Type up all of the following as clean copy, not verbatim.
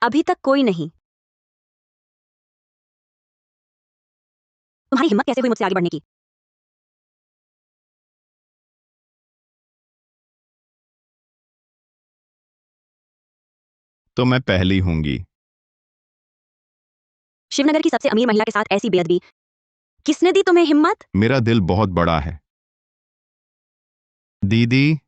अभी तक कोई नहीं। तुम्हारी हिम्मत कैसे हुई मुझसे आगे बढ़ने की? तो मैं पहली होंगी। शिवनगर की सबसे अमीर महिला के साथ ऐसी बेअदबी। किसने दी तुम्हें हिम्मत? मेरा दिल बहुत बड़ा है। दीदी।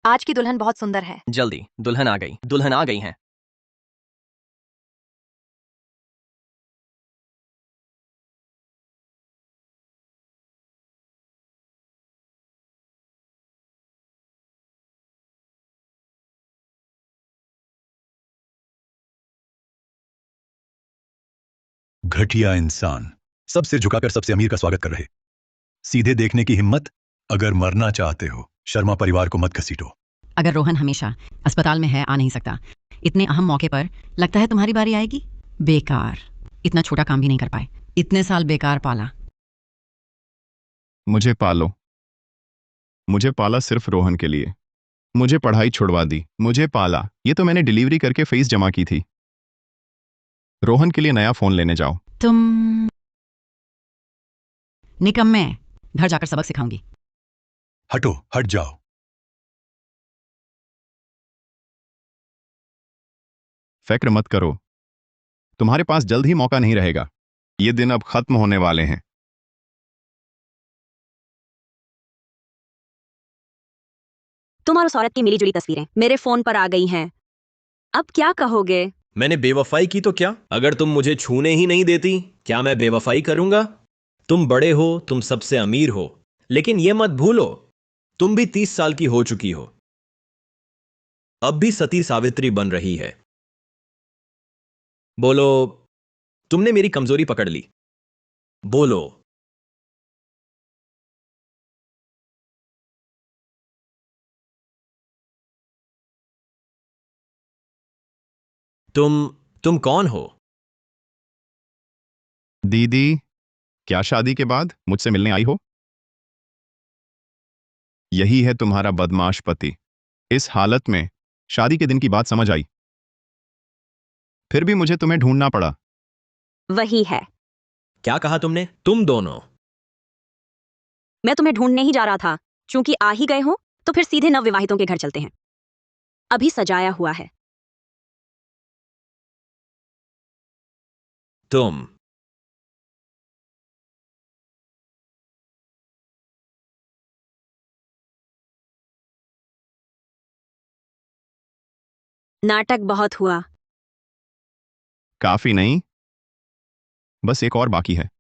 आज की दुल्हन बहुत सुंदर है। जल्दी, दुल्हन आ गई हैं। घटिया इंसान, सबसे झुकाकर सबसे अमीर का स्वागत कर रहे। सीधे देखने की हिम्मत। अगर मरना चाहते हो शर्मा परिवार को मत घसीटो। अगर रोहन हमेशा अस्पताल में है, आ नहीं सकता, इतने अहम मौके पर लगता है तुम्हारी बारी आएगी। बेकार, इतना छोटा काम भी नहीं कर पाए, इतने साल बेकार पाला। मुझे पालो। मुझे पाला सिर्फ रोहन के लिए। मुझे पढ़ाई छुड़वा दी, मुझे पाला। ये तो मैंने डिलीवरी करके फीस जमा की थी। रोहन के लिए नया फोन लेने जाओ। तुम निकम्मे, घर जाकर सबक सिखाऊंगी। हटो, हट जाओ। फिक्र मत करो, तुम्हारे पास जल्द ही मौका नहीं रहेगा। ये दिन अब खत्म होने वाले हैं। तुम और उस औरत की मिली-जुली तस्वीरें मेरे फोन पर आ गई हैं। अब क्या कहोगे? मैंने बेवफाई की तो क्या? अगर तुम मुझे छूने ही नहीं देती, क्या मैं बेवफाई करूंगा? तुम बड़े हो, तुम सबसे अमीर हो, लेकिन यह मत भूलो, तुम भी 30 साल की हो चुकी हो। अब भी सती सावित्री बन रही है। बोलो, तुमने मेरी कमजोरी पकड़ ली। बोलो। तुम कौन हो? दीदी, क्या शादी के बाद मुझसे मिलने आई हो? यही है तुम्हारा बदमाश पति। इस हालत में शादी के दिन की बात समझ आई। फिर भी मुझे तुम्हें ढूंढना पड़ा। वही है। क्या कहा तुमने? तुम दोनों? मैं तुम्हें ढूंढने ही जा रहा था। चूंकि आ ही गए हो, तो फिर सीधे नवविवाहितों के घर चलते हैं। अभी सजाया हुआ है। तुम नाटक बहुत हुआ। काफी नहीं, बस एक और बाकी है।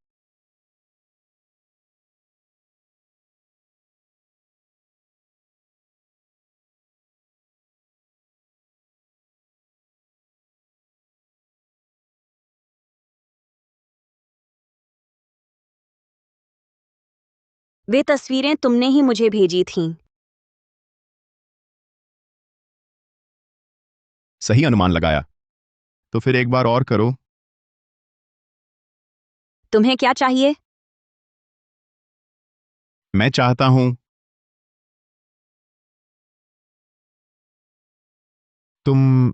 वे तस्वीरें तुमने ही मुझे भेजी थीं। सही अनुमान लगाया। तो फिर एक बार और करो। तुम्हें क्या चाहिए? मैं चाहता हूं तुम।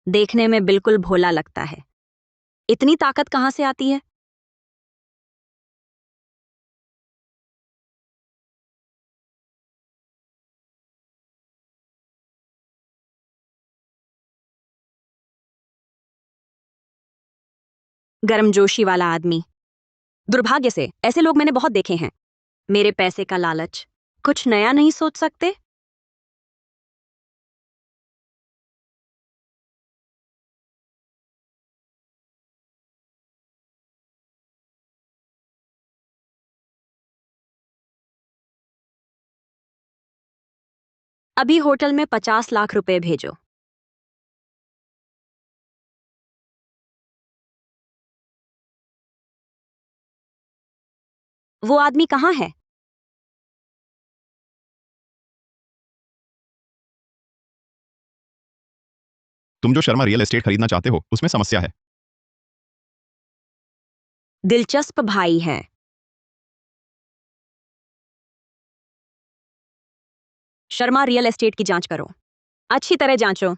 देखने में बिल्कुल भोला लगता है। इतनी ताकत कहां से आती है? गर्मजोशी वाला आदमी। दुर्भाग्य से ऐसे लोग मैंने बहुत देखे हैं। मेरे पैसे का लालच। कुछ नया नहीं सोच सकते? अभी होटल में 50 लाख रुपए भेजो। वो आदमी कहाँ है? तुम जो शर्मा रियल एस्टेट खरीदना चाहते हो उसमें समस्या है। दिलचस्प भाई है। शर्मा रियल एस्टेट की जांच करो। अच्छी तरह जांचो।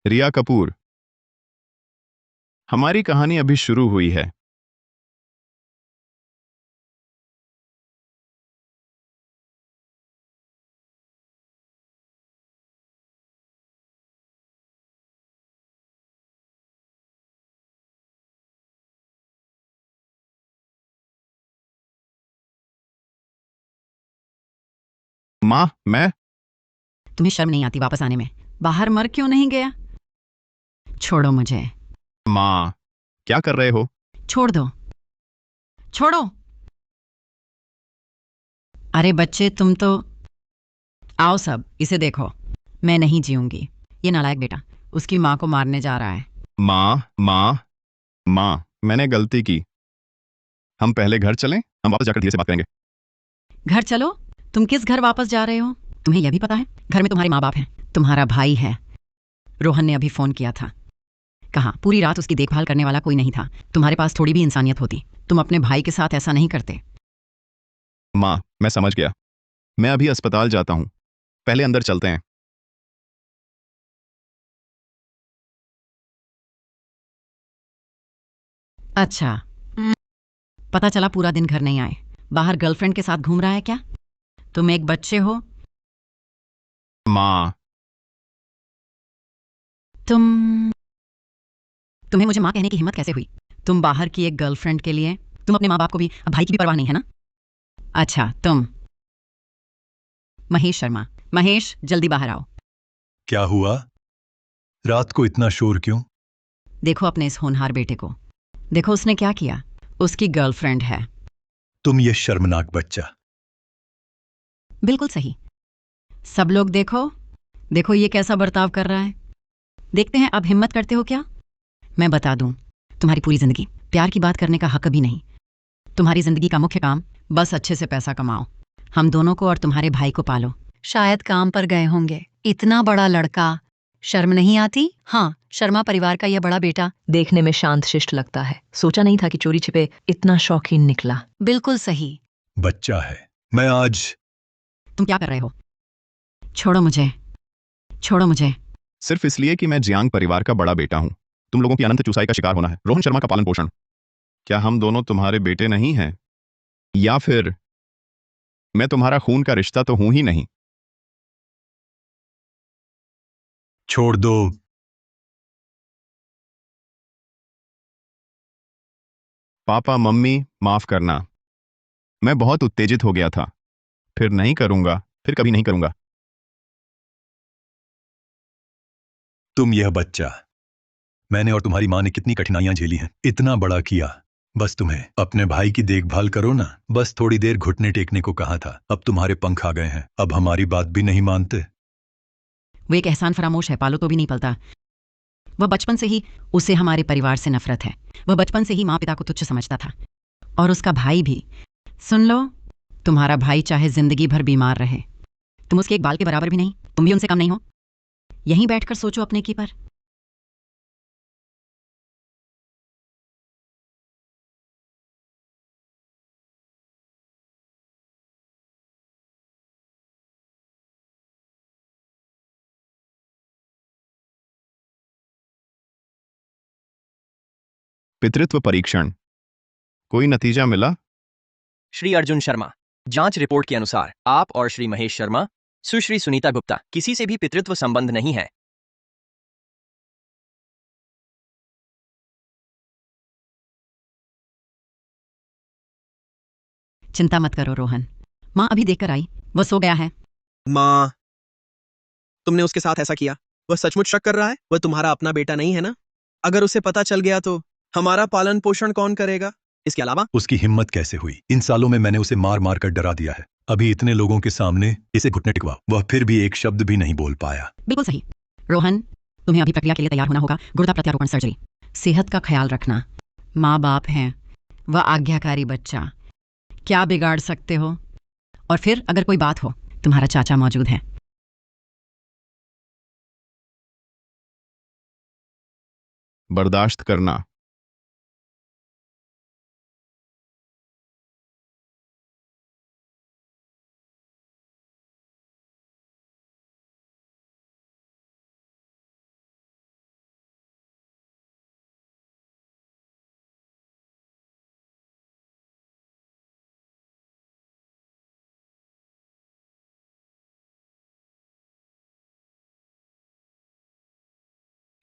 रिया कपूर, हमारी कहानी अभी शुरू हुई है। माँ, मैं तुम्हें शर्म नहीं आती वापस आने में? बाहर मर क्यों नहीं गया? छोड़ो मुझे। माँ, क्या कर रहे हो? छोड़ दो। छोड़ो। अरे बच्चे, तुम तो आओ सब, इसे देखो। मैं नहीं जीऊंगी। ये नालायक बेटा उसकी माँ को मारने जा रहा है। माँ, माँ, माँ, मैंने गलती की। हम पहले घर चलें, हम वापस जाकर धीरे से बात करेंगे। घर चलो? तुम किस घर वापस जा रहे हो? तुम्हें यह भी पता है घर में तुम्हारे माँ बाप हैं, तुम्हारा भाई है। रोहन ने अभी फोन किया था। कहा पूरी रात उसकी देखभाल करने वाला कोई नहीं था। तुम्हारे पास थोड़ी भी इंसानियत होती तुम अपने भाई के साथ ऐसा नहीं करते। माँ, मैं समझ गया। मैं अभी अस्पताल जाता हूँ। पहले अंदर चलते हैं। अच्छा, पता चला पूरा दिन घर नहीं आए। बाहर गर्लफ्रेंड के साथ घूम रहा है क्या? तुम एक बच्चे हो। माँ, तुम्हें मुझे माँ कहने की हिम्मत कैसे हुई? तुम बाहर की एक गर्लफ्रेंड के लिए तुम अपने माँ बाप को भी, भाई की भी परवाह नहीं है ना? अच्छा, तुम महेश शर्मा। महेश, जल्दी बाहर आओ। क्या हुआ? रात को इतना शोर क्यों? देखो अपने इस होनहार बेटे को। देखो उसने क्या किया। उसकी गर्लफ्रेंड है। तुम ये शर्मनाक बच्चा। बिल्कुल सही। सब लोग देखो, देखो ये कैसा बर्ताव कर रहा है। देखते हैं अब हिम्मत करते हो क्या? मैं बता दूं, तुम्हारी पूरी जिंदगी प्यार की बात करने का हक भी नहीं। तुम्हारी जिंदगी का मुख्य काम बस अच्छे से पैसा कमाओ, हम दोनों को और तुम्हारे भाई को पालो। शायद काम पर गए होंगे। इतना बड़ा लड़का, शर्म नहीं आती? हाँ, शर्मा परिवार का यह बड़ा बेटा देखने में शांत शिष्ट लगता है। सोचा नहीं था कि चोरी छिपे इतना शौकीन निकला। बिल्कुल सही। बच्चा है। मैं आज तुम क्या कर रहे हो? छोड़ो मुझे, छोड़ो मुझे। सिर्फ इसलिए कि मैं जियांग परिवार का बड़ा बेटा हूँ, तुम लोगों की अनंत चुसाई का शिकार होना है। रोहन शर्मा का पालन पोषण। क्या हम दोनों तुम्हारे बेटे नहीं हैं? या फिर मैं तुम्हारा खून का रिश्ता तो हूं ही नहीं? छोड़ दो। पापा, मम्मी, माफ करना। मैं बहुत उत्तेजित हो गया था। फिर नहीं करूंगा, फिर कभी नहीं करूंगा। तुम यह बच्चा, मैंने और तुम्हारी माँ ने कितनी कठिनाइयां झेली हैं, इतना बड़ा किया। बस तुम्हें अपने भाई की देखभाल करो ना। बस थोड़ी देर घुटने टेकने को कहा था, अब तुम्हारे पंख आ गए हैं। अब हमारी बात भी नहीं मानते। वो एक एहसान फरामोश है, पालो तो भी नहीं पलता। वह बचपन से ही, उसे हमारे परिवार से नफरत है। वह बचपन से ही माँ पिता को तुच्छ समझता था। और उसका भाई भी। सुन लो, तुम्हारा भाई चाहे जिंदगी भर बीमार रहे, तुम उसके एक बाल के बराबर भी नहीं। तुम भी उनसे कम नहीं हो। यहीं बैठकर सोचो अपने की पर। पितृत्व परीक्षण, कोई नतीजा मिला? श्री अर्जुन शर्मा, जांच रिपोर्ट के अनुसार आप और श्री महेश शर्मा, सुश्री सुनीता गुप्ता किसी से भी पितृत्व संबंध नहीं है। चिंता मत करो रोहन, माँ अभी देखकर आई, वो सो गया है। माँ, तुमने उसके साथ ऐसा किया? वह सचमुच शक कर रहा है? वह तुम्हारा अपना बेटा नहीं है ना? अगर उसे पता चल गया तो हमारा पालन पोषण कौन करेगा? इसके अलावा उसकी हिम्मत कैसे हुई? इन सालों में मैंने उसे मार मार कर डरा दिया है। अभी इतने लोगों के सामने इसे घुटने टिकवा, वह फिर भी एक शब्द भी नहीं बोल पाया। बिल्कुल सही रोहन, तुम्हें अभी प्रक्रिया के लिए तैयार होना होगा, गुर्दा प्रत्यारोपण सर्जरी। सेहत का ख्याल रखना, माँ बाप हैं, वह आज्ञाकारी बच्चा, क्या बिगाड़ सकते हो? और फिर अगर कोई बात हो, तुम्हारा चाचा मौजूद है। बर्दाश्त करना।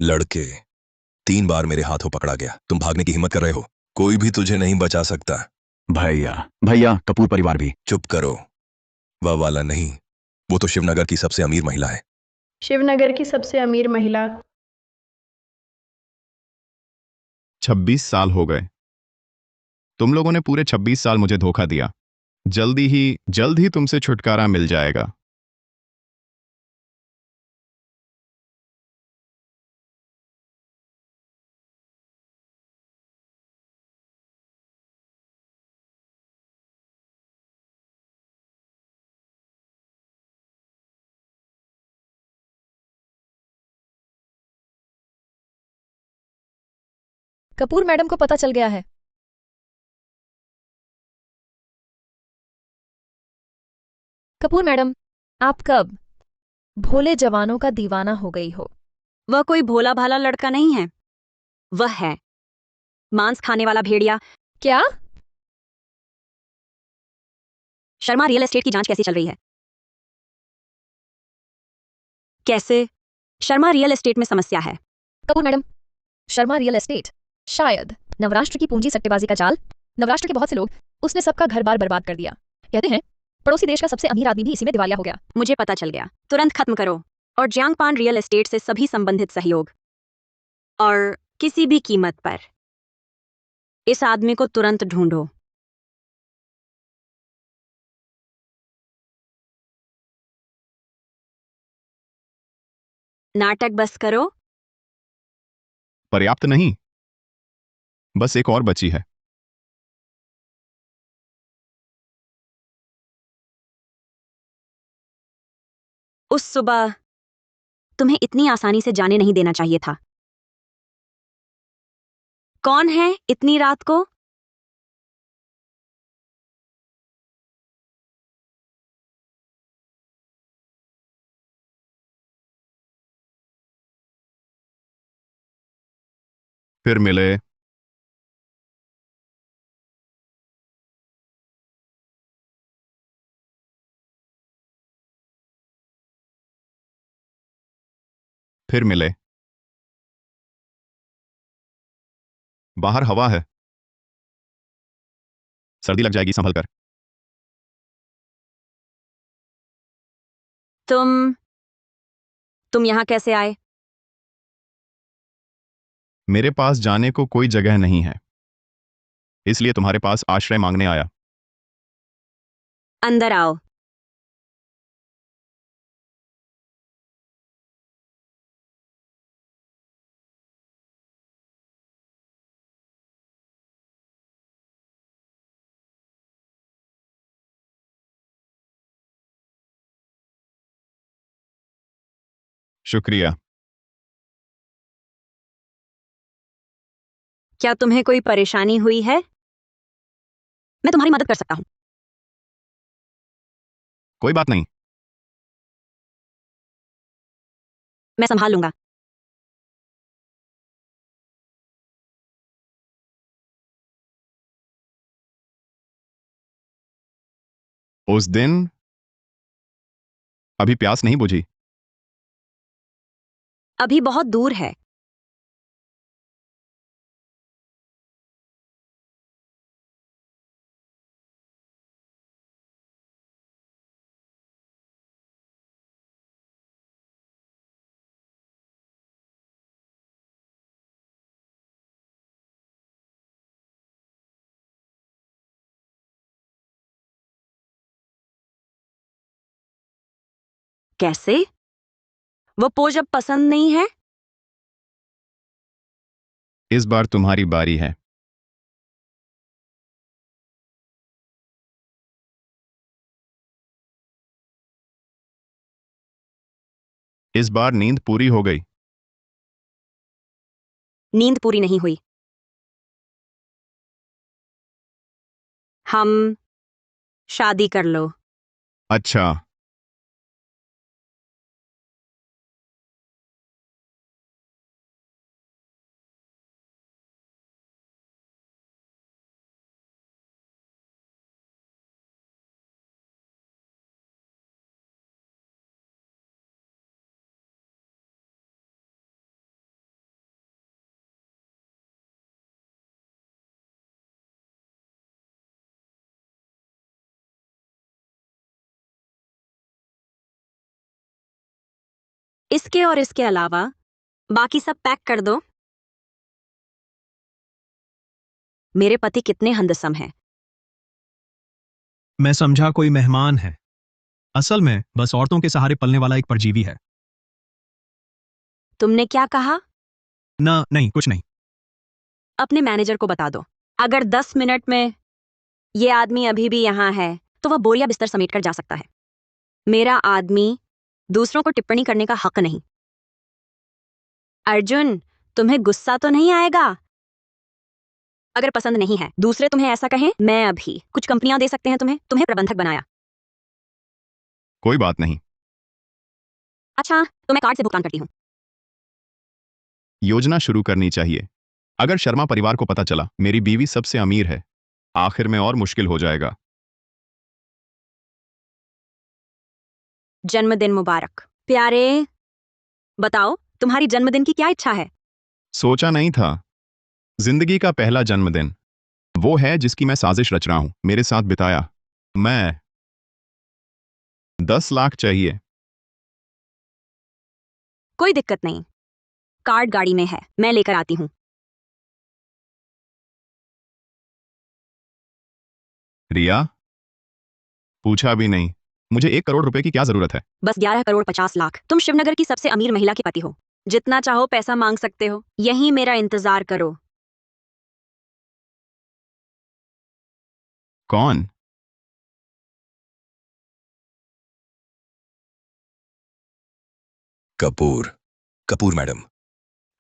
लड़के, 3 बार मेरे हाथों पकड़ा गया। तुम भागने की हिम्मत कर रहे हो? कोई भी तुझे नहीं बचा सकता। भैया भैया, कपूर परिवार भी। चुप करो। वह वाला नहीं, वो तो शिवनगर की सबसे अमीर महिला है। शिवनगर की सबसे अमीर महिला। 26 साल हो गए। तुम लोगों ने पूरे 26 साल मुझे धोखा दिया। जल्द ही तुमसे छुटकारा मिल जाएगा। कपूर मैडम को पता चल गया है। कपूर मैडम, आप कब भोले जवानों का दीवाना हो गई हो? वह कोई भोला भाला लड़का नहीं है, वह है मांस खाने वाला भेड़िया। क्या? शर्मा रियल एस्टेट की जांच कैसी चल रही है? कैसे? शर्मा रियल एस्टेट में समस्या है। Kapoor madam, Sharma real estate शायद नवराष्ट्र की पूंजी सट्टेबाजी का जाल। नवराष्ट्र के बहुत से लोग, उसने सबका घर बार बर्बाद कर दिया। कहते हैं पड़ोसी देश का सबसे अमीर आदमी भी इसी में दिवालिया हो गया। मुझे पता चल गया, तुरंत खत्म करो और जियांगपान रियल एस्टेट से सभी संबंधित सहयोग और किसी भी कीमत पर इस आदमी को तुरंत ढूंढो। नाटक बस करो। पर्याप्त नहीं, बस एक और बची है। उस सुबह तुम्हें इतनी आसानी से जाने नहीं देना चाहिए था। कौन है इतनी रात को? फिर मिले। फिर मिले। बाहर हवा है, सर्दी लग जाएगी, संभल कर। तुम यहां कैसे आए? मेरे पास जाने को कोई जगह नहीं है, इसलिए तुम्हारे पास आश्रय मांगने आया। अंदर आओ। शुक्रिया। क्या तुम्हें कोई परेशानी हुई है? मैं तुम्हारी मदद कर सकता हूं। कोई बात नहीं, मैं संभाल लूंगा। उस दिन अभी प्यास नहीं बुझी। अभी बहुत दूर है। कैसे? वो पोज अब पसंद नहीं है? इस बार तुम्हारी बारी है। इस बार नींद पूरी हो गई। नींद पूरी नहीं हुई। हम शादी कर लो। अच्छा, इसके और इसके अलावा बाकी सब पैक कर दो। मेरे पति कितने हंदसम हैं। मैं समझा कोई मेहमान है, असल में बस औरतों के सहारे पलने वाला एक परजीवी है। तुमने क्या कहा? ना नहीं, कुछ नहीं। अपने मैनेजर को बता दो, अगर 10 मिनट में ये आदमी अभी भी यहां है तो वह बोरिया बिस्तर समेट कर जा सकता है। मेरा आदमी दूसरों को टिप्पणी करने का हक नहीं। अर्जुन, तुम्हें गुस्सा तो नहीं आएगा? अगर पसंद नहीं है, दूसरे तुम्हें ऐसा कहें, मैं अभी कुछ कंपनियां दे सकते हैं तुम्हें प्रबंधक बनाया। कोई बात नहीं। अच्छा, तो मैं कार्ड से भुगतान करती हूँ। योजना शुरू करनी चाहिए। अगर शर्मा परिवार को पता चला मेरी बीवी सबसे अमीर है, आखिर में और मुश्किल हो जाएगा। जन्मदिन मुबारक। प्यारे, बताओ तुम्हारी जन्मदिन की क्या इच्छा है? सोचा नहीं था। जिंदगी का पहला जन्मदिन वो है जिसकी मैं साजिश रच रहा हूं मेरे साथ बिताया। मैं 10 लाख चाहिए। कोई दिक्कत नहीं, कार्ड गाड़ी में है, मैं लेकर आती हूँ। रिया, पूछा भी नहीं, मुझे 1 करोड़ रुपए की क्या जरूरत है? बस 11 करोड़ 50 लाख। तुम शिवनगर की सबसे अमीर महिला के पति हो, जितना चाहो पैसा मांग सकते हो। यहीं मेरा इंतजार करो। कौन? कपूर। कपूर मैडम।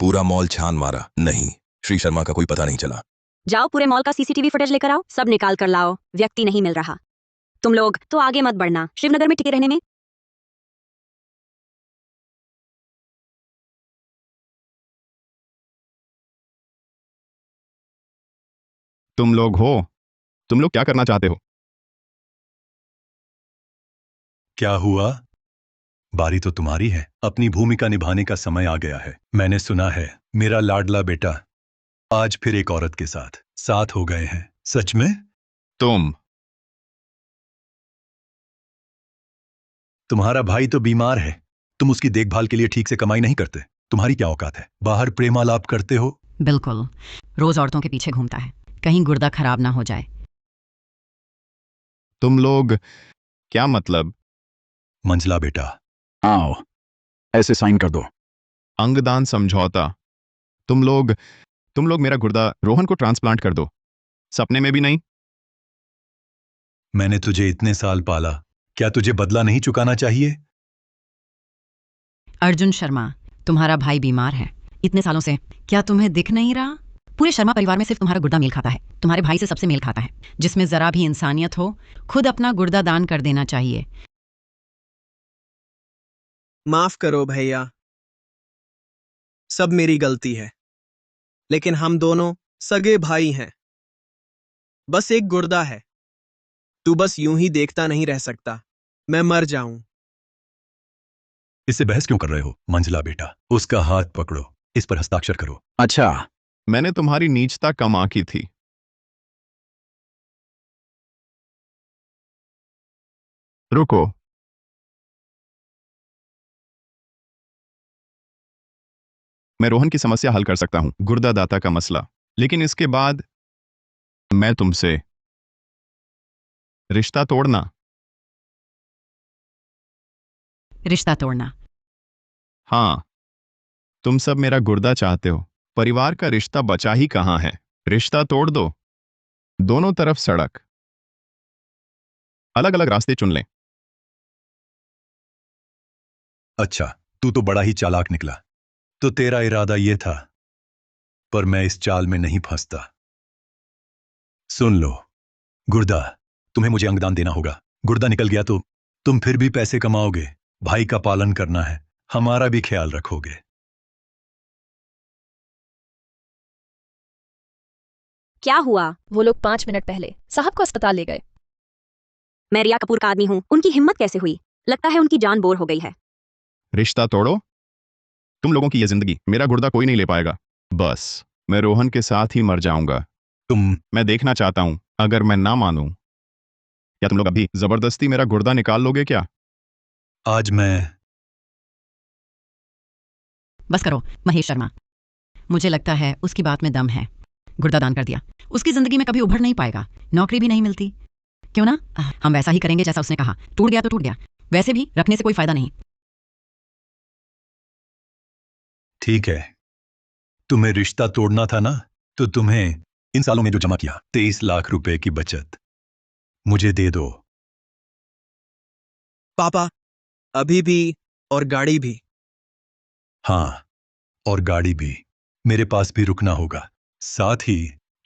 पूरा मॉल छान मारा, नहीं, श्री शर्मा का कोई पता नहीं चला। जाओ पूरे मॉल का सीसीटीवी फुटेज लेकर आओ, सब निकाल कर लाओ। व्यक्ति नहीं मिल रहा। तुम लोग तो आगे मत बढ़ना शिवनगर में टिके रहने में। तुम लोग हो? तुम लोग क्या करना चाहते हो? क्या हुआ? बारी तो तुम्हारी है। अपनी भूमिका निभाने का समय आ गया है। मैंने सुना है मेरा लाडला बेटा आज फिर एक औरत के साथ हो गए हैं। सच में? तुम्हारा भाई तो बीमार है, तुम उसकी देखभाल के लिए ठीक से कमाई नहीं करते। तुम्हारी क्या औकात है? बाहर प्रेमालाप करते हो। बिल्कुल, रोज औरतों के पीछे घूमता है, कहीं गुर्दा खराब ना हो जाए। तुम लोग क्या मतलब? मंझला बेटा, आओ, ऐसे साइन कर दो। अंगदान समझौता। तुम लोग मेरा गुर्दा रोहन को ट्रांसप्लांट कर दो। सपने में भी नहीं। मैंने तुझे इतने साल पाला, क्या तुझे बदला नहीं चुकाना चाहिए? अर्जुन शर्मा, तुम्हारा भाई बीमार है इतने सालों से, क्या तुम्हें दिख नहीं रहा? पूरे शर्मा परिवार में सिर्फ तुम्हारा गुर्दा मेल खाता है, तुम्हारे भाई से सबसे मेल खाता है। जिसमें जरा भी इंसानियत हो, खुद अपना गुर्दा दान कर देना चाहिए। माफ करो भैया, सब मेरी गलती है, लेकिन हम दोनों सगे भाई हैं। बस एक गुर्दा है। तू बस यूं ही देखता नहीं रह सकता, मैं मर जाऊं। इससे बहस क्यों कर रहे हो? मंझला बेटा, उसका हाथ पकड़ो, इस पर हस्ताक्षर करो। अच्छा, मैंने तुम्हारी नीचता कम आंकी थी। रुको, मैं रोहन की समस्या हल कर सकता हूं, गुर्दा दाता का मसला। लेकिन इसके बाद मैं तुमसे रिश्ता तोड़ना। रिश्ता तोड़ना। हाँ, तुम सब मेरा गुर्दा चाहते हो। परिवार का रिश्ता बचा ही कहाँ है। रिश्ता तोड़ दो। दोनों तरफ सड़क, अलग अलग रास्ते चुन लें। अच्छा, तू तो बड़ा ही चालाक निकला। तो तेरा इरादा ये था, पर मैं इस चाल में नहीं फंसता। सुन लो, गुर्दा, तुम्हें मुझे अंगदान देना होगा। गुर्दा निकल गया तो तुम फिर भी पैसे कमाओगे, भाई का पालन करना है, हमारा भी ख्याल रखोगे। क्या हुआ? वो लोग 5 मिनट पहले साहब को अस्पताल ले गए। मैं रिया कपूर का आदमी हूँ। उनकी हिम्मत कैसे हुई? लगता है उनकी जान बोर हो गई है। रिश्ता तोड़ो। तुम लोगों की ये जिंदगी मेरा गुर्दा कोई नहीं ले पाएगा। बस मैं रोहन के साथ ही मर जाऊंगा। मैं देखना चाहता हूं, अगर मैं ना मानूं, क्या तुम लोग अभी जबरदस्ती मेरा गुर्दा निकाल लोगे क्या? आज मैं बस करो महेश शर्मा। मुझे लगता है उसकी बात में दम है। गुर्दा दान कर दिया, उसकी जिंदगी में कभी उभर नहीं पाएगा, नौकरी भी नहीं मिलती। क्यों ना हम वैसा ही करेंगे जैसा उसने कहा। टूट गया तो टूट गया, वैसे भी रखने से कोई फायदा नहीं। ठीक है, तुम्हें रिश्ता तोड़ना था ना, तो तुम्हें इन सालों में जो जमा किया 23 लाख रुपए की बचत मुझे दे दो। पापा, अभी भी और गाड़ी भी। हाँ, और गाड़ी भी। मेरे पास भी रुकना होगा। साथ ही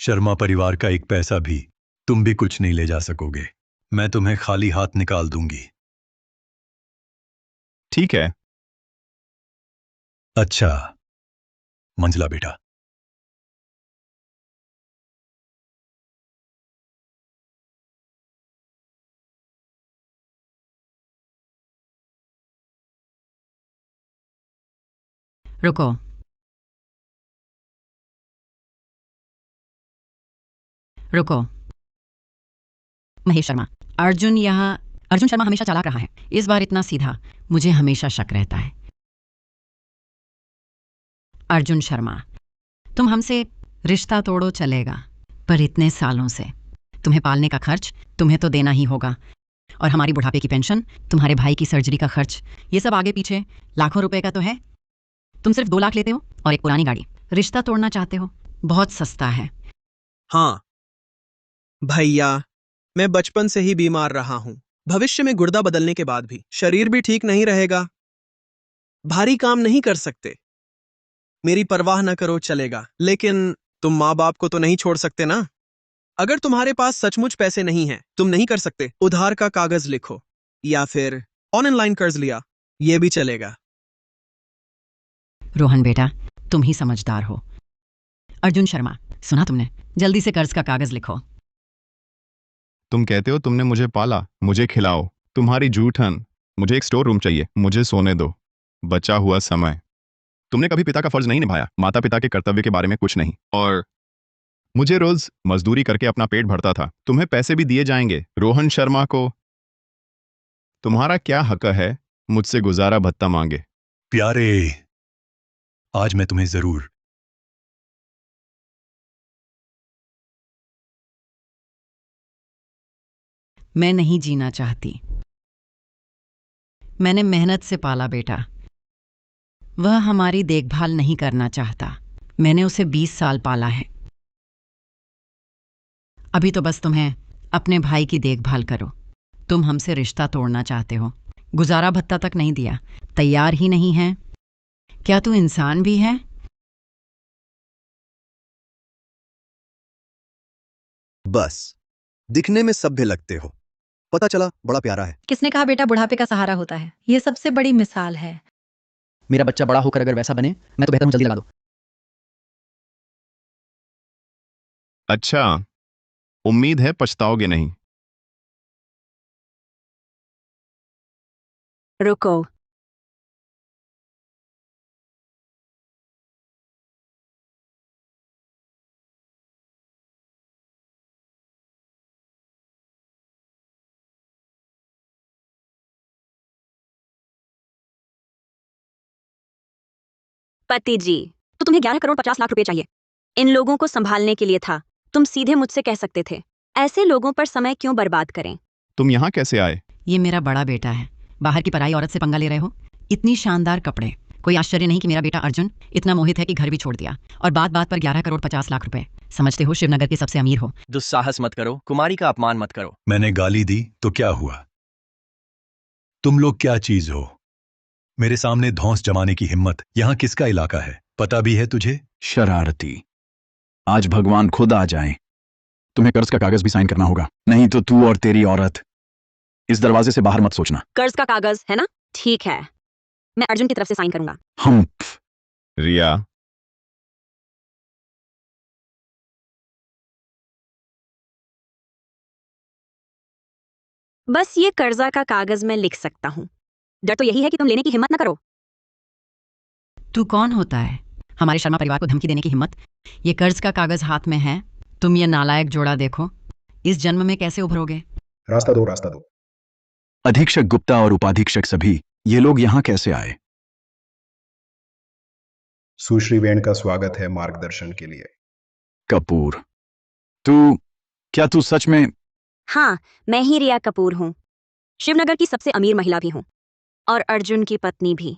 शर्मा परिवार का एक पैसा भी तुम भी कुछ नहीं ले जा सकोगे। मैं तुम्हें खाली हाथ निकाल दूंगी। ठीक है। अच्छा, मंजला बेटा। रुको, रुको। महेश शर्मा, अर्जुन शर्मा हमेशा चालाक रहा है। इस बार इतना सीधा मुझे हमेशा शक रहता है। अर्जुन शर्मा, तुम हमसे रिश्ता तोड़ो चलेगा, पर इतने सालों से तुम्हें पालने का खर्च तुम्हें तो देना ही होगा, और हमारी बुढ़ापे की पेंशन, तुम्हारे भाई की सर्जरी का खर्च, ये सब आगे पीछे लाखों रुपए का तो है। तुम सिर्फ 2 लाख लेते हो और एक पुरानी गाड़ी। रिश्ता तोड़ना चाहते हो? बहुत सस्ता है। हाँ भैया, मैं बचपन से ही बीमार रहा हूं। भविष्य में गुर्दा बदलने के बाद भी शरीर भी ठीक नहीं रहेगा। भारी काम नहीं कर सकते। मेरी परवाह न करो चलेगा, लेकिन तुम माँ बाप को तो नहीं छोड़ सकते ना। अगर तुम्हारे पास सचमुच पैसे नहीं हैं, तुम नहीं कर सकते, उधार का कागज लिखो या फिर ऑनलाइन कर्ज लिया, ये भी चलेगा। रोहन बेटा, तुम ही समझदार हो। अर्जुन शर्मा, सुना तुमने? जल्दी से कर्ज का कागज लिखो। तुम कहते हो तुमने मुझे पाला, मुझे खिलाओ। तुम्हारी जूठन। मुझे एक स्टोर रूम चाहिए, मुझे सोने दो। बचा हुआ समय। तुमने कभी पिता का फर्ज नहीं निभाया, माता पिता के कर्तव्य के बारे में कुछ नहीं। और मुझे रोज मजदूरी करके अपना पेट भरता था। तुम्हें पैसे भी दिए जाएंगे। रोहन शर्मा को तुम्हारा क्या हक है मुझसे गुजारा भत्ता मांगे? प्यारे, आज मैं तुम्हें जरूर मैं नहीं जीना चाहती। मैंने मेहनत से पाला बेटा। वह हमारी देखभाल नहीं करना चाहता। मैंने उसे 20 साल पाला है। अभी तो बस तुम्हें अपने भाई की देखभाल करो। तुम हमसे रिश्ता तोड़ना चाहते हो, गुजारा भत्ता तक नहीं दिया, तैयार ही नहीं है। क्या तू इंसान भी है? बस दिखने में सभ्य लगते हो, पता चला बड़ा प्यारा है। किसने कहा बेटा बुढ़ापे का सहारा होता है? ये सबसे बड़ी मिसाल है। मेरा बच्चा बड़ा होकर अगर वैसा बने, मैं तो बेहतर हूं जल्दी लगा दो। अच्छा, उम्मीद है पछताओगे नहीं। रुको। पति जी, तो तुम्हें 11 करोड़ 50 लाख रुपए चाहिए। इन लोगों को संभालने के लिए था। तुम सीधे मुझसे कह सकते थे। ऐसे लोगों पर समय क्यों बर्बाद करें? तुम यहां कैसे आए? ये मेरा बड़ा बेटा है। बाहर की पराई औरत से पंगा ले रहे हो? इतनी शानदार कपड़े, कोई आश्चर्य नहीं कि मेरा बेटा अर्जुन इतना मोहित है कि घर भी छोड़ दिया, और बात बात पर 11 करोड़ 50 लाख रुपए। समझते हो शिवनगर के सबसे अमीर हो। दुस्साहस मत करो, कुमारी का अपमान मत करो। मैंने गाली दी तो क्या हुआ? तुम लोग क्या चीज हो? मेरे सामने धौंस जमाने की हिम्मत। यहाँ किसका इलाका है पता भी है तुझे? शरारती। आज भगवान खुद आ जाए। तुम्हें कर्ज का कागज भी साइन करना होगा, नहीं तो तू और तेरी औरत इस दरवाजे से बाहर मत सोचना। कर्ज का कागज है ना? ठीक है, मैं अर्जुन की तरफ से साइन करूंगा। हम रिया, बस ये कर्जा का कागज मैं लिख सकता हूँ। डर तो यही है कि तुम लेने की हिम्मत ना करो। तू कौन होता है हमारे शर्मा परिवार को धमकी देने की हिम्मत? ये कर्ज का कागज हाथ में है, तुम ये नालायक जोड़ा देखो, इस जन्म में कैसे उभरोगे? रास्ता दो, रास्ता दो। अधीक्षक गुप्ता और उपाधीक्षक सभी, ये लोग यहाँ कैसे आए? सुश्री वेण का स्वागत है मार्गदर्शन के लिए। कपूर, क्या तू सच में? हाँ, मैं ही रिया कपूर हूँ, शिवनगर की सबसे अमीर महिला भी हूँ, और अर्जुन की पत्नी भी।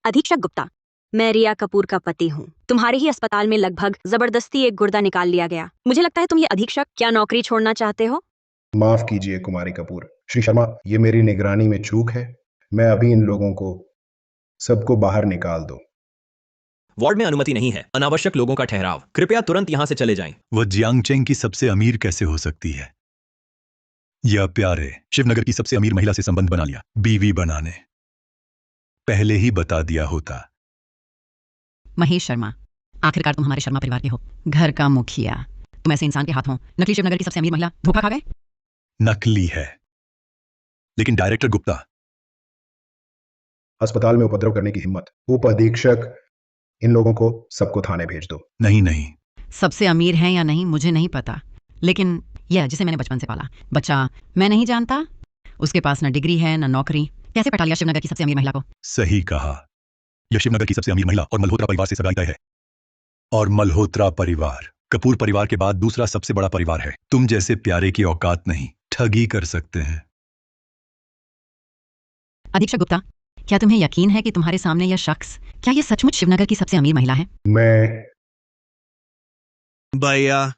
अधीक्षक गुप्ता, मैं रिया कपूर का पति हूँ। तुम्हारे ही अस्पताल में लगभग जबरदस्ती एक गुर्दा निकाल लिया गया। मुझे लगता है तुम ये अधीक्षक क्या नौकरी छोड़ना चाहते हो? माफ कीजिए कुमारी कपूर। श्री शर्मा, ये मेरी निगरानी में चूक है। मैं अभी इन लोगों को सबको बाहर निकाल दो। वार्ड में अनुमति नहीं है, अनावश्यक लोगों का ठहराव। कृपया तुरंत यहाँ से चले जाएं। वह जियांगचेंग की सबसे अमीर कैसे हो सकती है? यह प्यारे शिवनगर की सबसे अमीर महिला से संबंध बना लिया, बीवी बनाने। पहले ही बता दिया होता। महेश शर्मा, आखिरकार तुम हमारे शर्मा परिवार के हो, घर का मुखिया। तुम ऐसे इंसान के हाथों नकली शिवनगर की सबसे अमीर महिला धोखा खा गए। नकली है, लेकिन डायरेक्टर गुप्ता। अस्पताल में उपद्रव करने की हिम्मत। उप अधीक्षक, इन लोगों को सबको थाने भेज दो। नहीं नहीं, सबसे अमीर हैं या नहीं मुझे नहीं पता, लेकिन यह जिसे मैंने बचपन से पाला बच्चा मैं नहीं जानता, उसके पास न डिग्री है न नौकरी, कैसे पटा लिया शिवनगर की सबसे अमीर महिला को? सही कहा। यह शिवनगर की सबसे अमीर महिला और मल्होत्रा परिवार से सगाई तय है। और मल्होत्रा परिवार कपूर परिवार के बाद दूसरा सबसे बड़ा परिवार है। तुम जैसे प्यारे की औकात नहीं, ठगी कर सकते हैं। अधीक्षक गुप्ता, क्या तुम्हें यकीन है कि तुम्हारे सामने यह शख्स क्या ये सचमुच शिवनगर की सबसे अमीर महिला है? भैया,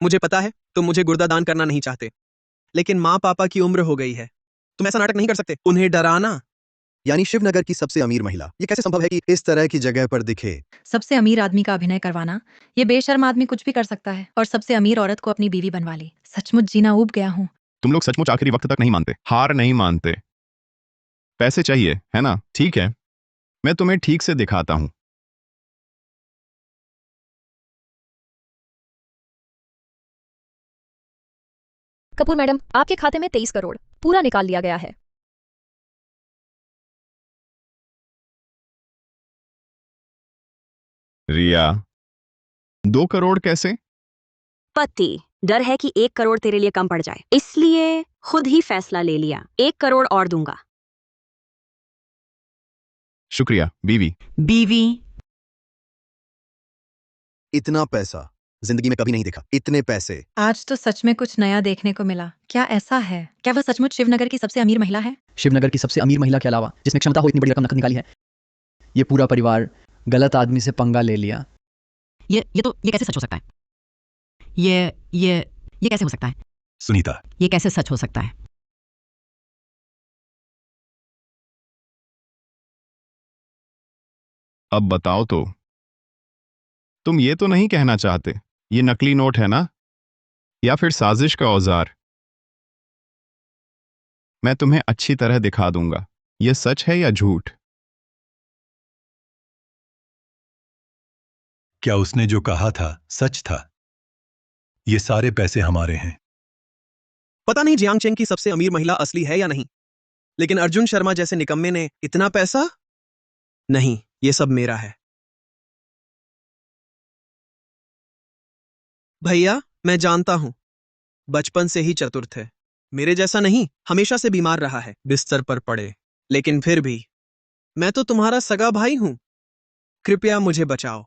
मुझे पता है तुम मुझे गुर्दा दान करना नहीं चाहते, लेकिन माँ पापा की उम्र हो गई है, तुम ऐसा नाटक नहीं कर सकते। उन्हें डराना। यानी शिवनगर की सबसे अमीर महिला, ये कैसे संभव है कि इस तरह की जगह पर दिखे? सबसे अमीर आदमी का अभिनय करवाना, ये बेशर्म आदमी कुछ भी कर सकता है, और सबसे अमीर औरत को अपनी बीवी बनवा ली। सचमुच जीना ऊब गया हूँ। तुम लोग सचमुच आखिरी वक्त तक नहीं मानते, हार नहीं मानते। पैसे चाहिए है ना? ठीक है, मैं तुम्हें ठीक से दिखाता हूं। कपूर मैडम, आपके खाते में 23 करोड़ पूरा निकाल लिया गया है। रिया, 2 करोड़ कैसे? पति, डर है कि 1 करोड़ तेरे लिए कम पड़ जाए, इसलिए खुद ही फैसला ले लिया। 1 करोड़ और दूंगा। शुक्रिया बीवी। बीवी? इतना पैसा जिंदगी में कभी नहीं देखा, इतने पैसे। आज तो सच में कुछ नया देखने को मिला। क्या ऐसा है? क्या वह सचमुच शिवनगर की सबसे अमीर महिला है? शिवनगर की सबसे अमीर महिला के अलावा जिसमें क्षमता हो इतनी बड़ी रकम नकद निकाली है, ये पूरा परिवार गलत आदमी से पंगा ले लिया। ये कैसे सच हो सकता है? ये कैसे हो सकता है? सुनीता, ये कैसे सच हो सकता है? अब बताओ तो, तुम ये तो नहीं कहना चाहते ये नकली नोट है ना, या फिर साजिश का औजार? मैं तुम्हें अच्छी तरह दिखा दूंगा ये सच है या झूठ। क्या उसने जो कहा था सच था? ये सारे पैसे हमारे हैं। पता नहीं जियांगचेंग की सबसे अमीर महिला असली है या नहीं, लेकिन अर्जुन शर्मा जैसे निकम्मे ने इतना पैसा? नहीं, ये सब मेरा है। भैया, मैं जानता हूं, बचपन से ही चतुर थे। मेरे जैसा नहीं, हमेशा से बीमार रहा है, बिस्तर पर पड़े, लेकिन फिर भी मैं तो तुम्हारा सगा भाई हूं। कृपया मुझे बचाओ,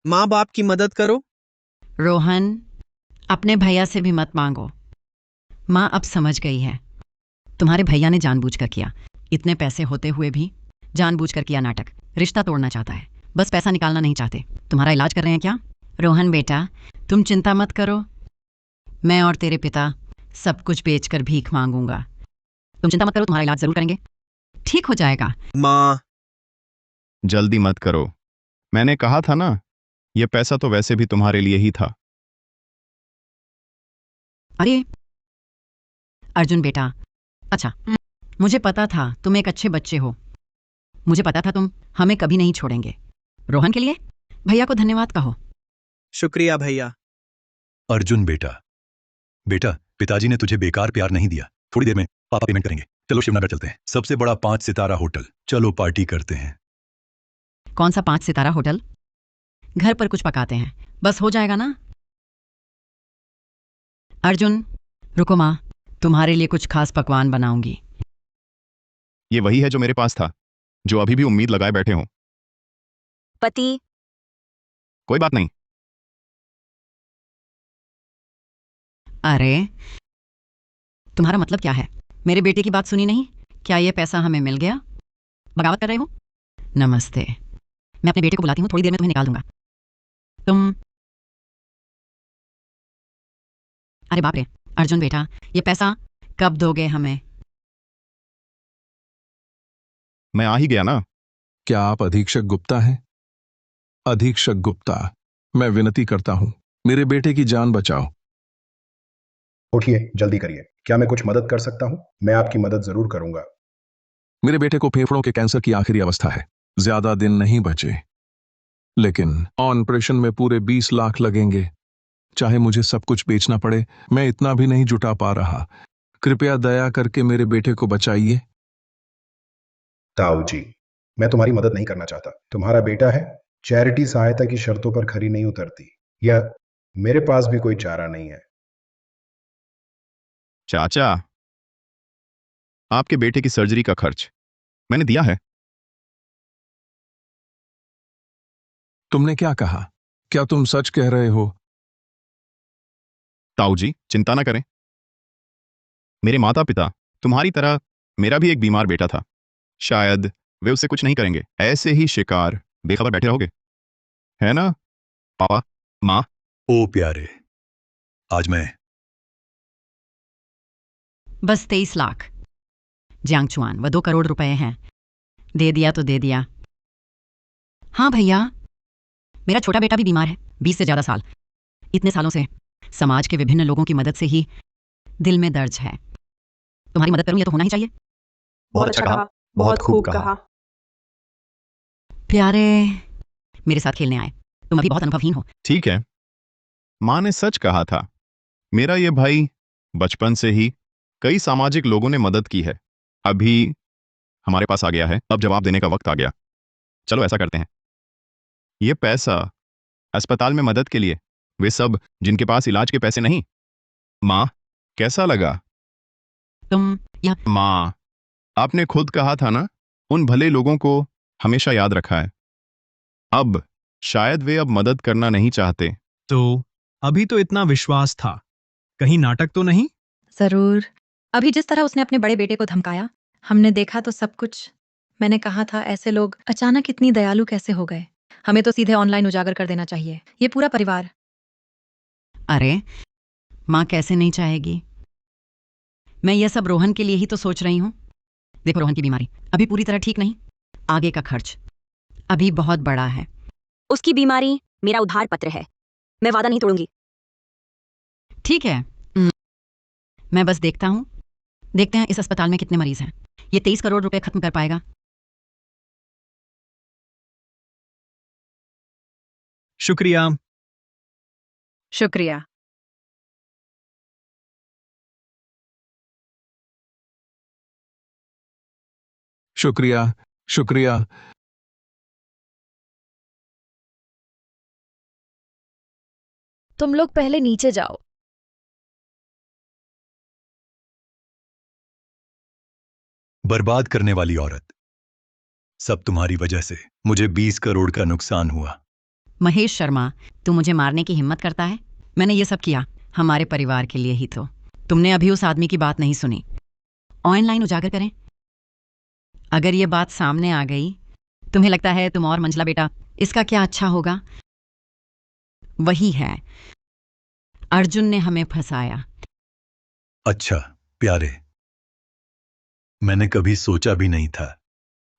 माँ बाप की मदद करो। रोहन, अपने भैया से भी मत मांगो, माँ अब समझ गई है। तुम्हारे भैया ने जानबूझकर किया, इतने पैसे होते हुए भी जानबूझकर किया नाटक। रिश्ता तोड़ना चाहता है, बस पैसा निकालना नहीं चाहते। तुम्हारा इलाज कर रहे हैं क्या? रोहन बेटा, तुम चिंता मत करो, मैं और तेरे पिता सब कुछ बेचकर भीख मांगूंगा। तुम चिंता मत करो, तुम्हारा इलाज जरूर करेंगे, ठीक हो जाएगा। माँ, जल्दी मत करो, मैंने कहा था ना, यह पैसा तो वैसे भी तुम्हारे लिए ही था। अरे अर्जुन बेटा, अच्छा, मुझे पता था तुम एक अच्छे बच्चे हो, मुझे पता था तुम हमें कभी नहीं छोड़ेंगे। रोहन के लिए भैया को धन्यवाद कहो। शुक्रिया भैया। अर्जुन बेटा, बेटा पिताजी ने तुझे बेकार प्यार नहीं दिया, थोड़ी देर में पापा पेमेंट करेंगे। चलो शिवनगर चलते हैं, सबसे बड़ा 5 सितारा होटल, चलो पार्टी करते हैं। कौन सा 5 सितारा होटल? घर पर कुछ पकाते हैं, बस हो जाएगा ना। अर्जुन रुको माँ, तुम्हारे लिए कुछ खास पकवान बनाऊंगी। ये वही है जो मेरे पास था, जो अभी भी उम्मीद लगाए बैठे हो। पति, कोई बात नहीं। अरे तुम्हारा मतलब क्या है? मेरे बेटे की बात सुनी नहीं? क्या ये पैसा हमें मिल गया? बगावत कर रहे हो? नमस्ते, मैं अपने बेटे को बुलाती हूँ, थोड़ी देर में तुम्हें निकाल दूंगा। तुम, अरे बाप रे, अर्जुन बेटा, ये पैसा कब दोगे हमें? मैं आ ही गया ना। क्या आप अधीक्षक गुप्ता हैं? अधीक्षक गुप्ता, मैं विनती करता हूं, मेरे बेटे की जान बचाओ। उठिए, जल्दी करिए, क्या मैं कुछ मदद कर सकता हूं? मैं आपकी मदद जरूर करूंगा। मेरे बेटे को फेफड़ों के कैंसर की आखिरी अवस्था है, ज्यादा दिन नहीं बचे, लेकिन ऑपरेशन में पूरे 20 लाख लगेंगे। चाहे मुझे सब कुछ बेचना पड़े, मैं इतना भी नहीं जुटा पा रहा। कृपया दया करके मेरे बेटे को बचाइए। ताऊ जी, मैं तुम्हारी मदद नहीं करना चाहता। तुम्हारा बेटा है, चैरिटी सहायता की शर्तों पर खरी नहीं उतरती। यह मेरे पास भी कोई चारा नहीं है। चाचा, आपके बेटे की सर्जरी का खर्च मैंने दिया है। तुमने क्या कहा? क्या तुम सच कह रहे हो? ताऊ जी, चिंता ना करें। मेरे माता पिता तुम्हारी तरह मेरा भी एक बीमार बेटा था, शायद वे उससे कुछ नहीं करेंगे। ऐसे ही शिकार बेखबर बैठे रहोगे, है ना पापा, माँ? ओ प्यारे, आज मैं बस 23 लाख जियांगचुआन, वह 2 करोड़ रुपए हैं। दे दिया तो दे दिया। हाँ भैया, मेरा छोटा बेटा भी बीमार है, 20 से ज्यादा साल। इतने सालों से समाज के विभिन्न लोगों की मदद से ही दिल में दर्द है। तुम्हारी मदद करूं, ये तो होना ही चाहिए। बहुत अच्छा कहा, बहुत खूब कहा। प्यारे, मेरे साथ खेलने आए, तुम अभी बहुत अनुभवहीन हो। ठीक है, माँ ने सच कहा था। मेरा ये भाई बचपन से ही कई सामाजिक लोगों ने मदद की है, अभी हमारे पास आ गया है, अब जवाब देने का वक्त आ गया। चलो ऐसा करते हैं, ये पैसा अस्पताल में मदद के लिए, वे सब जिनके पास इलाज के पैसे नहीं। माँ, कैसा लगा? तुम या माँ, आपने खुद कहा था ना, उन भले लोगों को हमेशा याद रखा है। अब शायद वे अब मदद करना नहीं चाहते। तो अभी तो इतना विश्वास था, कहीं नाटक तो नहीं? जरूर, अभी जिस तरह उसने अपने बड़े बेटे को धमकाया, हमने देखा तो सब कुछ। मैंने कहा था ऐसे लोग अचानक इतनी दयालु कैसे हो गए। हमें तो सीधे ऑनलाइन उजागर कर देना चाहिए, ये पूरा परिवार। अरे माँ कैसे नहीं चाहेगी? मैं यह सब रोहन के लिए ही तो सोच रही हूँ। देखो, रोहन की बीमारी अभी पूरी तरह ठीक नहीं, आगे का खर्च अभी बहुत बड़ा है। उसकी बीमारी मेरा उधार पत्र है, मैं वादा नहीं तोड़ूंगी। ठीक है, मैं बस देखता हूँ, देखते हैं इस अस्पताल में कितने मरीज हैं। ये 23 करोड़ रुपए खत्म कर पाएगा? शुक्रिया। शुक्रिया। शुक्रिया, शुक्रिया। तुम लोग पहले नीचे जाओ। बर्बाद करने वाली औरत, सब तुम्हारी वजह से मुझे 20 करोड़ का नुकसान हुआ। महेश शर्मा, तू मुझे मारने की हिम्मत करता है? मैंने ये सब किया हमारे परिवार के लिए ही तो। तुमने अभी उस आदमी की बात नहीं सुनी। ऑनलाइन उजागर करें। अगर ये बात सामने आ गई, तुम्हें लगता है तुम और मंझला बेटा इसका क्या अच्छा होगा? वही है, अर्जुन ने हमें फंसाया। अच्छा प्यारे, मैंने कभी सोचा भी नहीं था।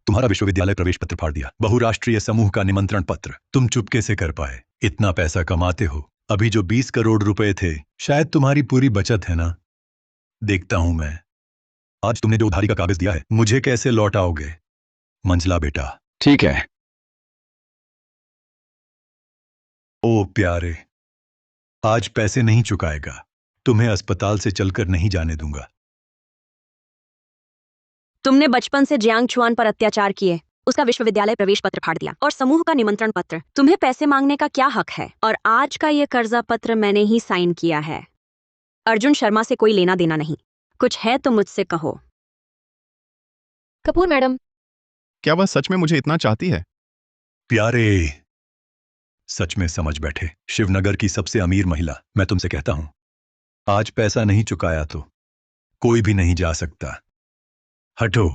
तुम्हारा विश्वविद्यालय प्रवेश पत्र फाड़ दिया, बहुराष्ट्रीय समूह का निमंत्रण पत्र तुम चुपके से कर पाए। इतना पैसा कमाते हो, अभी जो 20 करोड़ रुपए थे शायद तुम्हारी पूरी बचत है ना? देखता हूं मैं, आज तुमने जो उधारी का कागज दिया है मुझे कैसे लौटाओगे मंझला बेटा? ठीक है। ओ प्यारे, आज पैसे नहीं चुकाएगा, तुम्हें अस्पताल से चलकर नहीं जाने दूंगा। तुमने बचपन से जियांग छुआन पर अत्याचार किए, उसका विश्वविद्यालय प्रवेश पत्र फाड़ दिया और समूह का निमंत्रण पत्र। तुम्हें पैसे मांगने का क्या हक है? और आज का ये कर्जा पत्र मैंने ही साइन किया है। अर्जुन शर्मा से कोई लेना देना नहीं। कुछ है तो मुझसे कहो। कपूर मैडम, क्या वह सच में मुझे इतना चाहती है? प्यारे, सच में समझ बैठे, शिवनगर की सबसे अमीर महिला। मैं तुमसे कहता हूं, आज पैसा नहीं चुकाया तो कोई भी नहीं जा सकता। हटो।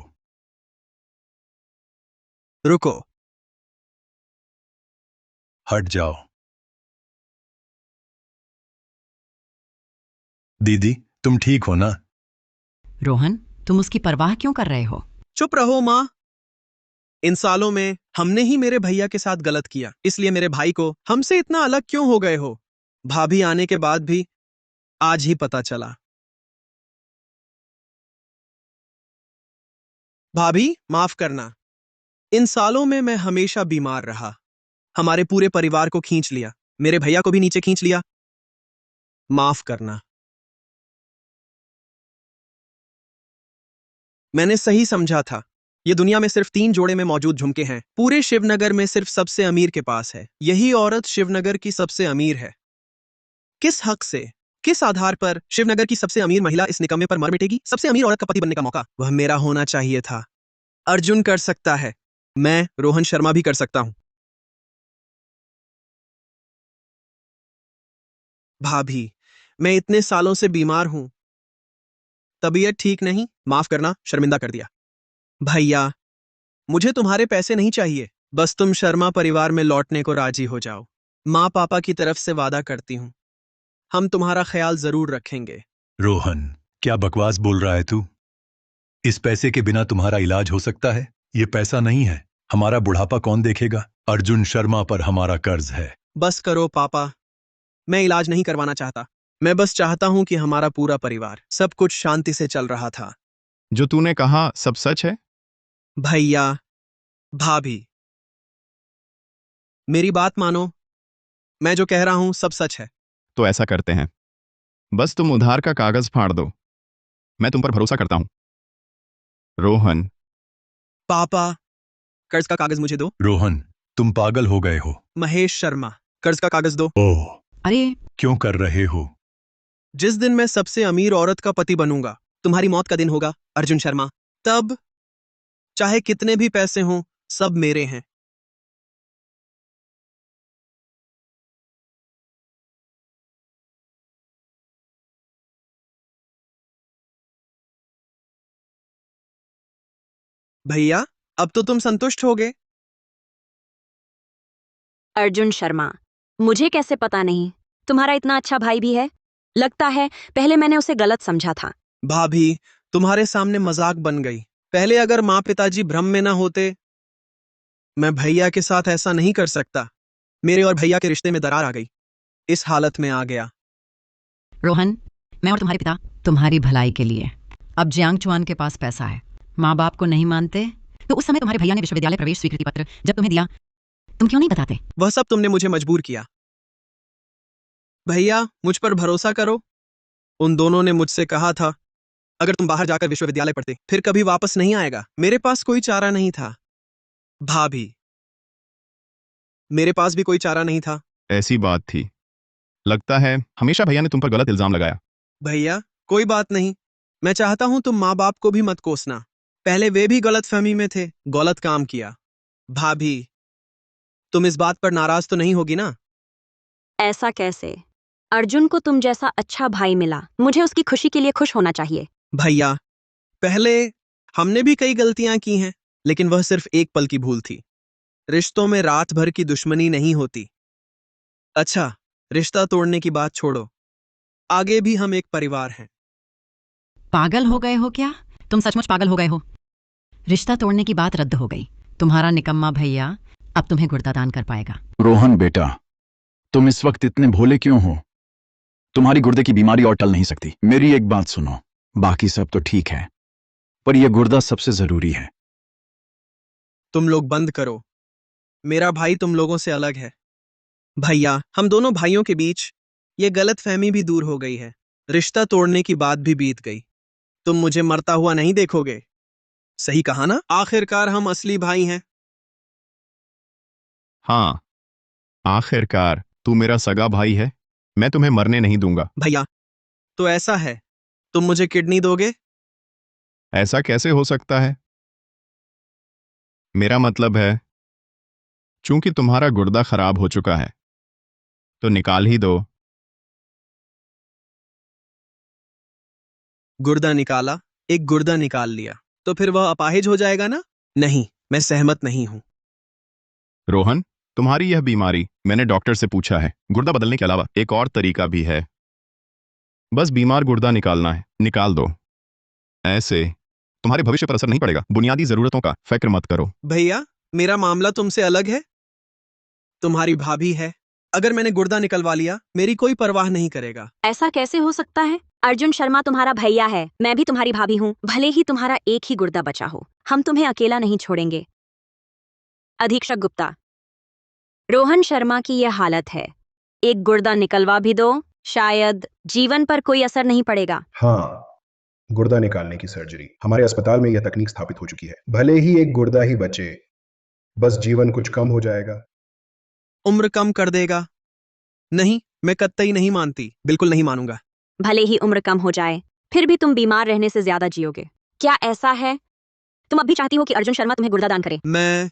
रुको। हट जाओ। दीदी, तुम ठीक हो ना? रोहन, तुम उसकी परवाह क्यों कर रहे हो? चुप रहो मां। इन सालों में हमने ही मेरे भैया के साथ गलत किया, इसलिए मेरे भाई को हमसे इतना अलग क्यों हो गए हो? भाभी आने के बाद भी आज ही पता चला। भाभी माफ करना, इन सालों में मैं हमेशा बीमार रहा। हमारे पूरे परिवार को खींच लिया, मेरे भैया को भी नीचे खींच लिया। माफ करना। मैंने सही समझा था। ये दुनिया में सिर्फ 3 जोड़े में मौजूद झुमके हैं, पूरे शिवनगर में सिर्फ सबसे अमीर के पास है। यही औरत शिवनगर की सबसे अमीर है। किस हक से, किस आधार पर शिवनगर की सबसे अमीर महिला इस निकम्मे पर मर मिटेगी? सबसे अमीर औरत का पति बनने का मौका वह मेरा होना चाहिए था। अर्जुन कर सकता है, मैं रोहन शर्मा भी कर सकता हूं। भाभी, मैं इतने सालों से बीमार हूं, तबीयत ठीक नहीं। माफ करना, शर्मिंदा कर दिया। भैया, मुझे तुम्हारे पैसे नहीं चाहिए, बस तुम शर्मा परिवार में लौटने को राजी हो जाओ। माँ पापा की तरफ से वादा करती हूं, हम तुम्हारा ख्याल जरूर रखेंगे। रोहन, क्या बकवास बोल रहा है तू? इस पैसे के बिना तुम्हारा इलाज हो सकता है? ये पैसा नहीं है, हमारा बुढ़ापा कौन देखेगा? अर्जुन शर्मा पर हमारा कर्ज है। बस करो पापा, मैं इलाज नहीं करवाना चाहता। मैं बस चाहता हूं कि हमारा पूरा परिवार, सब कुछ शांति से चल रहा था। जो तूने कहा सब सच है? भैया, भाभी, मेरी बात मानो, मैं जो कह रहा हूं सब सच है। तो ऐसा करते हैं, बस तुम उधार का कागज फाड़ दो, मैं तुम पर भरोसा करता हूं। रोहन। पापा, कर्ज का कागज मुझे दो। रोहन, तुम पागल हो गए हो। महेश शर्मा, कर्ज का कागज दो। ओह, अरे क्यों कर रहे हो? जिस दिन मैं सबसे अमीर औरत का पति बनूंगा, तुम्हारी मौत का दिन होगा अर्जुन शर्मा। तब चाहे कितने भी पैसे हों, सब मेरे हैं। भैया, अब तो तुम संतुष्ट हो गए? अर्जुन शर्मा, मुझे कैसे पता नहीं तुम्हारा इतना अच्छा भाई भी है? लगता है पहले मैंने उसे गलत समझा था। भाभी, तुम्हारे सामने मजाक बन गई। पहले अगर माँ पिताजी भ्रम में ना होते, मैं भैया के साथ ऐसा नहीं कर सकता। मेरे और भैया के रिश्ते में दरार आ गई, इस हालत में आ गया। रोहन, मैं और तुम्हारे पिता तुम्हारी भलाई के लिए। अब जियांग चुआन के पास पैसा है, माँ बाप को नहीं मानते, तो उस समय तुम्हारे भैया ने विश्वविद्यालय प्रवेश स्वीकृति पत्र जब तुम्हें दिया, तुम क्यों नहीं बताते? वह सब तुमने मुझे मजबूर किया। भैया, मुझ पर भरोसा करो। उन दोनों ने मुझसे कहा था, अगर तुम बाहर जाकर विश्वविद्यालय पढ़ते, फिर कभी वापस नहीं आएगा। मेरे पास कोई चारा नहीं था। भाभी, मेरे पास भी कोई चारा नहीं था। ऐसी बात थी। लगता है हमेशा भैया ने तुम पर गलत इल्जाम लगाया। भैया, कोई बात नहीं। मैं चाहता हूं तुम माँ बाप को भी मत कोसना। पहले वे भी गलतफहमी में थे, गलत काम किया। भाभी, तुम इस बात पर नाराज तो नहीं होगी ना? ऐसा कैसे? अर्जुन को तुम जैसा अच्छा भाई मिला, मुझे उसकी खुशी के लिए खुश होना चाहिए। भैया, पहले हमने भी कई गलतियां की हैं, लेकिन वह सिर्फ एक पल की भूल थी। रिश्तों में रात भर की दुश्मनी नहीं होती। अच्छा, रिश्ता तोड़ने की बात छोड़ो, आगे भी हम एक परिवार हैं। पागल हो गए हो क्या? तुम सचमुच पागल हो गए हो। रिश्ता तोड़ने की बात रद्द हो गई। तुम्हारा निकम्मा भैया अब तुम्हें गुर्दा दान कर पाएगा। रोहन बेटा, तुम इस वक्त इतने भोले क्यों हो? तुम्हारी गुर्दे की बीमारी और टल नहीं सकती। मेरी एक बात सुनो, बाकी सब तो ठीक है, पर यह गुर्दा सबसे जरूरी है। तुम लोग बंद करो। मेरा भाई तुम लोगों से अलग है। भैया, हम दोनों भाइयों के बीच ये गलत फहमी भी दूर हो गई है। रिश्ता तोड़ने की बात भी बीत गई। तुम मुझे मरता हुआ नहीं देखोगे। सही कहा ना? आखिरकार हम असली भाई हैं। हाँ, आखिरकार तू मेरा सगा भाई है। मैं तुम्हें मरने नहीं दूंगा। भैया, तो ऐसा है, तुम मुझे किडनी दोगे? ऐसा कैसे हो सकता है? मेरा मतलब है, चूंकि तुम्हारा गुर्दा खराब हो चुका है, तो निकाल ही दो। गुर्दा निकाला, एक गुर्दा निकाल लिया, तो फिर वह अपाहिज हो जाएगा ना? नहीं, मैं सहमत नहीं हूं। रोहन, तुम्हारी यह बीमारी, मैंने डॉक्टर से पूछा है, गुर्दा बदलने के अलावा एक और तरीका भी है। बस बीमार गुर्दा निकालना है, निकाल दो। ऐसे तुम्हारे भविष्य पर असर नहीं पड़ेगा। बुनियादी जरूरतों का फिक्र मत करो। भैया, मेरा मामला तुमसे अलग है। तुम्हारी भाभी है, अगर मैंने गुर्दा निकलवा लिया, मेरी कोई परवाह नहीं करेगा। ऐसा कैसे हो सकता है? अर्जुन शर्मा तुम्हारा भैया है, मैं भी तुम्हारी भाभी हूँ। भले ही तुम्हारा एक ही गुर्दा बचा हो, हम तुम्हें अकेला नहीं छोड़ेंगे। अधीक्षक गुप्ता, रोहन शर्मा की यह हालत है, एक गुर्दा निकलवा भी दो, शायद जीवन पर कोई असर नहीं पड़ेगा। हाँ, गुर्दा निकालने की सर्जरी हमारे अस्पताल में यह तकनीक स्थापित हो चुकी है। भले ही एक गुर्दा ही बचे, बस जीवन कुछ कम हो जाएगा। उम्र कम कर देगा? नहीं, मैं कतई नहीं मानती, बिल्कुल नहीं मानूंगा। भले ही उम्र कम हो जाए, फिर भी तुम बीमार रहने से ज्यादा जियोगे। क्या ऐसा है? तुम अब भी चाहती हो कि अर्जुन शर्मा तुम्हें गुर्दा दान करे? मैं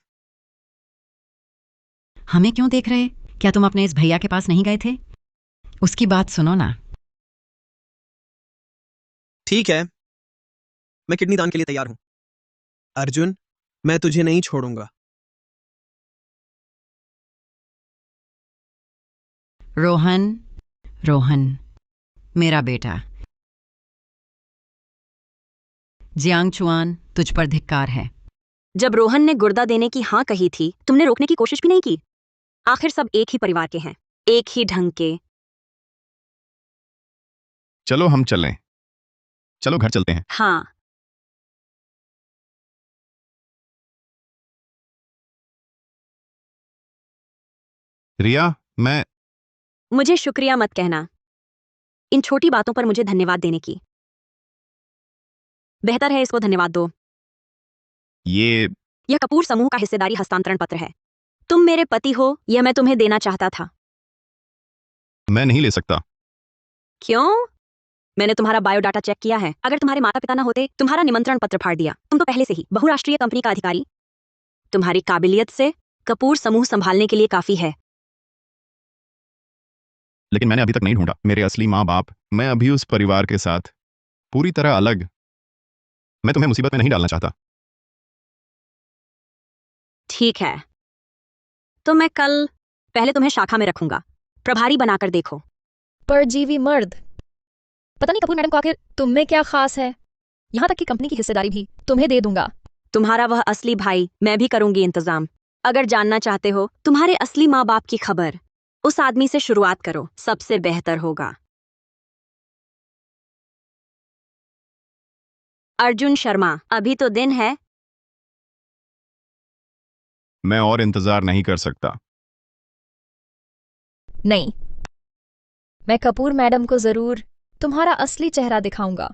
हमें क्यों देख रहे? क्या तुम अपने इस भैया के पास नहीं गए थे? उसकी बात सुनो ना। ठीक है, मैं किडनी दान के लिए तैयार हूं। अर्जुन, मैं तुझे नहीं छोड़ूंगा। रोहन, रोहन, मेरा बेटा। जियांग चुआन, तुझ पर धिक्कार है। जब रोहन ने गुर्दा देने की हाँ कही थी, तुमने रोकने की कोशिश भी नहीं की। आखिर सब एक ही परिवार के हैं, एक ही ढंग के। चलो हम चलें। चलो घर चलते हैं। हाँ। रिया, मैं मुझे शुक्रिया मत कहना, इन छोटी बातों पर मुझे धन्यवाद देने की। बेहतर है इसको धन्यवाद दो। यह कपूर समूह का हिस्सेदारी हस्तांतरण पत्र है। तुम मेरे पति हो, यह मैं तुम्हें देना चाहता था। मैं नहीं ले सकता। क्यों? मैंने तुम्हारा बायोडाटा चेक किया है। अगर तुम्हारे माता पिता न होते, तुम्हारा निमंत्रण पत्र फाड़ दिया। तुम तो पहले से ही बहुराष्ट्रीय कंपनी का अधिकारी। तुम्हारी काबिलियत से कपूर समूह संभालने के लिए काफी है। लेकिन मैंने अभी तक नहीं ढूंढा मेरे असली माँ बाप। मैं अभी उस परिवार के साथ पूरी तरह अलग। मैं तुम्हें मुसीबत में नहीं डालना चाहता। ठीक है, तो मैं कल पहले तुम्हें शाखा में रखूंगा, प्रभारी बनाकर देखो। परजीवी मर्द। पता नहीं कपूर मैडम को आखिर तुम में क्या खास है। यहां तक कि कंपनी की हिस्सेदारी भी तुम्हें दे दूंगा। तुम्हारा वह असली भाई, मैं भी करूंगी इंतजाम। अगर जानना चाहते हो तुम्हारे असली माँ बाप की खबर, उस आदमी से शुरुआत करो, सबसे बेहतर होगा। अर्जुन शर्मा, अभी तो दिन है। मैं और इंतजार नहीं कर सकता। नहीं, मैं कपूर मैडम को जरूर तुम्हारा असली चेहरा दिखाऊंगा।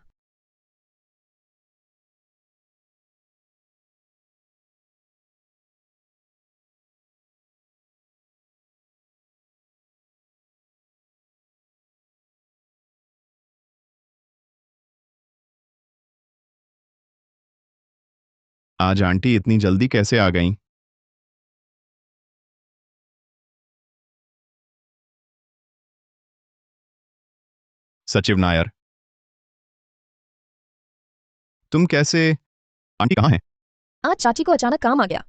आज आंटी इतनी जल्दी कैसे आ गईं? सचिव नायर, तुम कैसे? आंटी कहाँ हैं? आज चाची को अचानक काम आ गया,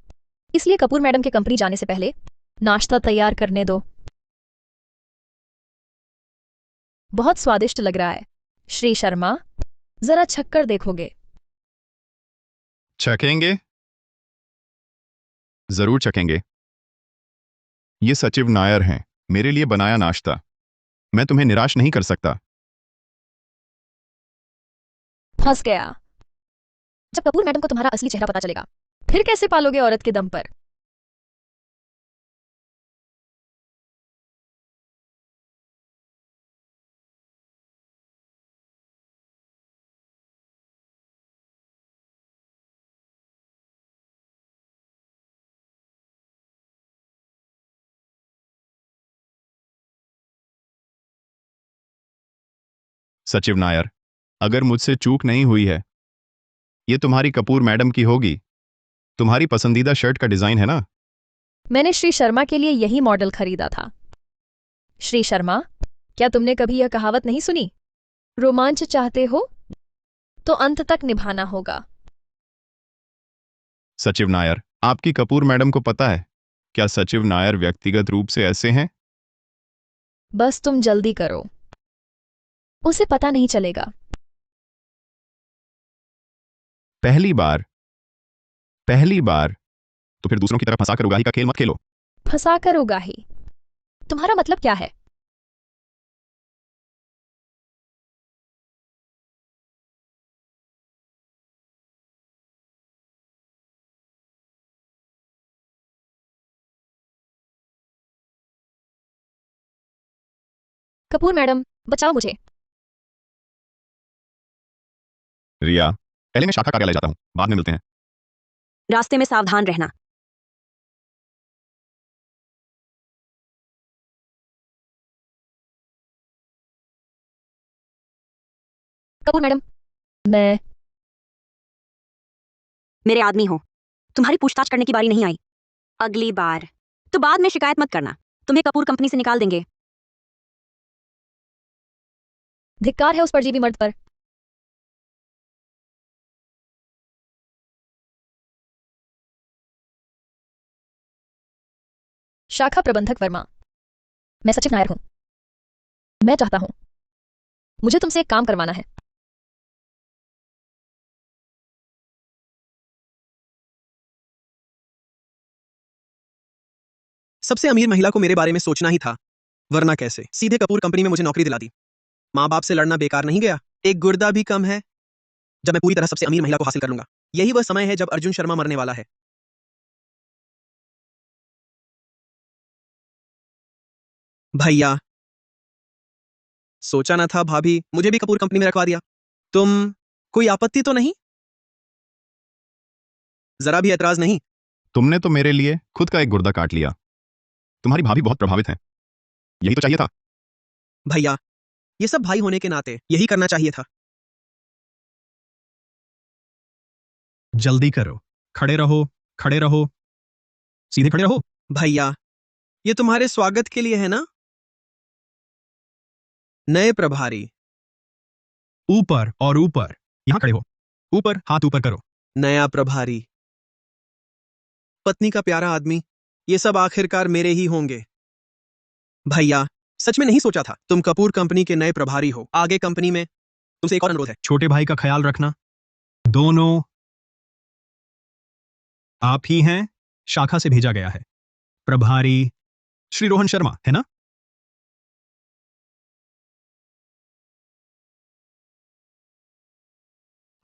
इसलिए कपूर मैडम के कंपनी जाने से पहले नाश्ता तैयार करने दो। बहुत स्वादिष्ट लग रहा है। श्री शर्मा, जरा छक्कर देखोगे? चखेंगे? जरूर चखेंगे। ये सचिव नायर हैं, मेरे लिए बनाया नाश्ता। मैं तुम्हें निराश नहीं कर सकता। फंस गया। जब कपूर मैडम को तुम्हारा असली चेहरा पता चलेगा, फिर कैसे पालोगे औरत के दम पर? सचिव नायर, अगर मुझसे चूक नहीं हुई है, ये तुम्हारी कपूर मैडम की होगी। तुम्हारी पसंदीदा शर्ट का डिजाइन है ना? मैंने श्री शर्मा के लिए यही मॉडल खरीदा था। श्री शर्मा, क्या तुमने कभी यह कहावत नहीं सुनी? रोमांच चाहते हो तो अंत तक निभाना होगा। सचिव नायर, आपकी कपूर मैडम को पता है? क्या सचिव नायर व्यक्तिगत रूप से ऐसे हैं? बस तुम जल्दी करो, उसे पता नहीं चलेगा। पहली बार तो फिर दूसरों की तरफ फंसाकर उगाही का खेल मत खेलो। फंसाकर उगाही? तुम्हारा मतलब क्या है? कपूर मैडम, बचाओ मुझे। रिया, पहले मैं शाखा कार्यालय जाता हूं, बाद में मिलते हैं। रास्ते में सावधान रहना। कपूर मैडम, मैं मेरे आदमी हो, तुम्हारी पूछताछ करने की बारी नहीं आई। अगली बार तो बाद में शिकायत मत करना, तुम्हें कपूर कंपनी से निकाल देंगे। धिक्कार है उस परजीवी मर्द पर। शाखा प्रबंधक वर्मा, मैं सचिव नायर हूं। मैं चाहता हूं, मुझे तुमसे एक काम करवाना है। सबसे अमीर महिला को मेरे बारे में सोचना ही था, वरना कैसे सीधे कपूर कंपनी में मुझे नौकरी दिला दी। माँ बाप से लड़ना बेकार नहीं गया, एक गुर्दा भी कम है। जब मैं पूरी तरह सबसे अमीर महिला को हासिल कर लूंगा, यही वह समय है जब अर्जुन शर्मा मरने वाला है। भैया, सोचा ना था भाभी मुझे भी कपूर कंपनी में रखवा दिया। तुम, कोई आपत्ति तो नहीं? जरा भी ऐतराज नहीं? तुमने तो मेरे लिए खुद का एक गुर्दा काट लिया। तुम्हारी भाभी बहुत प्रभावित हैं। यही तो चाहिए था। भैया, ये सब भाई होने के नाते यही करना चाहिए था। जल्दी करो, खड़े रहो, खड़े रहो, सीधे खड़े रहो। भैया, ये तुम्हारे स्वागत के लिए है ना? नए प्रभारी, ऊपर और ऊपर, यहां खड़े हो, ऊपर हाथ ऊपर करो। नया प्रभारी, पत्नी का प्यारा आदमी, ये सब आखिरकार मेरे ही होंगे। भैया, सच में नहीं सोचा था तुम कपूर कंपनी के नए प्रभारी हो। आगे कंपनी में तुमसे एक और अनुरोध है, छोटे भाई का ख्याल रखना। दोनों आप ही हैं, शाखा से भेजा गया है। प्रभारी श्री रोहन शर्मा है ना?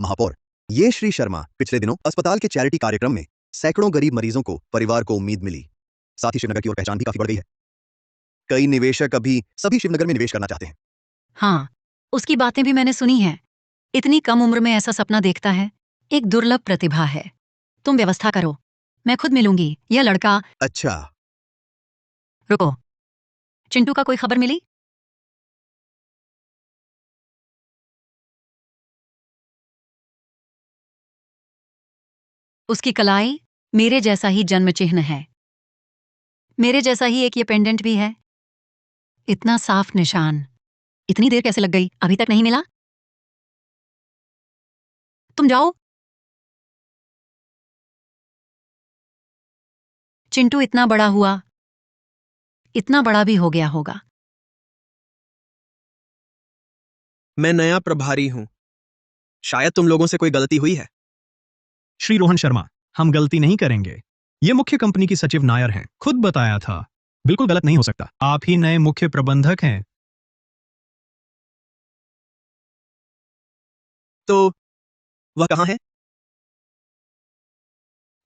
महापौर, ये श्री शर्मा पिछले दिनों अस्पताल के चैरिटी कार्यक्रम में सैकड़ों गरीब मरीजों को परिवार को उम्मीद मिली। साथ ही शिवनगर की ओर पहचान भी काफी बढ़ गई है। कई निवेशक अभी सभी शिवनगर में निवेश करना चाहते हैं। हाँ, उसकी बातें भी मैंने सुनी हैं। इतनी कम उम्र में ऐसा सपना देखता है, एक दुर्लभ प्रतिभा है। तुम व्यवस्था करो, मैं खुद मिलूंगी। यह लड़का। अच्छा, रुको, चिंटू का कोई खबर मिली? उसकी कलाई मेरे जैसा ही जन्म चिन्ह है, मेरे जैसा ही एक ये पेंडेंट भी है। इतना साफ निशान इतनी देर कैसे लग गई, अभी तक नहीं मिला? तुम जाओ। चिंटू इतना बड़ा हुआ, इतना बड़ा भी हो गया होगा। मैं नया प्रभारी हूं, शायद तुम लोगों से कोई गलती हुई है। श्री रोहन शर्मा, हम गलती नहीं करेंगे। ये मुख्य कंपनी की सचिव नायर हैं, खुद बताया था। बिल्कुल गलत नहीं हो सकता, आप ही नए मुख्य प्रबंधक हैं। तो वह कहां है?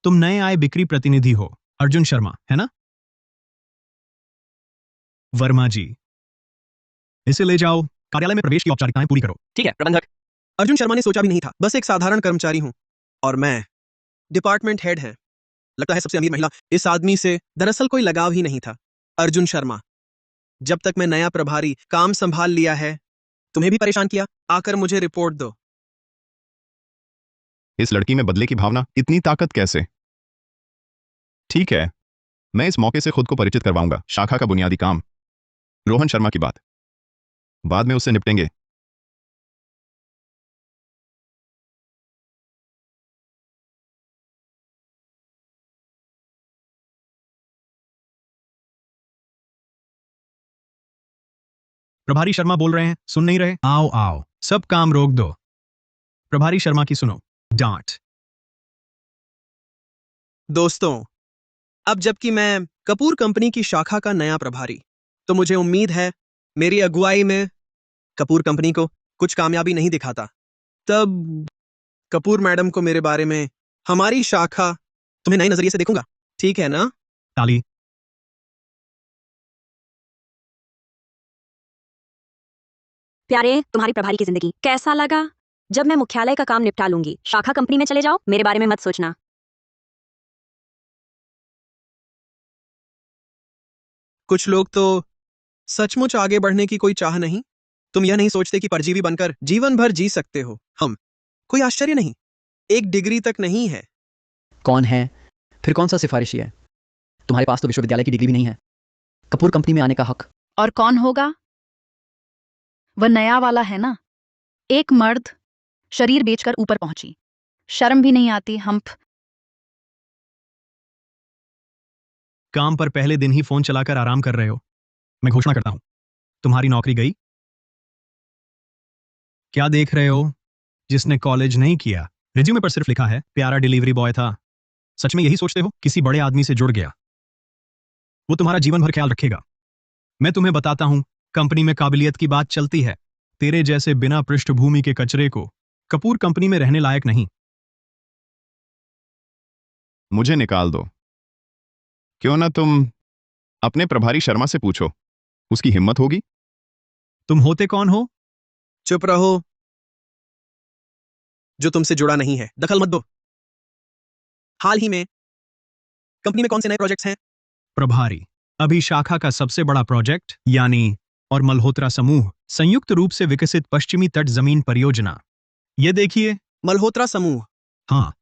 तुम नए आय बिक्री प्रतिनिधि हो, अर्जुन शर्मा, है ना? वर्मा जी, इसे ले जाओ, कार्यालय में प्रवेश की औपचारिकताएं पूरी करो। ठीक है प्रबंधक। अर्जुन शर्मा ने सोचा भी नहीं था, बस एक साधारण कर्मचारी हूं और मैं डिपार्टमेंट हेड है। लगता है सबसे अमीर महिला। इस आदमी से दरअसल कोई लगाव ही नहीं था। अर्जुन शर्मा, जब तक मैं नया प्रभारी काम संभाल लिया है, तुम्हें भी परेशान किया। आकर मुझे रिपोर्ट दो। इस लड़की में बदले की भावना, इतनी ताकत कैसे? ठीक है, मैं इस मौके से खुद को परिचित करवाऊंगा। शाखा का बुनियादी काम, रोहन शर्मा की बात बाद में उससे निपटेंगे। प्रभारी शर्मा बोल रहे हैं, सुन नहीं रहे? आओ आओ, सब काम रोक दो। प्रभारी शर्मा की सुनो। डांट। दोस्तों, अब जबकि मैं कपूर कंपनी की शाखा का नया प्रभारी, तो मुझे उम्मीद है मेरी अगुवाई में कपूर कंपनी को कुछ कामयाबी नहीं दिखाता, तब कपूर मैडम को मेरे बारे में, हमारी शाखा, तुम्हें नए नजरिए से देखूंगा। ठीक है ना? ताली। प्यारे, तुम्हारी प्रभारी की जिंदगी कैसा लगा? जब मैं मुख्यालय का काम निपटा लूंगी, शाखा कंपनी में चले जाओ, मेरे बारे में मत सोचना। कुछ लोग तो सचमुच आगे बढ़ने की कोई चाह नहीं। तुम यह नहीं सोचते कि परजीवी बनकर जीवन भर जी सकते हो। हम, कोई आश्चर्य नहीं, एक डिग्री तक नहीं है। कौन है? फिर कौन सा सिफारिशी है? तुम्हारे पास तो विश्वविद्यालय की डिग्री भी नहीं है। कपूर कंपनी में आने का हक। और कौन होगा? वह नया वाला है ना, एक मर्द शरीर बेचकर ऊपर पहुंची। शर्म भी नहीं आती। हम्प। काम पर पहले दिन ही फोन चलाकर आराम कर रहे हो। मैं घोषणा करता हूं, तुम्हारी नौकरी गई। क्या देख रहे हो? जिसने कॉलेज नहीं किया, रिज्यूमे पर सिर्फ लिखा है प्यारा डिलीवरी बॉय था, सच में यही सोचते हो? किसी बड़े आदमी से जुड़ गया, वो तुम्हारा जीवन भर ख्याल रखेगा। मैं तुम्हें बताता हूं, कंपनी में काबिलियत की बात चलती है। तेरे जैसे बिना पृष्ठभूमि के कचरे को कपूर कंपनी में रहने लायक नहीं। मुझे निकाल दो। क्यों ना तुम अपने प्रभारी शर्मा से पूछो, उसकी हिम्मत होगी। तुम होते कौन हो? चुप रहो, जो तुमसे जुड़ा नहीं है। दखल मत दो। हाल ही में कंपनी में कौन से नए प्रोजेक्ट्स हैं? प्रभारी, अभी शाखा का सबसे बड़ा प्रोजेक्ट यानी और मल्होत्रा समूह संयुक्त रूप से विकसित पश्चिमी तट जमीन परियोजना। ये देखिए। मल्होत्रा समूह? हाँ।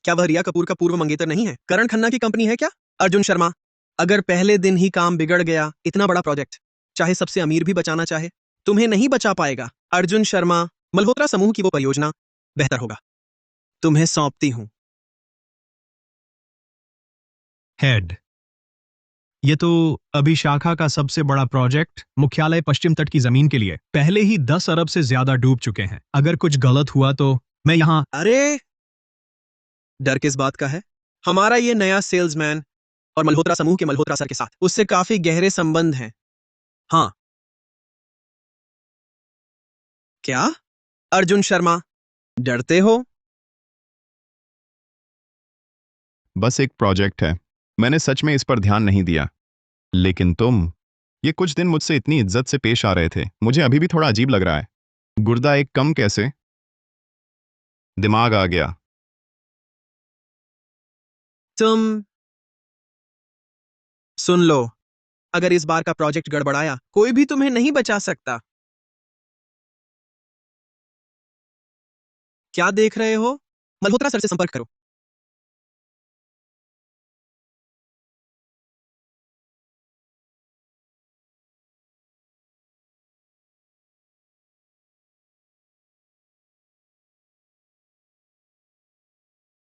क्या वह रिया कपूर का पूर्व मंगेतर नहीं है? करण खन्ना की कंपनी है क्या? अर्जुन शर्मा, अगर पहले दिन ही काम बिगड़ गया, इतना बड़ा प्रोजेक्ट, चाहे सबसे अमीर भी बचाना चाहे, तुम्हें नहीं बचा पाएगा। अर्जुन शर्मा, मल्होत्रा समूह की वो परियोजना बेहतर होगा। तुम्हें सौंपती हूं। हेड, ये तो अभी शाखा का सबसे बड़ा प्रोजेक्ट मुख्यालय पश्चिम तट की जमीन के लिए पहले ही 10 अरब से ज्यादा डूब चुके हैं। अगर कुछ गलत हुआ तो मैं यहां। अरे, डर किस बात का है? हमारा ये नया सेल्समैन और मल्होत्रा समूह के मल्होत्रा सर के साथ उससे काफी गहरे संबंध हैं। हाँ। क्या अर्जुन शर्मा, डरते हो? बस एक प्रोजेक्ट है, मैंने सच में इस पर ध्यान नहीं दिया। लेकिन तुम ये कुछ दिन मुझसे इतनी इज्जत से पेश आ रहे थे, मुझे अभी भी थोड़ा अजीब लग रहा है। गुर्दा एक कम कैसे? दिमाग आ गया। तुम सुन लो, अगर इस बार का प्रोजेक्ट गड़बड़ाया, कोई भी तुम्हें नहीं बचा सकता। क्या देख रहे हो? मल्होत्रा सर से संपर्क करो।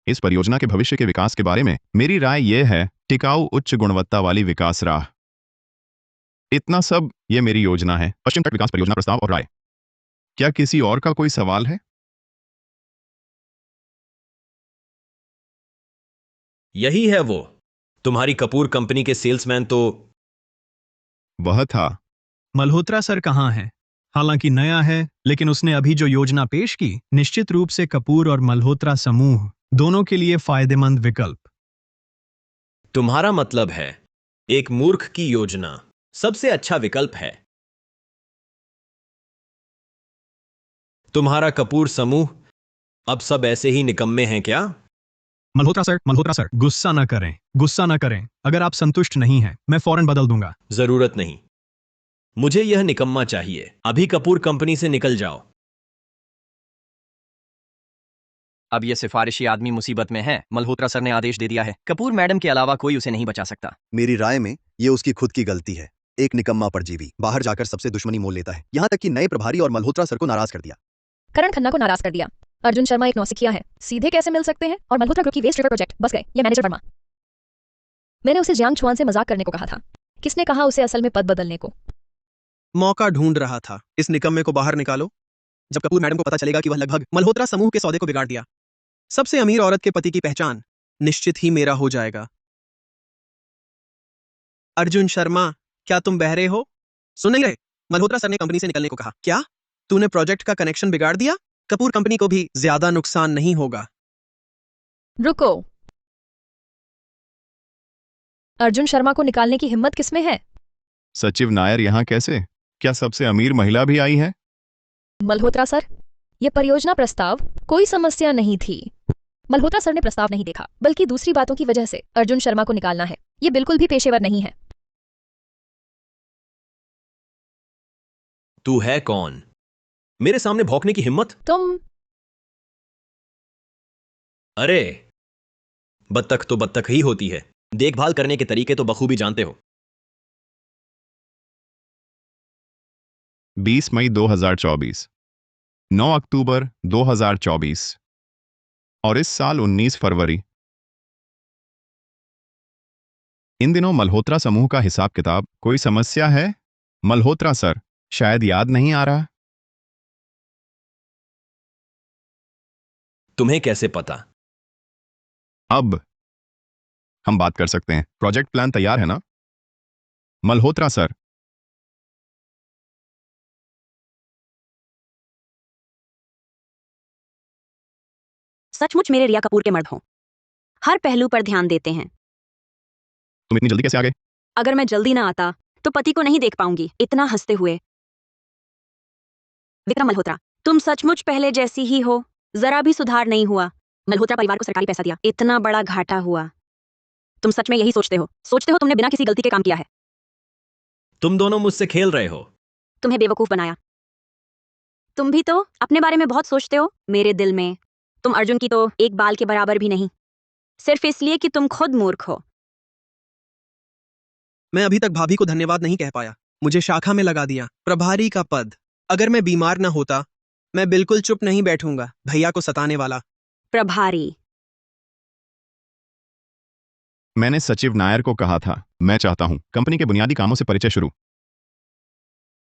इस परियोजना के भविष्य के विकास के बारे में मेरी राय यह है, टिकाऊ उच्च गुणवत्ता वाली विकास राह। इतना सब ये मेरी योजना है, पश्चिम तट विकास परियोजना प्रस्ताव और राय। क्या किसी और का कोई सवाल है? यही है वो, तुम्हारी कपूर कंपनी के सेल्समैन तो वह था। मल्होत्रा सर कहाँ है? हालांकि नया है, लेकिन उसने अभी जो योजना पेश की, निश्चित रूप से कपूर और मल्होत्रा समूह दोनों के लिए फायदेमंद विकल्प। तुम्हारा मतलब है एक मूर्ख की योजना सबसे अच्छा विकल्प है। तुम्हारा कपूर समूह अब सब ऐसे ही निकम्मे हैं क्या? मल्होत्रा सर, गुस्सा ना करें। अगर आप संतुष्ट नहीं हैं, मैं फौरन बदल दूंगा। जरूरत नहीं, मुझे यह निकम्मा चाहिए। अभी कपूर कंपनी से निकल जाओ। अब ये सिफारिशी आदमी मुसीबत में है। मल्होत्रा सर ने आदेश दे दिया है, कपूर मैडम के अलावा कोई उसे नहीं बचा सकता। मेरी राय में ये उसकी खुद की गलती है। एक निकम्मा परजीवी बाहर जाकर सबसे दुश्मनी मोल लेता है, यहाँ तक कि नए प्रभारी और मल्होत्रा सर को नाराज कर दिया। करण खन्ना को नाराज कर दिया। अर्जुन शर्मा एक नौसिखिया है, सीधे कैसे मिल सकते हैं? और मल्होत्रा ग्रुप की वेस्ट रिवर प्रोजेक्ट बस गए ये मैनेजर वर्मा। मैंने उसे जियांग छुआन से मजाक करने को कहा था। किसने कहा उसे असल में पद बदलने को? मौका ढूंढ रहा था। इस निकम्मे को बाहर निकालो। जब कपूर मैडम को पता चलेगा कि वह लगभग मल्होत्रा समूह के सौदे को बिगाड़ दिया, सबसे अमीर औरत के पति की पहचान निश्चित ही मेरा हो जाएगा। अर्जुन शर्मा, क्या तुम बहरे हो? सुन नहीं रहे? मल्होत्रा सर ने कंपनी से निकलने को कहा। क्या तूने प्रोजेक्ट का कनेक्शन बिगाड़ दिया? कपूर कंपनी को भी ज्यादा नुकसान नहीं होगा। रुको, अर्जुन शर्मा को निकालने की हिम्मत किसमें है? सचिव नायर यहाँ कैसे? क्या सबसे अमीर महिला भी आई है? मल्होत्रा सर, यह परियोजना प्रस्ताव कोई समस्या नहीं थी। मल्होत्रा सर ने प्रस्ताव नहीं देखा, बल्कि दूसरी बातों की वजह से अर्जुन शर्मा को निकालना है। यह बिल्कुल भी पेशेवर नहीं है। तू है कौन? मेरे सामने भौंकने की हिम्मत? तुम अरे, बत्तख तो बत्तख ही होती है। देखभाल करने के तरीके तो बखूबी जानते हो। 20 मई 2024, 9 अक्टूबर 2024 और इस साल 19 फरवरी। इन दिनों मल्होत्रा समूह का हिसाब किताब। कोई समस्या है? मल्होत्रा सर, शायद याद नहीं आ रहा। तुम्हें कैसे पता? अब हम बात कर सकते हैं। प्रोजेक्ट प्लान तैयार है ना? मल्होत्रा सर, सचमुच मेरे रिया कपूर के मर्द हो, हर पहलू पर ध्यान देते हैं। तुम इतनी जल्दी कैसे आ गए? अगर मैं जल्दी ना आता तो पति को नहीं देख पाऊंगी। इतना हंसते हुए, विक्रम मल्होत्रा, तुम सचमुच पहले जैसी ही हो, जरा भी सुधार नहीं हुआ। मल्होत्रा परिवार को सरकारी पैसा दिया, इतना बड़ा घाटा हुआ। तुम सच में यही सोचते हो तुमने बिना किसी गलती के काम किया है? तुम दोनों मुझसे खेल रहे हो। तुम्हें बेवकूफ बनाया। तुम भी तो अपने बारे में बहुत सोचते हो। मेरे दिल में तुम अर्जुन की तो एक बाल के बराबर भी नहीं, सिर्फ इसलिए कि तुम खुद मूर्ख हो। मैं अभी तक भाभी को धन्यवाद नहीं कह पाया। मुझे शाखा में लगा दिया, प्रभारी का पद। अगर मैं बीमार ना होता, मैं बिल्कुल चुप नहीं बैठूंगा। भैया को सताने वाला प्रभारी। मैंने सचिव नायर को कहा था, मैं चाहता हूं कंपनी के बुनियादी कामों से परिचय शुरू।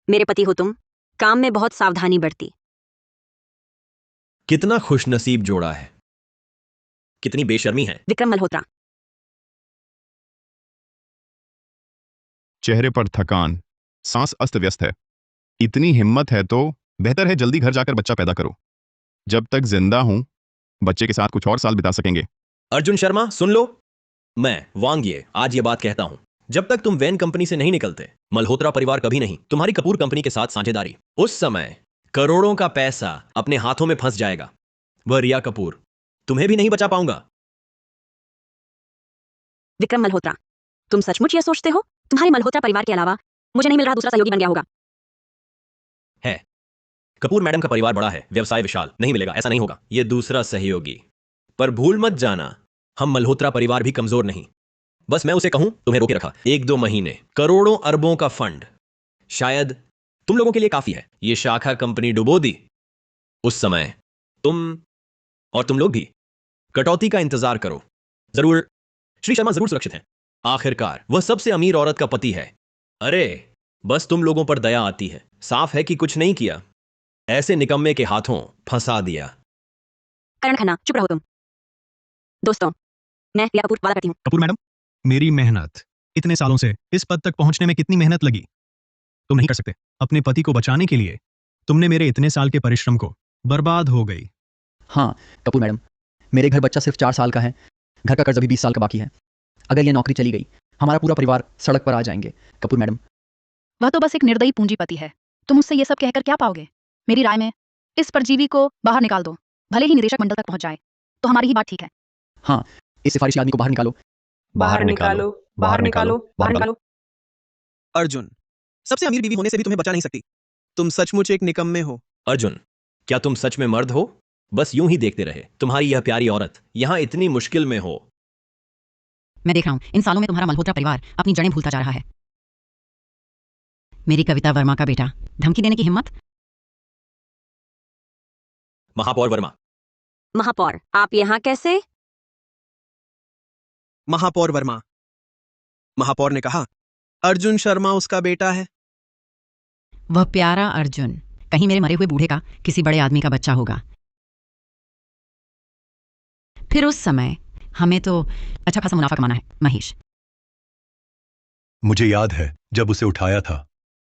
मेरे पति हो तुम, काम में बहुत सावधानी बरती। कितना खुशनसीब जोड़ा है। कितनी बेशर्मी है। विक्रम मल्होत्रा, चेहरे पर थकान, सांस अस्त व्यस्त है। इतनी हिम्मत है तो बेहतर है जल्दी घर जाकर बच्चा पैदा करो। जब तक जिंदा हूं, बच्चे के साथ कुछ और साल बिता सकेंगे। अर्जुन शर्मा, सुन लो, मैं वांग ये आज ये बात कहता हूं। जब तक तुम वैन कंपनी से नहीं निकलते, मल्होत्रा परिवार कभी नहीं। तुम्हारी कपूर कंपनी के साथ साझेदारी, उस समय करोड़ों का पैसा अपने हाथों में फंस जाएगा। वह रिया कपूर, तुम्हें भी नहीं बचा पाऊंगा। विक्रम मल्होत्रा, तुम सचमुच यह सोचते हो तुम्हारे मल्होत्रा परिवार के अलावा मुझे नहीं मिल रहा दूसरा सहयोगी बन गया होगा? है, कपूर मैडम का परिवार बड़ा है, व्यवसाय विशाल, नहीं मिलेगा, ऐसा नहीं होगा। यह दूसरा सहयोगी। पर भूल मत जाना, हम मल्होत्रा परिवार भी कमजोर नहीं। बस मैं उसे कहूं, तुम्हें रोके रखा 1-2 महीने, करोड़ों अरबों का फंड शायद तुम लोगों के लिए काफी है। यह शाखा कंपनी डुबो दी। उस समय तुम और तुम लोग भी कटौती का इंतजार करो। जरूर श्री शर्मा जरूर सुरक्षित हैं। आखिरकार वह सबसे अमीर औरत का पति है। अरे बस तुम लोगों पर दया आती है। साफ है कि कुछ नहीं किया, ऐसे निकम्मे के हाथों फंसा दिया। करण खन्ना, चुप रहो तुम। दोस्तों, मैं रिया कपूर वादा करती हूँ। कपूर मैडम, मेरी मेहनत इतने सालों से इस पद तक पहुंचने में कितनी मेहनत लगी, तुम नहीं कर सकते। अपने पति को बचाने के लिए तुमने मेरे इतने साल के परिश्रम को बर्बाद हो गई। हाँ कपूर मैडम, मेरे घर बच्चा सिर्फ 4 साल का है, घर का कर्ज अभी 20 साल का बाकी है। अगर ये नौकरी चली गई, हमारा पूरा परिवार सड़क पर आ जाएंगे। कपूर मैडम, वह तो बस एक निर्दयी पूंजीपति है। तुम उससे ये सब कहकर क्या पाओगे? मेरी राय में इस परजीवी को बाहर निकाल दो। भले ही निदेशक मंडल तक पहुंच जाए तो हमारी ही बात ठीक है। हाँ, इस सिफारिशी आदमी को बाहर निकालो। बाहर निकालो, बाहर निकालो, बाहर निकालो। अर्जुन, सबसे अमीर बीवी होने से भी तुम्हें बचा नहीं सकती। तुम सचमुच एक निकम्मे हो। अर्जुन, क्या तुम सच में मर्द हो? बस यूं ही देखते रहे तुम्हारी यह प्यारी औरत यहां इतनी मुश्किल में हो। मैं देख रहा हूं इन सालों में तुम्हारा मल्होत्रा परिवार अपनी जड़ें भूलता जा रहा है। मेरी कविता वर्मा का बेटा, धमकी देने की हिम्मत? महापौर वर्मा। महापौर, आप यहाँ कैसे? महापौर वर्मा, महापौर ने कहा अर्जुन शर्मा उसका बेटा है। वह प्यारा अर्जुन कहीं मेरे मरे हुए बूढ़े का किसी बड़े आदमी का बच्चा होगा। फिर उस समय हमें तो अच्छा खासा मुनाफा कमाना है। महेश, मुझे याद है जब उसे उठाया था,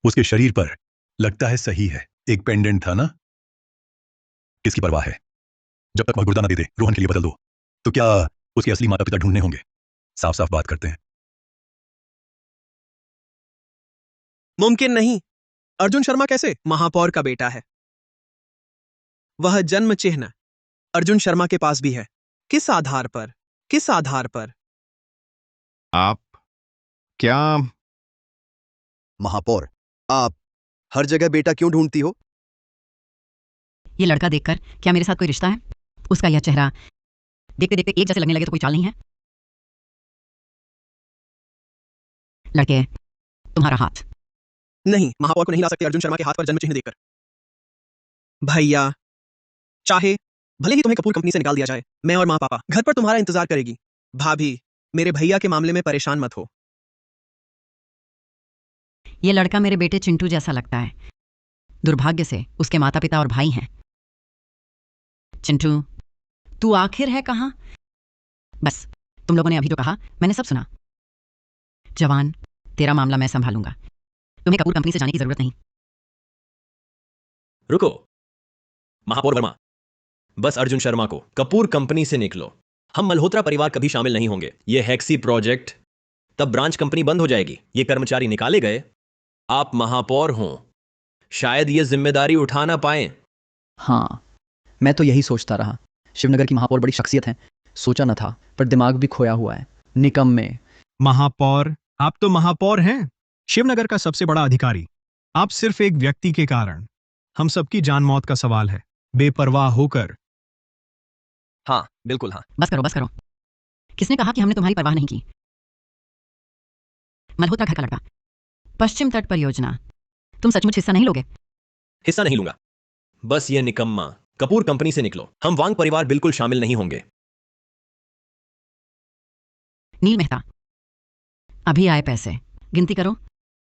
उसके शरीर पर लगता है सही है एक पेंडेंट था ना। किसकी परवाह है? जब तक वह गुर्दा ना दे दे रोहन के लिए बदल दो, तो क्या उसके असली माता पिता ढूंढने होंगे? साफ साफ बात करते हैं। मुमकिन नहीं। अर्जुन शर्मा कैसे महापौर का बेटा है? वह जन्म चिन्ह अर्जुन शर्मा के पास भी है। किस आधार पर? किस आधार पर? आप क्या? महापौर, आप हर जगह बेटा क्यों ढूंढती हो? ये लड़का देखकर क्या मेरे साथ कोई रिश्ता है? उसका यह चेहरा देखते देखते एक जैसे लगने लगे तो कोई चाल नहीं है। लड़के, तुम्हारा हाथ। नहीं, महापौर को नहीं ला सकते अर्जुन शर्मा के हाथ पर जन्म चिन्ह देखकर। भैया, चाहे भले ही तुम्हें कपूर कंपनी से निकाल दिया जाए, मैं और माँ पापा घर पर तुम्हारा इंतजार करेगी। भाभी, मेरे भैया के मामले में परेशान मत हो। ये लड़का मेरे बेटे चिंटू जैसा लगता है। दुर्भाग्य से उसके माता पिता और भाई हैं। चिंटू, तू आखिर है कहां? बस, तुम लोगों ने अभी जो कहा मैंने सब सुना। जवान, तेरा मामला मैं संभालूंगा। तुम्हें कपूर कंपनी से जाने की जरूरत नहीं। रुको महापौर वर्मा, बस अर्जुन शर्मा को कपूर कंपनी से निकलो। हम मल्होत्रा परिवार कभी शामिल नहीं होंगे। ये हेक्सी प्रोजेक्ट, तब ब्रांच कंपनी बंद हो जाएगी। ये कर्मचारी निकाले गए, आप महापौर हों, शायद ये जिम्मेदारी उठा ना पाए। हाँ, मैं तो यही सोचता रहा। शिवनगर की महापौर बड़ी शख्सियत है, सोचा न था, पर दिमाग भी खोया हुआ है। निकम्मे। महापौर, आप तो महापौर हैं, शिवनगर का सबसे बड़ा अधिकारी। आप सिर्फ एक व्यक्ति के कारण हम सबकी जान मौत का सवाल है। बेपरवाह होकर। हाँ बिल्कुल हाँ। बस करो, बस करो। किसने कहा कि हमने तुम्हारी परवाह नहीं की? मल्होत्रा घर का लड़का, पश्चिम तट परियोजना, तुम सचमुच हिस्सा नहीं लोगे? हिस्सा नहीं लूंगा। बस ये निकम्मा कपूर कंपनी से निकलो। हम वांग परिवार बिल्कुल शामिल नहीं होंगे। नील मेहता, अभी आए पैसे गिनती करो,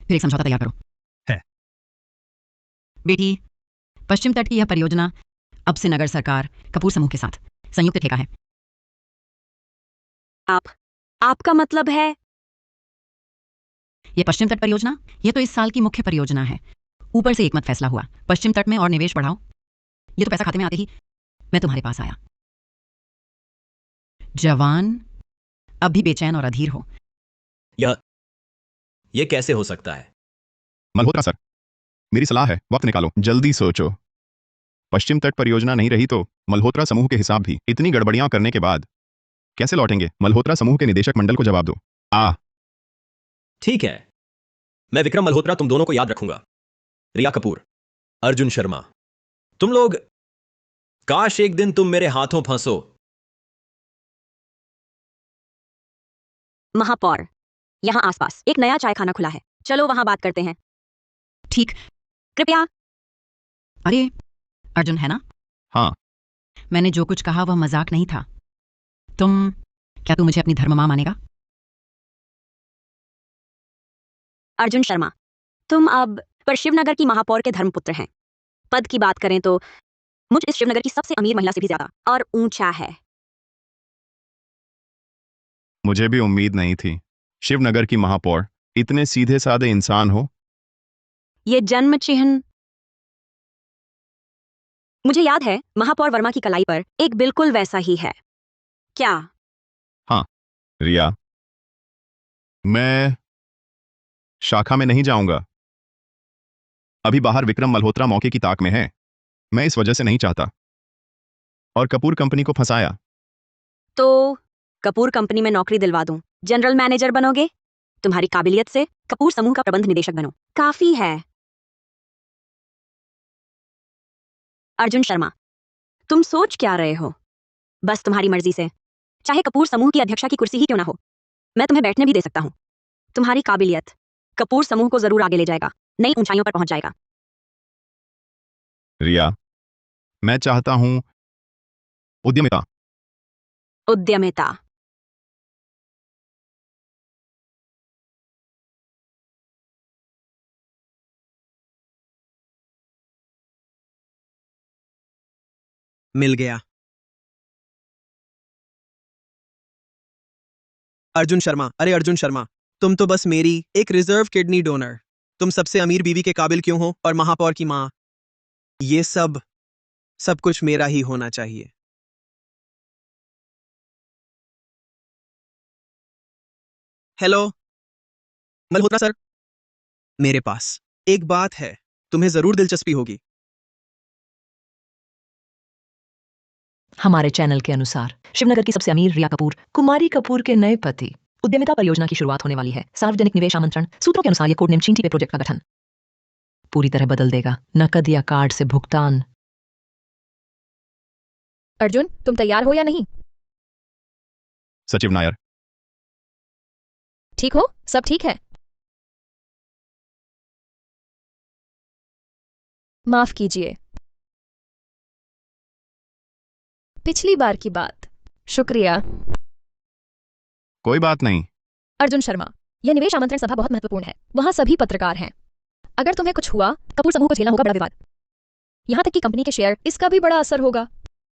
फिर एक समझौता तैयार करो। है बेटी, पश्चिम तट की यह परियोजना अब से नगर सरकार कपूर समूह के साथ संयुक्त ठेका है। आपका मतलब है? यह पश्चिम तट परियोजना, यह तो इस साल की मुख्य परियोजना है। ऊपर से एक मत फैसला हुआ, पश्चिम तट में और निवेश बढ़ाओ। ये तो पैसा खाते में आते ही मैं तुम्हारे पास आया। जवान, अब भी बेचैन और अधीर हो। यह कैसे हो सकता है? मल्होत्रा सर, मेरी सलाह है, वक्त निकालो, जल्दी सोचो। पश्चिम तट परियोजना नहीं रही तो मल्होत्रा समूह के हिसाब भी इतनी गड़बड़ियां करने के बाद कैसे लौटेंगे? मल्होत्रा समूह के निदेशक मंडल को जवाब दो। ठीक है, मैं विक्रम मल्होत्रा तुम दोनों को याद रखूंगा। रिया कपूर, अर्जुन शर्मा, तुम लोग, काश एक दिन तुम मेरे हाथों फंसो। महापौर, यहाँ आसपास एक नया चाय खाना खुला है, चलो वहां बात करते हैं। ठीक, कृपया। अरे अर्जुन है ना? हाँ। मैंने जो कुछ कहा वह मजाक नहीं था। क्या तू मुझे अपनी धर्म मां मानेगा? अर्जुन शर्मा, तुम अब पर शिवनगर की महापौर के धर्मपुत्र हैं। पद की बात करें तो मुझ इस शिवनगर की सबसे अमीर महिला से भी ज्यादा और ऊंचा है। मुझे भी उम्मीद नहीं थी शिवनगर की महापौर इतने सीधे साधे इंसान हो। ये जन्म चिन्ह मुझे याद है महापौर वर्मा की कलाई पर एक बिल्कुल वैसा ही है। क्या? हाँ रिया, मैं शाखा में नहीं जाऊंगा। अभी बाहर विक्रम मल्होत्रा मौके की ताक में है। मैं इस वजह से नहीं चाहता और कपूर कंपनी को फंसाया। तो कपूर कंपनी में नौकरी दिलवा दूं, जनरल मैनेजर बनोगे। तुम्हारी काबिलियत से कपूर समूह का प्रबंध निदेशक बनो, काफी है। अर्जुन शर्मा, तुम सोच क्या रहे हो? बस तुम्हारी मर्जी से, चाहे कपूर समूह की अध्यक्षा की कुर्सी ही क्यों ना हो, मैं तुम्हें बैठने भी दे सकता हूं। तुम्हारी काबिलियत कपूर समूह को जरूर आगे ले जाएगा, नई ऊंचाइयों पर पहुंच जाएगा। रिया, मैं चाहता हूं उद्यमिता। उद्यमिता? मिल गया। अर्जुन शर्मा, अरे अर्जुन शर्मा, तुम तो बस मेरी एक रिजर्व किडनी डोनर। तुम सबसे अमीर बीवी के काबिल क्यों हो और महापौर की मां? ये सब कुछ मेरा ही होना चाहिए। हेलो मल्होत्रा सर, मेरे पास एक बात है, तुम्हें जरूर दिलचस्पी होगी। हमारे चैनल के अनुसार शिवनगर की सबसे अमीर रिया कपूर कुमारी कपूर के नए पति उद्यमिता परियोजना की शुरुआत होने वाली है। सार्वजनिक निवेश आमंत्रण। सूत्रों के अनुसार यह कोड नेम चींटी पे प्रोजेक्ट का गठन पूरी तरह बदल देगा। नकद या कार्ड से भुगतान। अर्जुन, तुम तैयार हो या नहीं? सचिव नायर, ठीक हो? सब ठीक है? माफ कीजिए, पिछली बार की बात। शुक्रिया। कोई बात नहीं। अर्जुन शर्मा, यह निवेश आमंत्रण सभा बहुत महत्वपूर्ण है। वहां सभी पत्रकार हैं। अगर तुम्हें कुछ हुआ, कपूर समूह को झेलना होगा बड़ा विवाद। यहां तक कि कंपनी के शेयर, इसका भी बड़ा असर होगा।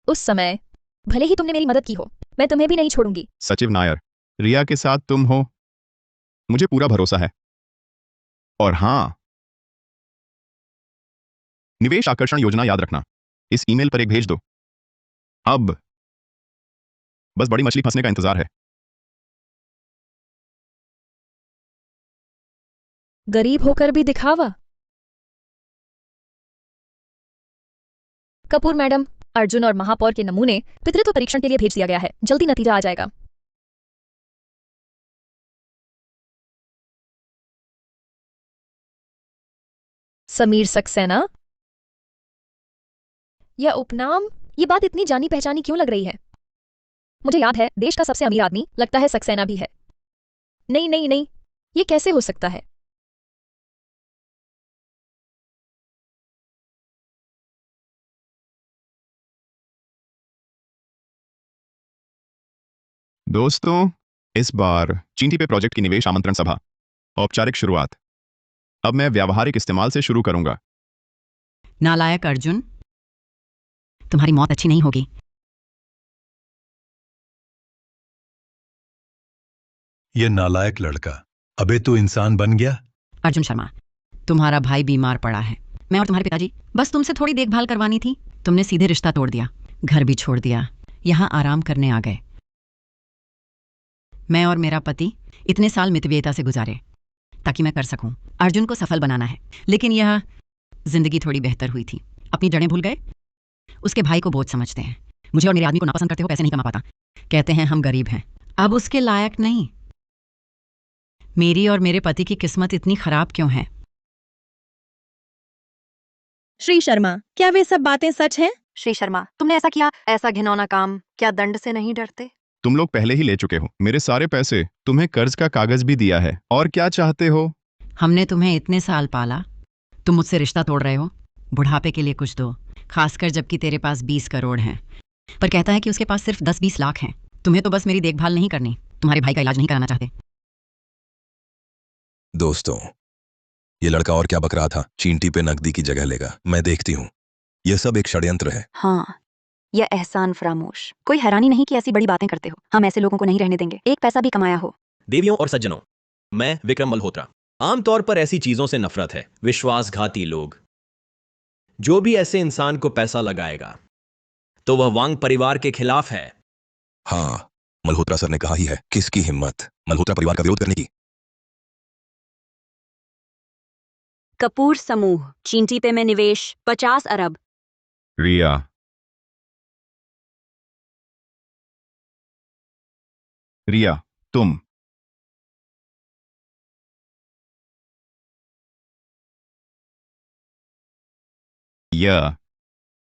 उस समय भले ही तुमने मेरी मदद की हो, मैं तुम्हें भी नहीं छोड़ूंगी। सचिव नायर, रिया के साथ तुम हो, मुझे पूरा भरोसा है। और हां, निवेश आकर्षण योजना याद रखना, इस ईमेल पर एक भेज दो। अब बस बड़ी मछली फंसने का इंतजार है। गरीब होकर भी दिखावा। कपूर मैडम, अर्जुन और महापौर के नमूने पितृत्व परीक्षण के लिए भेज दिया गया है। जल्दी नतीजा आ जाएगा। समीर सक्सेना, यह उपनाम, ये बात इतनी जानी पहचानी क्यों लग रही है? मुझे याद है, देश का सबसे अमीर आदमी लगता है सक्सेना भी है। नहीं नहीं नहीं, ये कैसे हो सकता है? दोस्तों, इस बार चींटी पे प्रोजेक्ट की निवेश आमंत्रण सभा औपचारिक शुरुआत। अब मैं व्यावहारिक इस्तेमाल से शुरू करूंगा। नालायक अर्जुन, तुम्हारी मौत अच्छी नहीं होगी। ये नालायक लड़का अबे तो इंसान बन गया। अर्जुन शर्मा, तुम्हारा भाई बीमार पड़ा है। मैं और तुम्हारे पिताजी बस तुमसे थोड़ी देखभाल करवानी थी। तुमने सीधे रिश्ता तोड़ दिया, घर भी छोड़ दिया, यहां आराम करने आ गए। मैं और मेरा पति इतने साल मितव्ययिता से गुजारे ताकि मैं कर सकूं। अर्जुन को सफल बनाना है, लेकिन यह जिंदगी थोड़ी बेहतर हुई थी। अपनी जड़ें भूल गए। उसके भाई को बोझ समझते हैं। मुझे और मेरे आदमी को नापसंद करते हो, पैसे नहीं कमा पाता। कहते हैं हम गरीब हैं। अब उसके लायक नहीं। मेरी और मेरे पति की किस्मत इतनी खराब क्यों है? श्री शर्मा, क्या वे सब बातें सच हैं? श्री शर्मा, तुमने ऐसा किया, ऐसा घिनौना काम, क्या दंड से नहीं डरते? तुम लोग पहले ही ले चुके हो मेरे सारे पैसे। तुम्हें कर्ज का कागज भी दिया है। और क्या चाहते हो? हमने तुम्हें इतने साल पाला, तुम मुझसे रिश्ता तोड़ रहे हो? बुढ़ापे के लिए कुछ दो, खासकर जबकि तेरे पास 20 करोड़ हैं। पर कहता है कि उसके पास सिर्फ 10-20 लाख हैं। तुम्हें तो बस मेरी देखभाल नहीं करनी, तुम्हारे भाई का इलाज नहीं कराना चाहते। दोस्तों, ये लड़का और क्या बक रहा था? चींटी पे नकदी की जगह लेगा, मैं देखती हूँ। यह सब एक षड्यंत्र है। हाँ, यह एहसान फरामोश। कोई हैरानी नहीं कि ऐसी बड़ी बातें करते हो। हम ऐसे लोगों को नहीं रहने देंगे, एक पैसा भी कमाया हो। देवियों और सज्जनों, मैं विक्रम मल्होत्रा। आमतौर पर ऐसी चीजों से नफरत है, विश्वासघाती लोग। जो भी ऐसे इंसान को पैसा लगाएगा तो वह वांग परिवार के खिलाफ है। हाँ, मल्होत्रा सर ने कहा ही है, किसकी हिम्मत मल्होत्रा परिवार का विरोध करने की। कपूर समूह चींटी पे में निवेश 50 अरब। रिया, रिया, तुम यह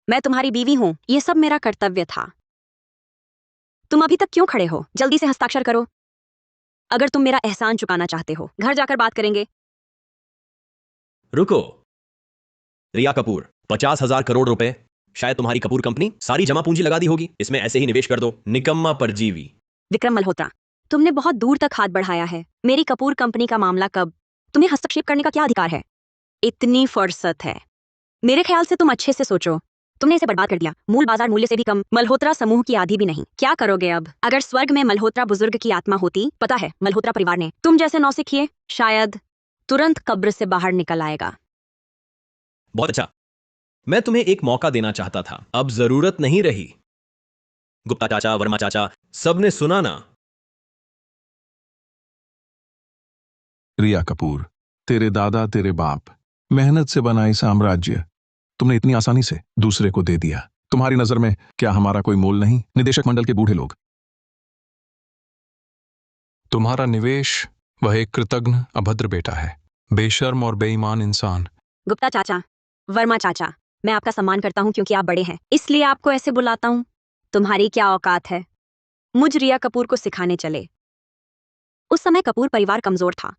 मैं तुम्हारी बीवी हूं, यह सब मेरा कर्तव्य था। तुम अभी तक क्यों खड़े हो? जल्दी से हस्ताक्षर करो। अगर तुम मेरा एहसान चुकाना चाहते हो, घर जाकर बात करेंगे। रुको, रिया कपूर, 50,000 करोड़ रुपए, शायद तुम्हारी कपूर कंपनी सारी जमा पूंजी लगा दी होगी, इसमें ऐसे ही निवेश कर दो। निकम्मा परजीवी। विक्रम मल्होत्रा, तुमने बहुत दूर तक हाथ बढ़ाया है। मेरी कपूर कंपनी का मामला कब? तुम्हें हस्तक्षेप करने का क्या अधिकार है? इतनी फुर्सत है? मेरे ख्याल से तुम अच्छे से सोचो। तुमने इसे बर्बाद कर दिया, मूल बाजार मूल्य से भी कम। मल्होत्रा समूह की आधी भी नहीं। क्या करोगे अब? अगर स्वर्ग में मल्होत्रा बुजुर्ग की आत्मा होती, पता है मल्होत्रा परिवार ने तुम जैसे नौसिखिए शायद तुरंत कब्र से बाहर निकल आएगा। बहुत अच्छा, मैं तुम्हें एक मौका देना चाहता था, अब जरूरत नहीं रही। गुप्ता चाचा, वर्मा चाचा, सबने सुना ना? रिया कपूर, तेरे दादा तेरे बाप मेहनत से बनाई साम्राज्य तुमने इतनी आसानी से दूसरे को दे दिया। तुम्हारी नजर में क्या हमारा कोई मोल नहीं? निदेशक मंडल के बूढ़े लोग। तुम्हारा निवेश, वह एक कृतघ्न अभद्र बेटा है, बेशर्म और बेईमान इंसान। गुप्ता चाचा, वर्मा चाचा, मैं आपका सम्मान करता हूं क्योंकि आप बड़े हैं, इसलिए आपको ऐसे बुलाता हूं। तुम्हारी क्या औकात है मुझ रिया कपूर को सिखाने चले? उस समय कपूर परिवार कमजोर था।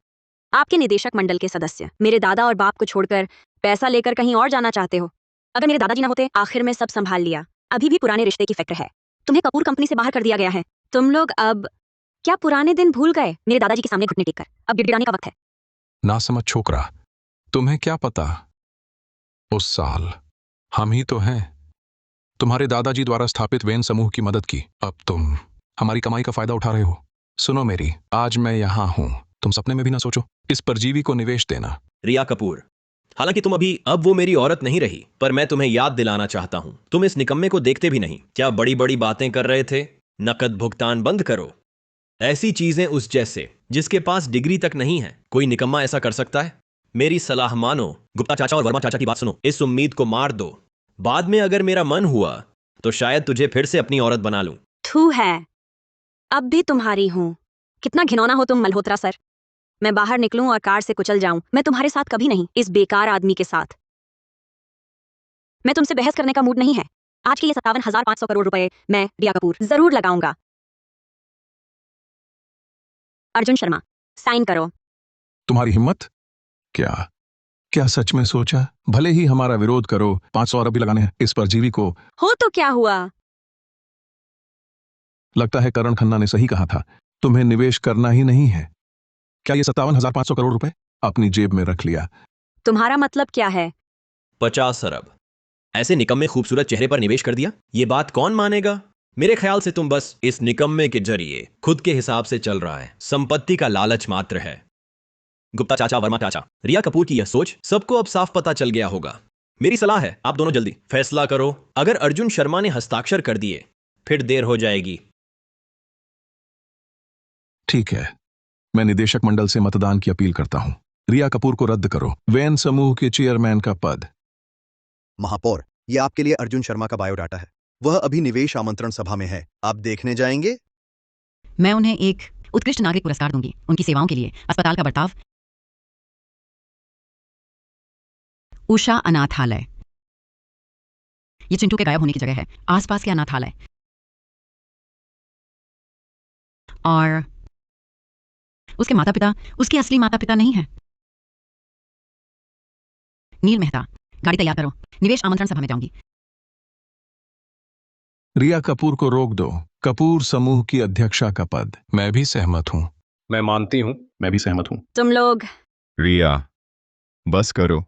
आपके निदेशक मंडल के सदस्य मेरे दादा और बाप को छोड़कर पैसा लेकर कहीं और जाना चाहते हो। अगर मेरे दादाजी ना होते, आखिर में सब संभाल लिया। अभी भी पुराने रिश्ते की फिक्र है। तुम्हें कपूर कंपनी से बाहर कर दिया गया है। तुम लोग अब क्या पुराने दिन भूल गए? मेरे दादाजी के सामने घुटने टेक कर अब गिड़गिड़ाने का वक्त है। ना समझ छोकरा, तुम्हें क्या पता, उस साल हम ही तो हैं तुम्हारे दादाजी द्वारा स्थापित वेन समूह की मदद की। अब तुम हमारी कमाई का फायदा उठा रहे हो। सुनो मेरी, आज मैं यहां हूं, तुम सपने में भी ना सोचो इस परजीवी को निवेश देना। रिया कपूर, हालांकि तुम अभी अब वो मेरी औरत नहीं रही, पर मैं तुम्हें याद दिलाना चाहता हूं, तुम इस निकम्मे को देखते भी नहीं। क्या बड़ी बड़ी बातें कर रहे थे? नकद भुगतान बंद करो। ऐसी चीजें उस जैसे जिसके पास डिग्री तक नहीं है, कोई निकम्मा ऐसा कर सकता है? मेरी सलाह मानो, गुप्ता चाचा और वर्मा चाचा की बात सुनो, इस उम्मीद को मार दो। बाद में अगर मेरा मन हुआ तो शायद तुझे फिर से अपनी औरत बना लूं। थू है, अब भी तुम्हारी हूं। कितना घिनौना हो तुम मल्होत्रा सर। मैं बाहर निकलूं और कार से कुचल जाऊं, मैं तुम्हारे साथ कभी नहीं, इस बेकार आदमी के साथ। मैं तुमसे बहस करने का मूड नहीं है। आज के ये 57,500 करोड़ रुपए मैं रिया कपूर जरूर लगाऊंगा। अर्जुन शर्मा, साइन करो। तुम्हारी हिम्मत? क्या क्या सच में सोचा? भले ही हमारा विरोध करो, 500 अरब भी लगाने हैं इस परजीवी को। हो तो क्या हुआ? लगता है करण खन्ना ने सही कहा था, तुम्हें निवेश करना ही नहीं है। क्या ये 57,500 करोड़ रुपए अपनी जेब में रख लिया? तुम्हारा मतलब क्या है? 50 अरब ऐसे निकम्मे खूबसूरत चेहरे पर निवेश कर दिया? ये बात कौन मानेगा? मेरे ख्याल से तुम बस इस निकम्मे के जरिए खुद के हिसाब से चल रहा है, संपत्ति का लालच मात्र है। गुप्ता चाचा, वर्मा चाचा, रिया कपूर की यह सोच सबको अब साफ पता चल गया होगा। मेरी सलाह है, आप दोनों जल्दी फैसला करो। अगर अर्जुन शर्मा ने हस्ताक्षर कर दिए फिर देर हो जाएगी। ठीक है, मैं निदेशक मंडल से मतदान की अपील करता हूं। रिया कपूर को रद्द करो वैन समूह के चेयरमैन का पद। महापौर, यह आपके लिए अर्जुन शर्मा का बायोडाटा है। वह अभी निवेश आमंत्रण सभा में है, आप देखने जाएंगे? मैं उन्हें एक उत्कृष्ट नागरिक पुरस्कार दूंगी उनकी सेवाओं के लिए। अस्पताल का बर्ताव। उषा अनाथालय, ये चिंटू के गायब होने की जगह है, आसपास के अनाथालय। और उसके माता पिता उसके असली माता पिता नहीं है। नील मेहता, गाड़ी तैयार करो, निवेश आमंत्रण सभा में जाऊंगी। रिया कपूर को रोक दो। कपूर समूह की अध्यक्षा का पद। मैं भी सहमत हूं। मैं मानती हूं, मैं भी सहमत हूं। तुम लोग रिया, बस करो।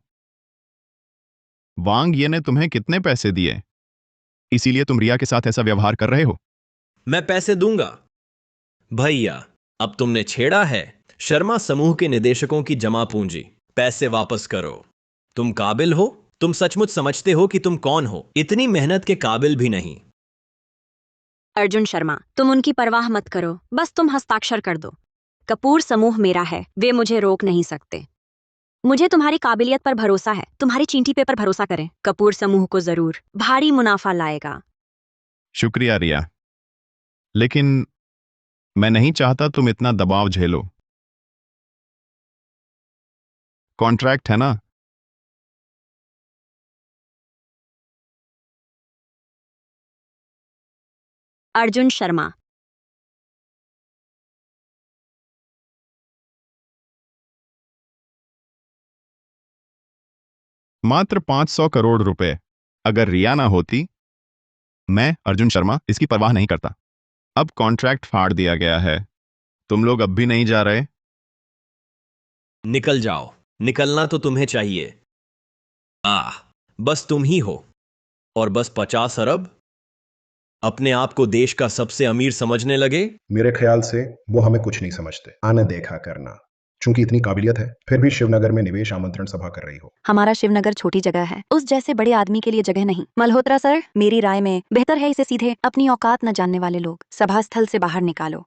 वांग ये ने तुम्हें कितने पैसे दिए, इसीलिए तुम रिया के साथ ऐसा व्यवहार कर रहे हो? मैं पैसे दूंगा। भैया, अब तुमने छेड़ा है शर्मा समूह के निदेशकों की जमा पूंजी। पैसे वापस करो। तुम काबिल हो? तुम सचमुच समझते हो कि तुम कौन हो? इतनी मेहनत के काबिल भी नहीं। अर्जुन शर्मा, तुम उनकी परवाह मत करो, बस तुम हस्ताक्षर कर दो। कपूर समूह मेरा है, वे मुझे रोक नहीं सकते। मुझे तुम्हारी काबिलियत पर भरोसा है, तुम्हारी चींटी पे पर भरोसा करें। कपूर समूह को जरूर भारी मुनाफा लाएगा। शुक्रिया रिया, लेकिन मैं नहीं चाहता तुम इतना दबाव झेलो। कॉन्ट्रैक्ट है ना? अर्जुन शर्मा, मात्र 500 करोड़ रुपए। अगर रिया ना होती, मैं अर्जुन शर्मा इसकी परवाह नहीं करता। अब कॉन्ट्रैक्ट फाड़ दिया गया है। तुम लोग अब भी नहीं जा रहे? निकल जाओ। निकलना तो तुम्हें चाहिए। बस तुम ही हो। और बस 50 अरब? अपने आप को देश का सबसे अमीर समझने लगे? मेरे ख्याल से वो हमें कुछ नहीं समझते। आने देखा करना। चूंकि इतनी काबिलियत है, फिर भी शिवनगर में निवेश आमंत्रण सभा कर रही हो। हमारा शिवनगर छोटी जगह है, उस जैसे बड़े आदमी के लिए जगह नहीं। मल्होत्रा सर, मेरी राय में बेहतर है इसे सीधे अपनी औकात न जानने वाले लोग सभा स्थल से बाहर निकालो।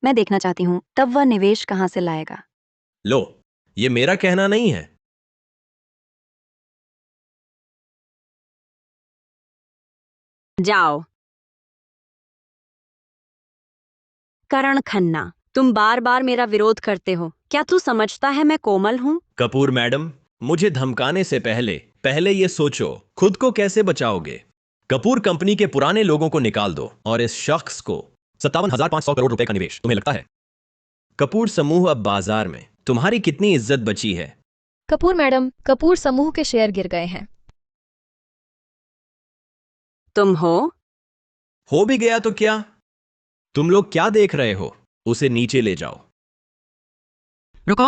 मैं देखना चाहती हूँ तब वह निवेश कहाँ से लाएगा। लो, ये मेरा कहना नहीं है। जाओ। करण खन्ना, तुम बार बार मेरा विरोध करते हो। क्या तू समझता है मैं कोमल हूं? कपूर मैडम, मुझे धमकाने से पहले ये सोचो खुद को कैसे बचाओगे। कपूर कंपनी के पुराने लोगों को निकाल दो और इस शख्स को 57,500 करोड़ रुपए का निवेश। तुम्हें लगता है कपूर समूह अब बाजार में तुम्हारी कितनी इज्जत बची है? कपूर मैडम, कपूर समूह के शेयर गिर गए हैं। तुम हो भी गया तो क्या? तुम लोग क्या देख रहे हो? उसे नीचे ले जाओ। रुको।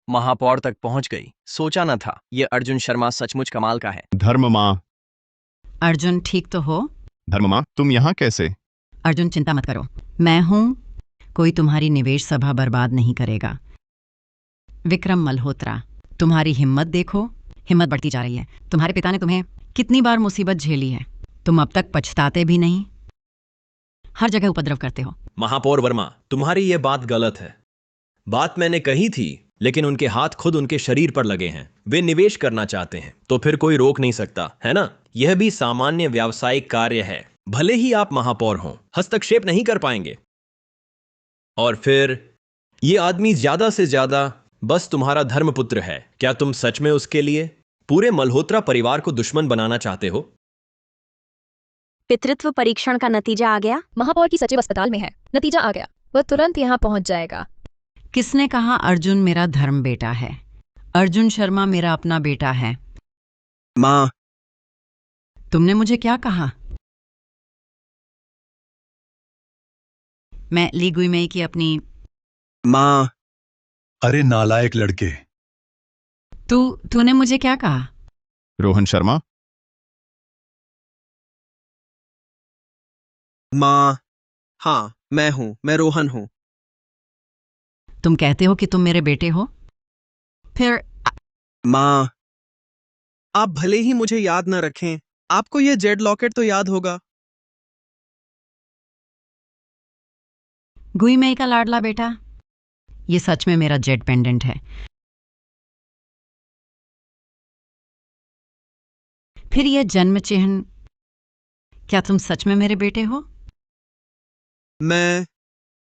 महापौर तक पहुंच गई। सोचा न था ये अर्जुन शर्मा सचमुच कमाल का है। धर्म माँ, अर्जुन ठीक तो हो? धर्म माँ, तुम यहाँ कैसे? अर्जुन चिंता मत करो, मैं हूं। कोई तुम्हारी निवेश सभा बर्बाद नहीं करेगा। विक्रम मल्होत्रा, तुम्हारी हिम्मत देखो। हिम्मत बढ़ती जा रही है। तुम्हारे पिता ने तुम्हें कितनी बार मुसीबत झेली है, तुम अब तक पछताते भी नहीं। हर जगह उपद्रव करते हो। महापौर वर्मा, तुम्हारी यह बात गलत है। बात मैंने कही थी, लेकिन उनके हाथ खुद उनके शरीर पर लगे हैं। वे निवेश करना चाहते हैं तो फिर कोई रोक नहीं सकता, है ना? यह भी सामान्य व्यावसायिक कार्य है। भले ही आप महापौर हों, हस्तक्षेप नहीं कर पाएंगे। और फिर यह आदमी ज्यादा से ज्यादा बस तुम्हारा धर्मपुत्र है। क्या तुम सच में उसके लिए पूरे मल्होत्रा परिवार को दुश्मन बनाना चाहते हो? पितृत्व परीक्षण का नतीजा आ गया? महापौर की सचिव अस्पताल में है, नतीजा आ गया। वह तुरंत यहाँ पहुंच जाएगा। किसने कहा अर्जुन मेरा धर्म बेटा है? अर्जुन शर्मा मेरा अपना बेटा है। माँ, तुमने मुझे क्या कहा? मैं ली गुइमेई की अपनी माँ। अरे नालायक लड़के, तूने मुझे क्या कहा? रोहन शर्मा, माँ, हाँ मैं रोहन हूँ। तुम कहते हो कि तुम मेरे बेटे हो? फिर माँ, आप भले ही मुझे याद न रखें, आपको यह जेड लॉकेट तो याद होगा। गुइमेई का लाडला बेटा, ये सच में मेरा जेड पेंडेंट है। फिर यह जन्म चिन्ह, क्या तुम सच में मेरे बेटे हो? मैं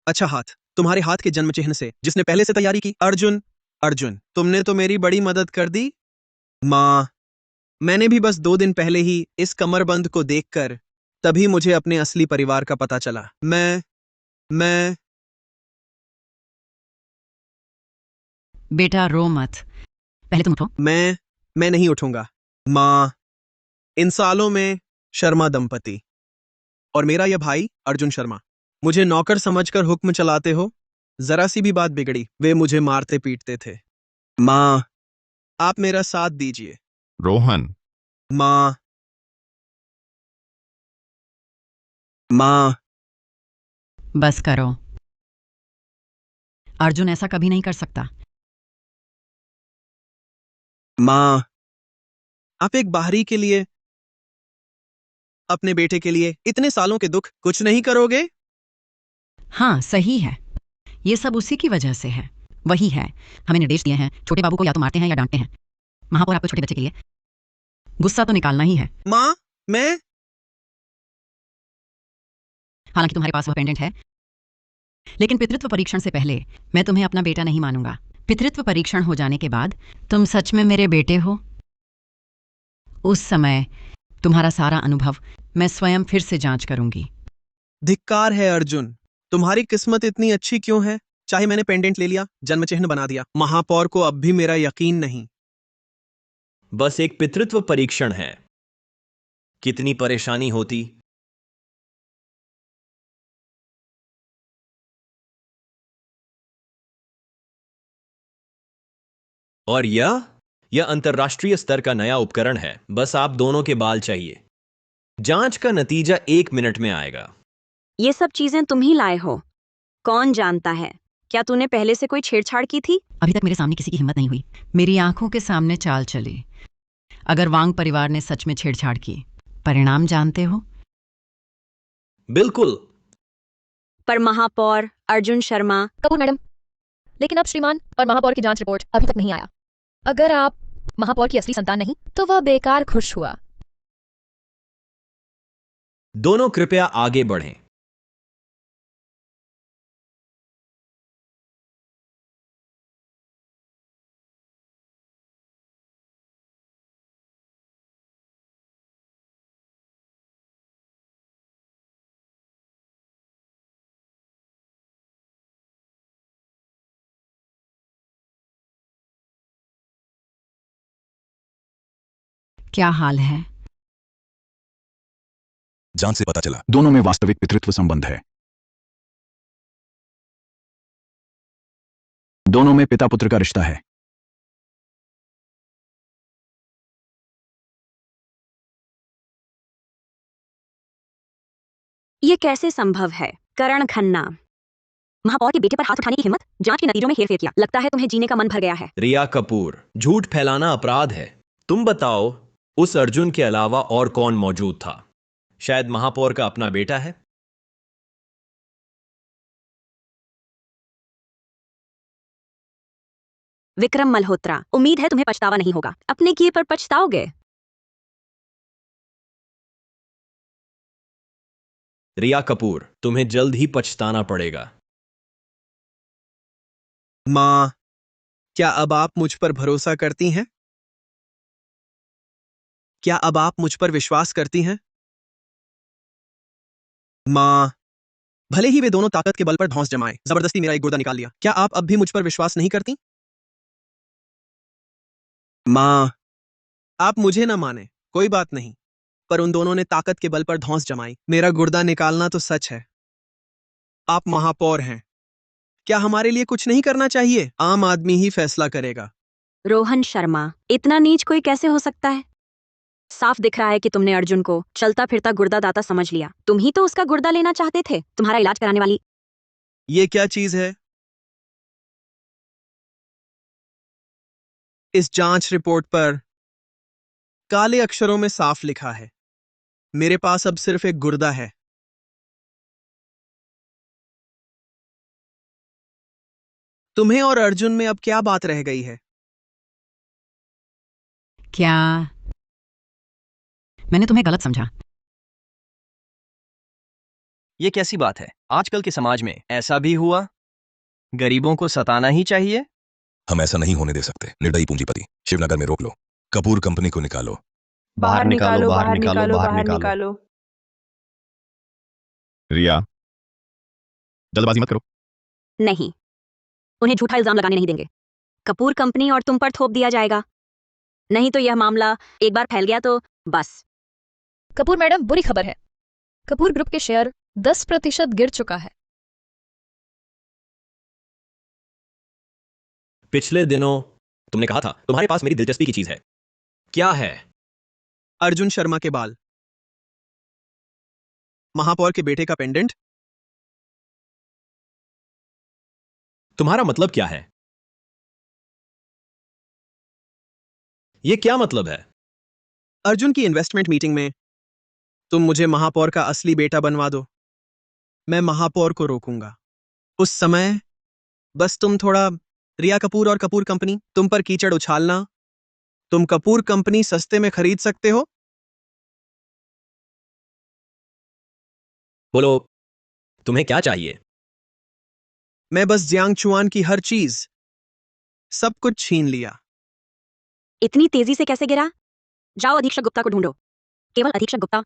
अच्छा, हाथ तुम्हारे हाथ के जन्म चिन्ह से जिसने पहले से तैयारी की। अर्जुन, तुमने तो मेरी बड़ी मदद कर दी। माँ, मैंने भी बस 2 दिन पहले ही इस कमरबंद को देखकर तभी मुझे अपने असली परिवार का पता चला। मैं बेटा रो मत, पहले तुम उठो। मैं मैं नहीं उठूंगा। माँ, इन सालों में शर्मा दंपति और मेरा यह भाई अर्जुन शर्मा मुझे नौकर समझकर हुक्म चलाते हो। जरा सी भी बात बिगड़ी वे मुझे मारते पीटते थे। माँ, आप मेरा साथ दीजिए। रोहन, माँ, माँ, बस करो। अर्जुन ऐसा कभी नहीं कर सकता। माँ, आप एक बाहरी के लिए, अपने बेटे के लिए इतने सालों के दुख कुछ नहीं करोगे? हाँ, सही है। ये सब उसी की वजह से है। वही है, हमें निर्देश दिए हैं, छोटे बाबू को या तो मारते हैं या डांटते हैं। महापौर आपको छोटे बच्चे के लिए गुस्सा तो निकालना ही है। माँ, मैं हालांकि तुम्हारे पास वह पेंडेंट है, लेकिन पितृत्व परीक्षण से पहले मैं तुम्हें अपना बेटा नहीं मानूंगा। पितृत्व परीक्षण हो जाने के बाद तुम सच में मेरे बेटे हो। उस समय तुम्हारा सारा अनुभव मैं स्वयं फिर से जांच करूंगी। धिक्कार है अर्जुन, तुम्हारी किस्मत इतनी अच्छी क्यों है? चाहे मैंने पेंडेंट ले लिया, जन्म चिन्ह बना दिया, महापौर को अब भी मेरा यकीन नहीं। बस एक पितृत्व परीक्षण है, कितनी परेशानी होती। और यह अंतर्राष्ट्रीय स्तर का नया उपकरण है। बस आप दोनों के बाल चाहिए। जांच का नतीजा 1 मिनट में आएगा। ये सब चीजें तुम ही लाए हो। कौन जानता है, क्या तूने पहले से कोई छेड़छाड़ की थी? अभी तक मेरे सामने किसी की हिम्मत नहीं हुई। मेरी आंखों के सामने चाल चली। अगर वांग परिवार ने सच में छेड़छाड़ की, परिणाम जानते हो? बिल्कुल। पर महापौर अर्जुन शर्मा। कपूर मैडम, लेकिन अब श्रीमान और महापौर की जांच रिपोर्ट अभी तक नहीं आया। अगर आप महापौर की असली संतान नहीं तो वह बेकार खुश हुआ। दोनों कृपया आगे बढ़ें। क्या हाल है? जांच से पता चला दोनों में वास्तविक पितृत्व संबंध है। दोनों में पिता पुत्र का रिश्ता है। ये कैसे संभव है? करण खन्ना, महापौर के बेटे पर हाथ उठाने की हिम्मत? जांच के नतीजों में हेरफेर किया। लगता है तुम्हें जीने का मन भर गया है। रिया कपूर, झूठ फैलाना अपराध है। तुम बताओ, उस अर्जुन के अलावा और कौन मौजूद था? शायद महापौर का अपना बेटा है। विक्रम मल्होत्रा, उम्मीद है तुम्हें पछतावा नहीं होगा। अपने किए पर पछताओगे। रिया कपूर, तुम्हें जल्द ही पछताना पड़ेगा। माँ, क्या अब आप मुझ पर भरोसा करती हैं? क्या अब आप मुझ पर विश्वास करती हैं? माँ, भले ही वे दोनों ताकत के बल पर धौंस जमाए, जबरदस्ती मेरा एक गुर्दा निकाल लिया, क्या आप अब भी मुझ पर विश्वास नहीं करती? माँ, आप मुझे ना माने, कोई बात नहीं, पर उन दोनों ने ताकत के बल पर धौंस जमाई। मेरा गुर्दा निकालना तो सच है। आप महापौर हैं, क्या हमारे लिए कुछ नहीं करना चाहिए? आम आदमी ही फैसला करेगा। रोहन शर्मा, इतना नीच कोई कैसे हो सकता है? साफ दिख रहा है कि तुमने अर्जुन को चलता फिरता गुर्दा दाता समझ लिया। तुम ही तो उसका गुर्दा लेना चाहते थे, तुम्हारा इलाज कराने वाली। ये क्या चीज है? इस जांच रिपोर्ट पर काले अक्षरों में साफ लिखा है, मेरे पास अब सिर्फ एक गुर्दा है। तुम्हें और अर्जुन में अब क्या बात रह गई है? क्या मैंने तुम्हें गलत समझा? ये कैसी बात है? आजकल के समाज में ऐसा भी हुआ? गरीबों को सताना ही चाहिए? हम ऐसा नहीं होने दे सकते। निर्दयी पूंजीपति, शिवनगर में रोक लो। कपूर कंपनी को निकालो। बाहर निकालो, बाहर निकालो, बाहर निकालो। रिया, जल्दबाजी मत करो। नहीं, उन्हें झूठा इल्जाम लगाने नहीं देंगे। कपूर कंपनी और तुम पर थोप दिया जाएगा। नहीं तो यह मामला एक बार फैल गया तो बस। कपूर मैडम, बुरी खबर है। कपूर ग्रुप के शेयर 10% गिर चुका है। पिछले दिनों तुमने कहा था तुम्हारे पास मेरी दिलचस्पी की चीज है। क्या है? अर्जुन शर्मा के बाल, महापौर के बेटे का पेंडेंट। तुम्हारा मतलब क्या है? यह क्या मतलब है? अर्जुन की इन्वेस्टमेंट मीटिंग में तुम मुझे महापौर का असली बेटा बनवा दो, मैं महापौर को रोकूंगा। उस समय बस तुम थोड़ा रिया कपूर और कपूर कंपनी तुम पर कीचड़ उछालना। तुम कपूर कंपनी सस्ते में खरीद सकते हो। बोलो, तुम्हें क्या चाहिए? मैं बस जियांग चुआन की हर चीज, सब कुछ छीन लिया। इतनी तेजी से कैसे गिरा? जाओ अधीक्षक गुप्ता को ढूंढो। केवल अधीक्षक गुप्ता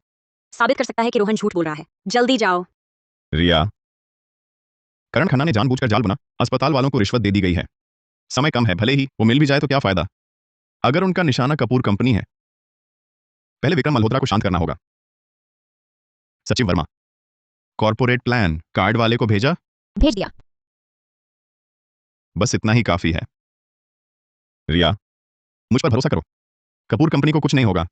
साबित कर सकता है कि रोहन झूठ बोल रहा है। जल्दी जाओ। रिया, करण खन्ना ने जानबूझकर जाल बुना। अस्पताल वालों को रिश्वत दे दी गई है। समय कम है, भले ही वो मिल भी जाए तो क्या फायदा अगर उनका निशाना कपूर कंपनी है। पहले विक्रम मल्होत्रा को शांत करना होगा। सचिव वर्मा, कॉर्पोरेट प्लान कार्ड वाले को भेजा? भेज दिया। बस इतना ही काफी है। रिया, मुझ पर भरोसा करो, कपूर कंपनी को कुछ नहीं होगा।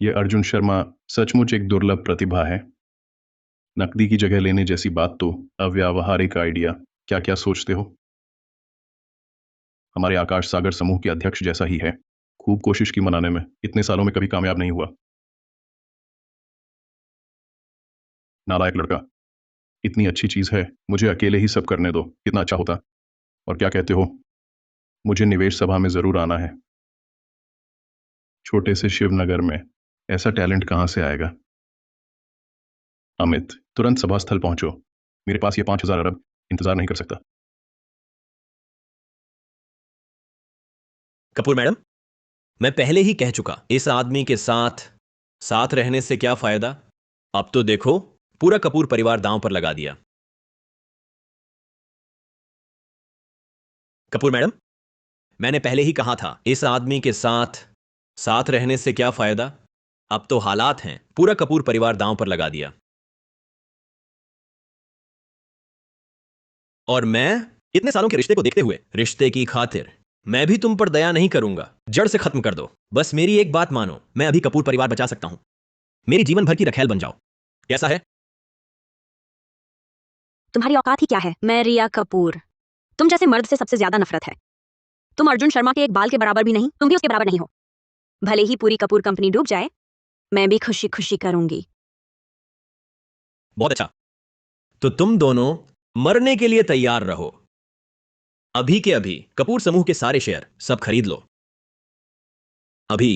ये अर्जुन शर्मा सचमुच एक दुर्लभ प्रतिभा है। नकदी की जगह लेने जैसी बात तो अव्यावहारिक आइडिया। क्या क्या सोचते हो? हमारे आकाश सागर समूह के अध्यक्ष जैसा ही है। खूब कोशिश की मनाने में, इतने सालों में कभी कामयाब नहीं हुआ। नालायक लड़का। इतनी अच्छी चीज है, मुझे अकेले ही सब करने दो, कितना अच्छा होता। और क्या कहते हो, मुझे निवेश सभा में जरूर आना है। छोटे से शिवनगर में ऐसा टैलेंट कहां से आएगा? अमित, तुरंत सभा स्थल पहुंचो। मेरे पास ये 5,000 अरब इंतजार नहीं कर सकता। कपूर मैडम, मैं पहले ही कह चुका, इस आदमी के साथ साथ रहने से क्या फायदा। अब तो देखो, पूरा कपूर परिवार दांव पर लगा दिया। कपूर मैडम, मैंने पहले ही कहा था, इस आदमी के साथ साथ रहने से क्या फायदा। अब तो हालात हैं, पूरा कपूर परिवार दांव पर लगा दिया। और मैं इतने सालों के रिश्ते को देखते हुए, रिश्ते की खातिर मैं भी तुम पर दया नहीं करूंगा। जड़ से खत्म कर दो। बस मेरी एक बात मानो, मैं अभी कपूर परिवार बचा सकता हूं। मेरी जीवन भर की रखेल बन जाओ। कैसा है? तुम्हारी औकात ही क्या है? मैं रिया कपूर। तुम जैसे मर्द से सबसे ज्यादा नफरत है। तुम अर्जुन शर्मा के एक बाल के बराबर भी नहीं, तुम भी उसके बराबर नहीं हो। भले ही पूरी कपूर कंपनी डूब जाए, मैं भी खुशी खुशी करूंगी। बहुत अच्छा, तो तुम दोनों मरने के लिए तैयार रहो। अभी के अभी कपूर समूह के सारे शेयर सब खरीद लो। अभी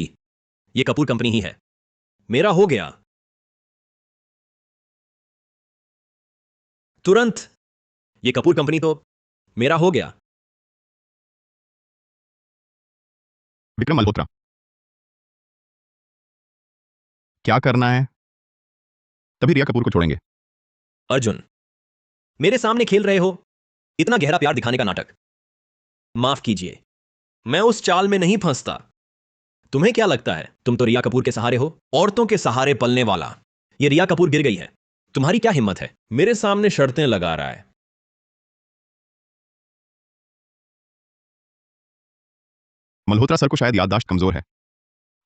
ये कपूर कंपनी ही है। मेरा हो गया। तुरंत ये कपूर कंपनी तो मेरा हो गया। विक्रम मल्होत्रा, क्या करना है? तभी रिया कपूर को छोड़ेंगे। अर्जुन, मेरे सामने खेल रहे हो इतना गहरा प्यार दिखाने का नाटक। माफ कीजिए, मैं उस चाल में नहीं फंसता। तुम्हें क्या लगता है, तुम तो रिया कपूर के सहारे हो, औरतों के सहारे पलने वाला। ये रिया कपूर गिर गई है, तुम्हारी क्या हिम्मत है मेरे सामने शर्तें लगा रहा है। मल्होत्रा सर को शायद याददाश्त कमजोर है।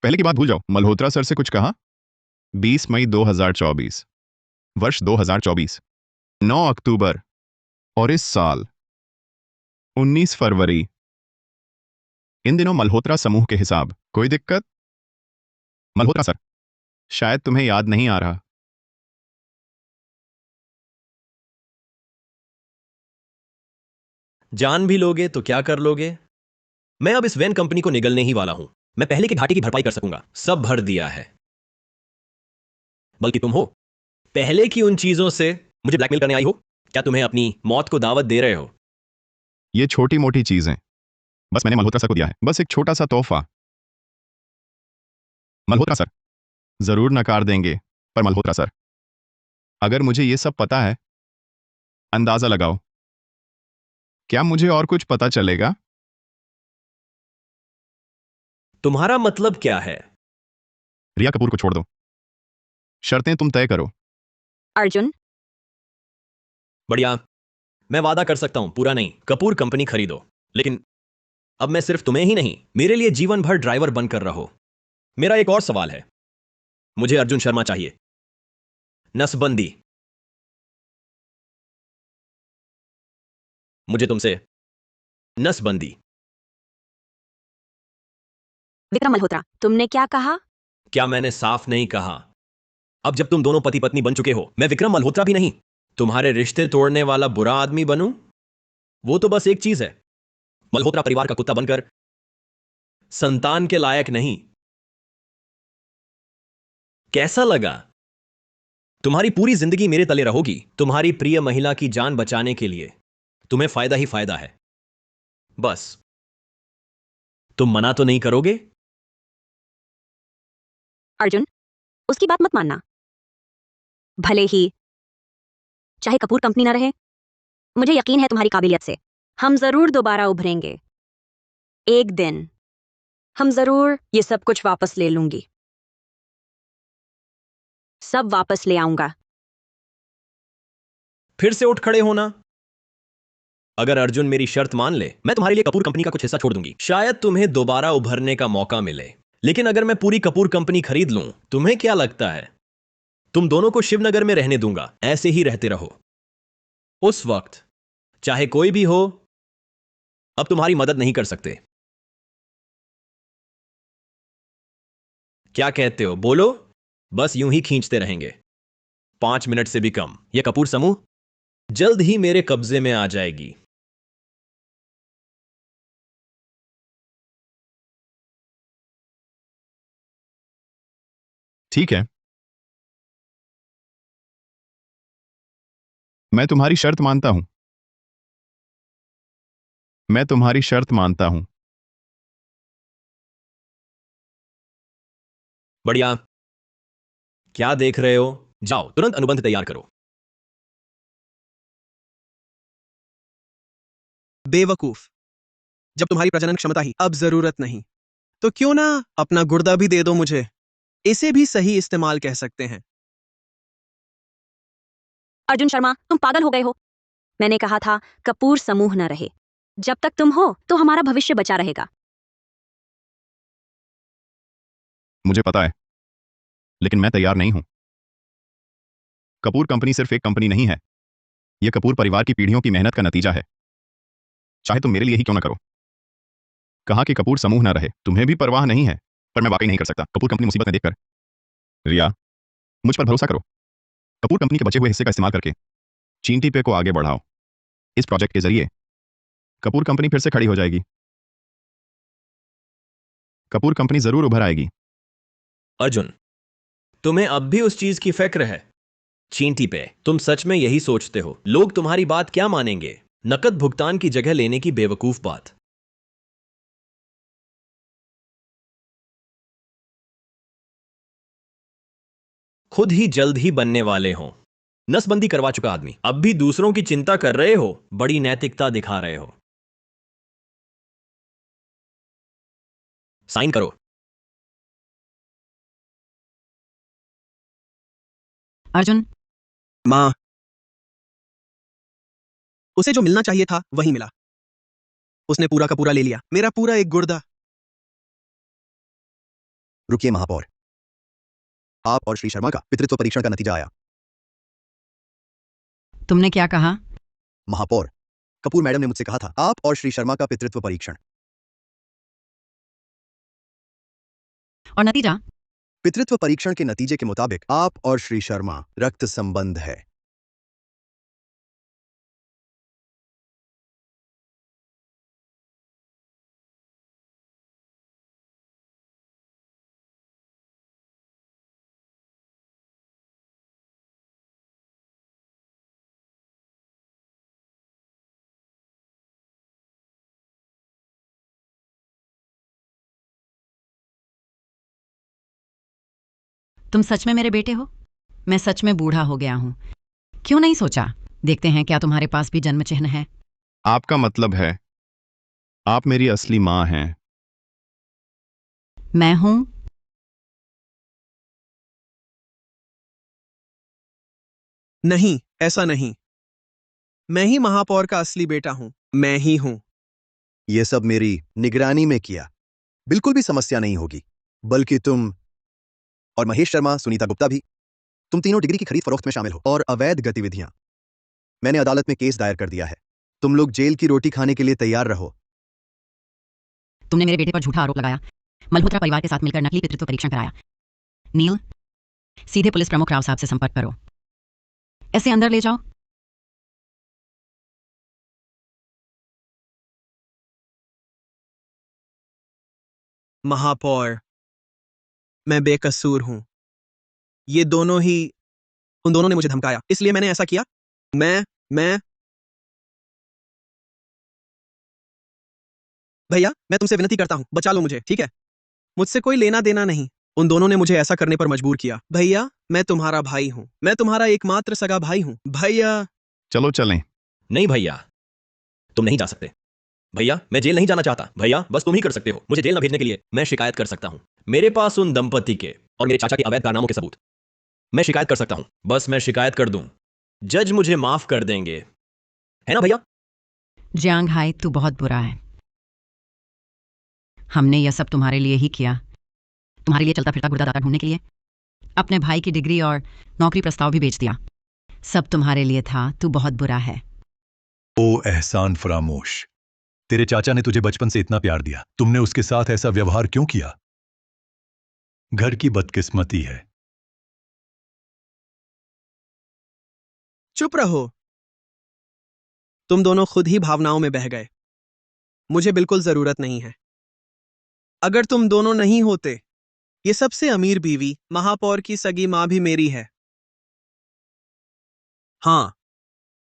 पहले की बात भूल जाओ। मल्होत्रा सर से कुछ कहा? 20 मई 2024, वर्ष 2024, 9 अक्टूबर, और इस साल 19 फरवरी। इन दिनों मल्होत्रा समूह के हिसाब। कोई दिक्कत? मल्होत्रा सर, शायद तुम्हें याद नहीं आ रहा। जान भी लोगे तो क्या कर लोगे। मैं अब इस वैन कंपनी को निगलने ही वाला हूं। मैं पहले के घाटे की भरपाई कर सकूंगा। सब भर दिया है। बल्कि तुम हो पहले की उन चीजों से मुझे ब्लैकमेल करने आई हो। क्या तुम्हें अपनी मौत को दावत दे रहे हो? ये छोटी मोटी चीजें बस मैंने मल्होत्रा सर को दिया है, बस एक छोटा सा तोहफा। मल्होत्रा सर जरूर नकार देंगे, पर मल्होत्रा सर, अगर मुझे ये सब पता है, अंदाजा लगाओ। क्या मुझे और कुछ पता चलेगा? तुम्हारा मतलब क्या है? रिया कपूर को छोड़ दो। शर्तें तुम तय करो। अर्जुन, बढ़िया, मैं वादा कर सकता हूं, पूरा नहीं, कपूर कंपनी खरीदो। लेकिन अब मैं सिर्फ तुम्हें ही नहीं, मेरे लिए जीवन भर ड्राइवर बनकर रहो। मेरा एक और सवाल है, मुझे अर्जुन शर्मा चाहिए। नसबंदी। मुझे तुमसे नसबंदी। विक्रम मल्होत्रा, तुमने क्या कहा? क्या मैंने साफ नहीं कहा? अब जब तुम दोनों पति पत्नी बन चुके हो, मैं विक्रम मल्होत्रा भी नहीं, तुम्हारे रिश्ते तोड़ने वाला बुरा आदमी बनूं? वो तो बस एक चीज है, मल्होत्रा परिवार का कुत्ता बनकर संतान के लायक नहीं। कैसा लगा? तुम्हारी पूरी जिंदगी मेरे तले रहोगी, तुम्हारी प्रिय महिला की जान बचाने के लिए। तुम्हें फायदा ही फायदा है। बस तुम मना तो नहीं करोगे? अर्जुन, उसकी बात मत मानना। भले ही चाहे कपूर कंपनी ना रहे, मुझे यकीन है तुम्हारी काबिलियत से हम जरूर दोबारा उभरेंगे। एक दिन हम जरूर ये सब कुछ वापस ले लूंगी, सब वापस ले आऊंगा। फिर से उठ खड़े होना। अगर अर्जुन मेरी शर्त मान ले, मैं तुम्हारे लिए कपूर कंपनी का कुछ हिस्सा छोड़ दूंगी। शायद तुम्हें दोबारा उभरने का मौका मिले। लेकिन अगर मैं पूरी कपूर कंपनी खरीद लूं, तुम्हें क्या लगता है? तुम दोनों को शिवनगर में रहने दूंगा, ऐसे ही रहते रहो। उस वक्त चाहे कोई भी हो, अब तुम्हारी मदद नहीं कर सकते। क्या कहते हो? बोलो। बस यूं ही खींचते रहेंगे। 5 मिनट से भी कम। यह कपूर समूह जल्द ही मेरे कब्जे में आ जाएगी। ठीक है, मैं तुम्हारी शर्त मानता हूं। मैं तुम्हारी शर्त मानता हूं। बढ़िया। क्या देख रहे हो? जाओ तुरंत अनुबंध तैयार करो। बेवकूफ, जब तुम्हारी प्रजनन क्षमता ही अब जरूरत नहीं, तो क्यों ना अपना गुर्दा भी दे दो मुझे। इसे भी सही इस्तेमाल कह सकते हैं। अर्जुन शर्मा, तुम पागल हो गए हो। मैंने कहा था कपूर समूह न रहे। जब तक तुम हो तो हमारा भविष्य बचा रहेगा। मुझे पता है, लेकिन मैं तैयार नहीं हूं। कपूर कंपनी सिर्फ एक कंपनी नहीं है, यह कपूर परिवार की पीढ़ियों की मेहनत का नतीजा है। चाहे तुम मेरे लिए ही क्यों ना करो। कहा कि कपूर समूह ना रहे, तुम्हें भी परवाह नहीं है, पर मैं वाकई नहीं कर सकता। कपूर कंपनी मुसीबत में देखकर। रिया, मुझ पर भरोसा करो। कपूर कंपनी के बचे हुए हिस्से का इस्तेमाल करके चींटी पे को आगे बढ़ाओ। इस प्रोजेक्ट के जरिए कपूर कंपनी फिर से खड़ी हो जाएगी। कपूर कंपनी जरूर उभर आएगी। अर्जुन, तुम्हें अब भी उस चीज की फिक्र है? चींटी पे तुम सच में यही सोचते हो? लोग तुम्हारी बात क्या मानेंगे? नकद भुगतान की जगह लेने की बेवकूफ बात। खुद ही जल्द ही बनने वाले हो। नसबंदी करवा चुका आदमी, अब भी दूसरों की चिंता कर रहे हो। बड़ी नैतिकता दिखा रहे हो। साइन करो। अर्जुन, मां, उसे जो मिलना चाहिए था वही मिला। उसने पूरा का पूरा ले लिया, मेरा पूरा एक गुर्दा। रुकिए महापौर, आप और श्री शर्मा का पितृत्व परीक्षण का नतीजा आया। तुमने क्या कहा? महापौर, कपूर मैडम ने मुझसे कहा था आप और श्री शर्मा का पितृत्व परीक्षण। और नतीजा? पितृत्व परीक्षण के नतीजे के मुताबिक आप और श्री शर्मा रक्त संबंध है। तुम सच में मेरे बेटे हो? मैं सच में बूढ़ा हो गया हूं। क्यों नहीं सोचा? देखते हैं क्या तुम्हारे पास भी जन्म चिन्ह है। आपका मतलब है आप मेरी असली माँ हैं? मैं हूं। नहीं, ऐसा नहीं। मैं ही महापौर का असली बेटा हूं। मैं ही हूं। ये सब मेरी निगरानी में किया। बिल्कुल भी समस्या नहीं होगी। बल्कि तुम और महेश शर्मा, सुनीता गुप्ता भी, तुम तीनों डिग्री की खरीद फरोख्त में शामिल हो और अवैध गतिविधियां। मैंने अदालत में केस दायर कर दिया है। तुम लोग जेल की रोटी खाने के लिए तैयार रहो। तुमने मेरे बेटे पर झूठा आरोप लगाया, मल्होत्रा परिवार के साथ मिलकर नकली पितृत्व परीक्षण कराया। नील, सीधे पुलिस प्रमुख राव साहब से संपर्क करो। ऐसे अंदर ले जाओ। महापौर, मैं बेकसूर हूं। ये दोनों ही, उन दोनों ने मुझे धमकाया, इसलिए मैंने ऐसा किया। मैं भैया, मैं तुमसे विनती करता हूं, बचा लो मुझे, ठीक है? मुझसे कोई लेना देना नहीं। उन दोनों ने मुझे ऐसा करने पर मजबूर किया। भैया, मैं तुम्हारा भाई हूं। मैं तुम्हारा एकमात्र सगा भाई हूं। भैया। चलो चलें। नहीं भैया, तुम नहीं जा सकते। भैया, मैं जेल नहीं जाना चाहता। भैया, बस तुम ही कर सकते हो मुझे जेल न भेजने के लिए। मैं शिकायत कर सकता हूं। मेरे पास उन दंपति के और मेरे चाचा के अवैध कारनामों के सबूत। मैं शिकायत कर सकता हूं। बस मैं शिकायत कर दूं, जज मुझे माफ कर देंगे, है ना भैया? जियांग हाई, तू बहुत बुरा है। हमने यह सब तुम्हारे लिए ही किया, तुम्हारे लिए चलता फिरता गुर्दा दाता ढूंढने के लिए। अपने भाई की डिग्री और नौकरी प्रस्ताव भी बेच दिया। सब तुम्हारे लिए था। तू बहुत बुरा है। ओ एहसान फरामोश, तेरे चाचा ने तुझे बचपन से इतना प्यार दिया, तुमने उसके साथ ऐसा व्यवहार क्यों किया? घर की बदकिस्मती है। चुप रहो। तुम दोनों खुद ही भावनाओं में बह गए। मुझे बिल्कुल जरूरत नहीं है। अगर तुम दोनों नहीं होते, ये सबसे अमीर बीवी महापौर की सगी मां भी मेरी है। हाँ,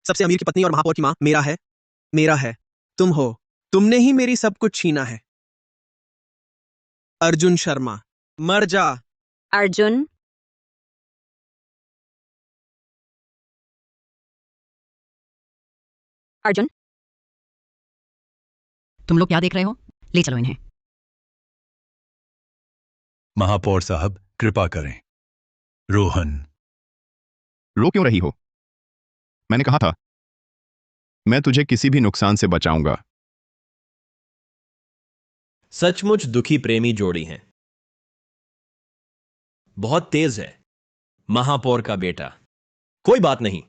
सबसे अमीर की पत्नी और महापौर की मां मेरा है। मेरा है। तुम हो। तुमने ही मेरी सब कुछ छीना है। अर्जुन शर्मा, मर जा। अर्जुन, अर्जुन, तुम लोग क्या देख रहे हो? ले चलो इन्हें। महापौर साहब, कृपा करें। रोहन। रो क्यों रही हो? मैंने कहा था मैं तुझे किसी भी नुकसान से बचाऊंगा। सचमुच दुखी प्रेमी जोड़ी हैं। बहुत तेज है महापौर का बेटा। कोई बात नहीं।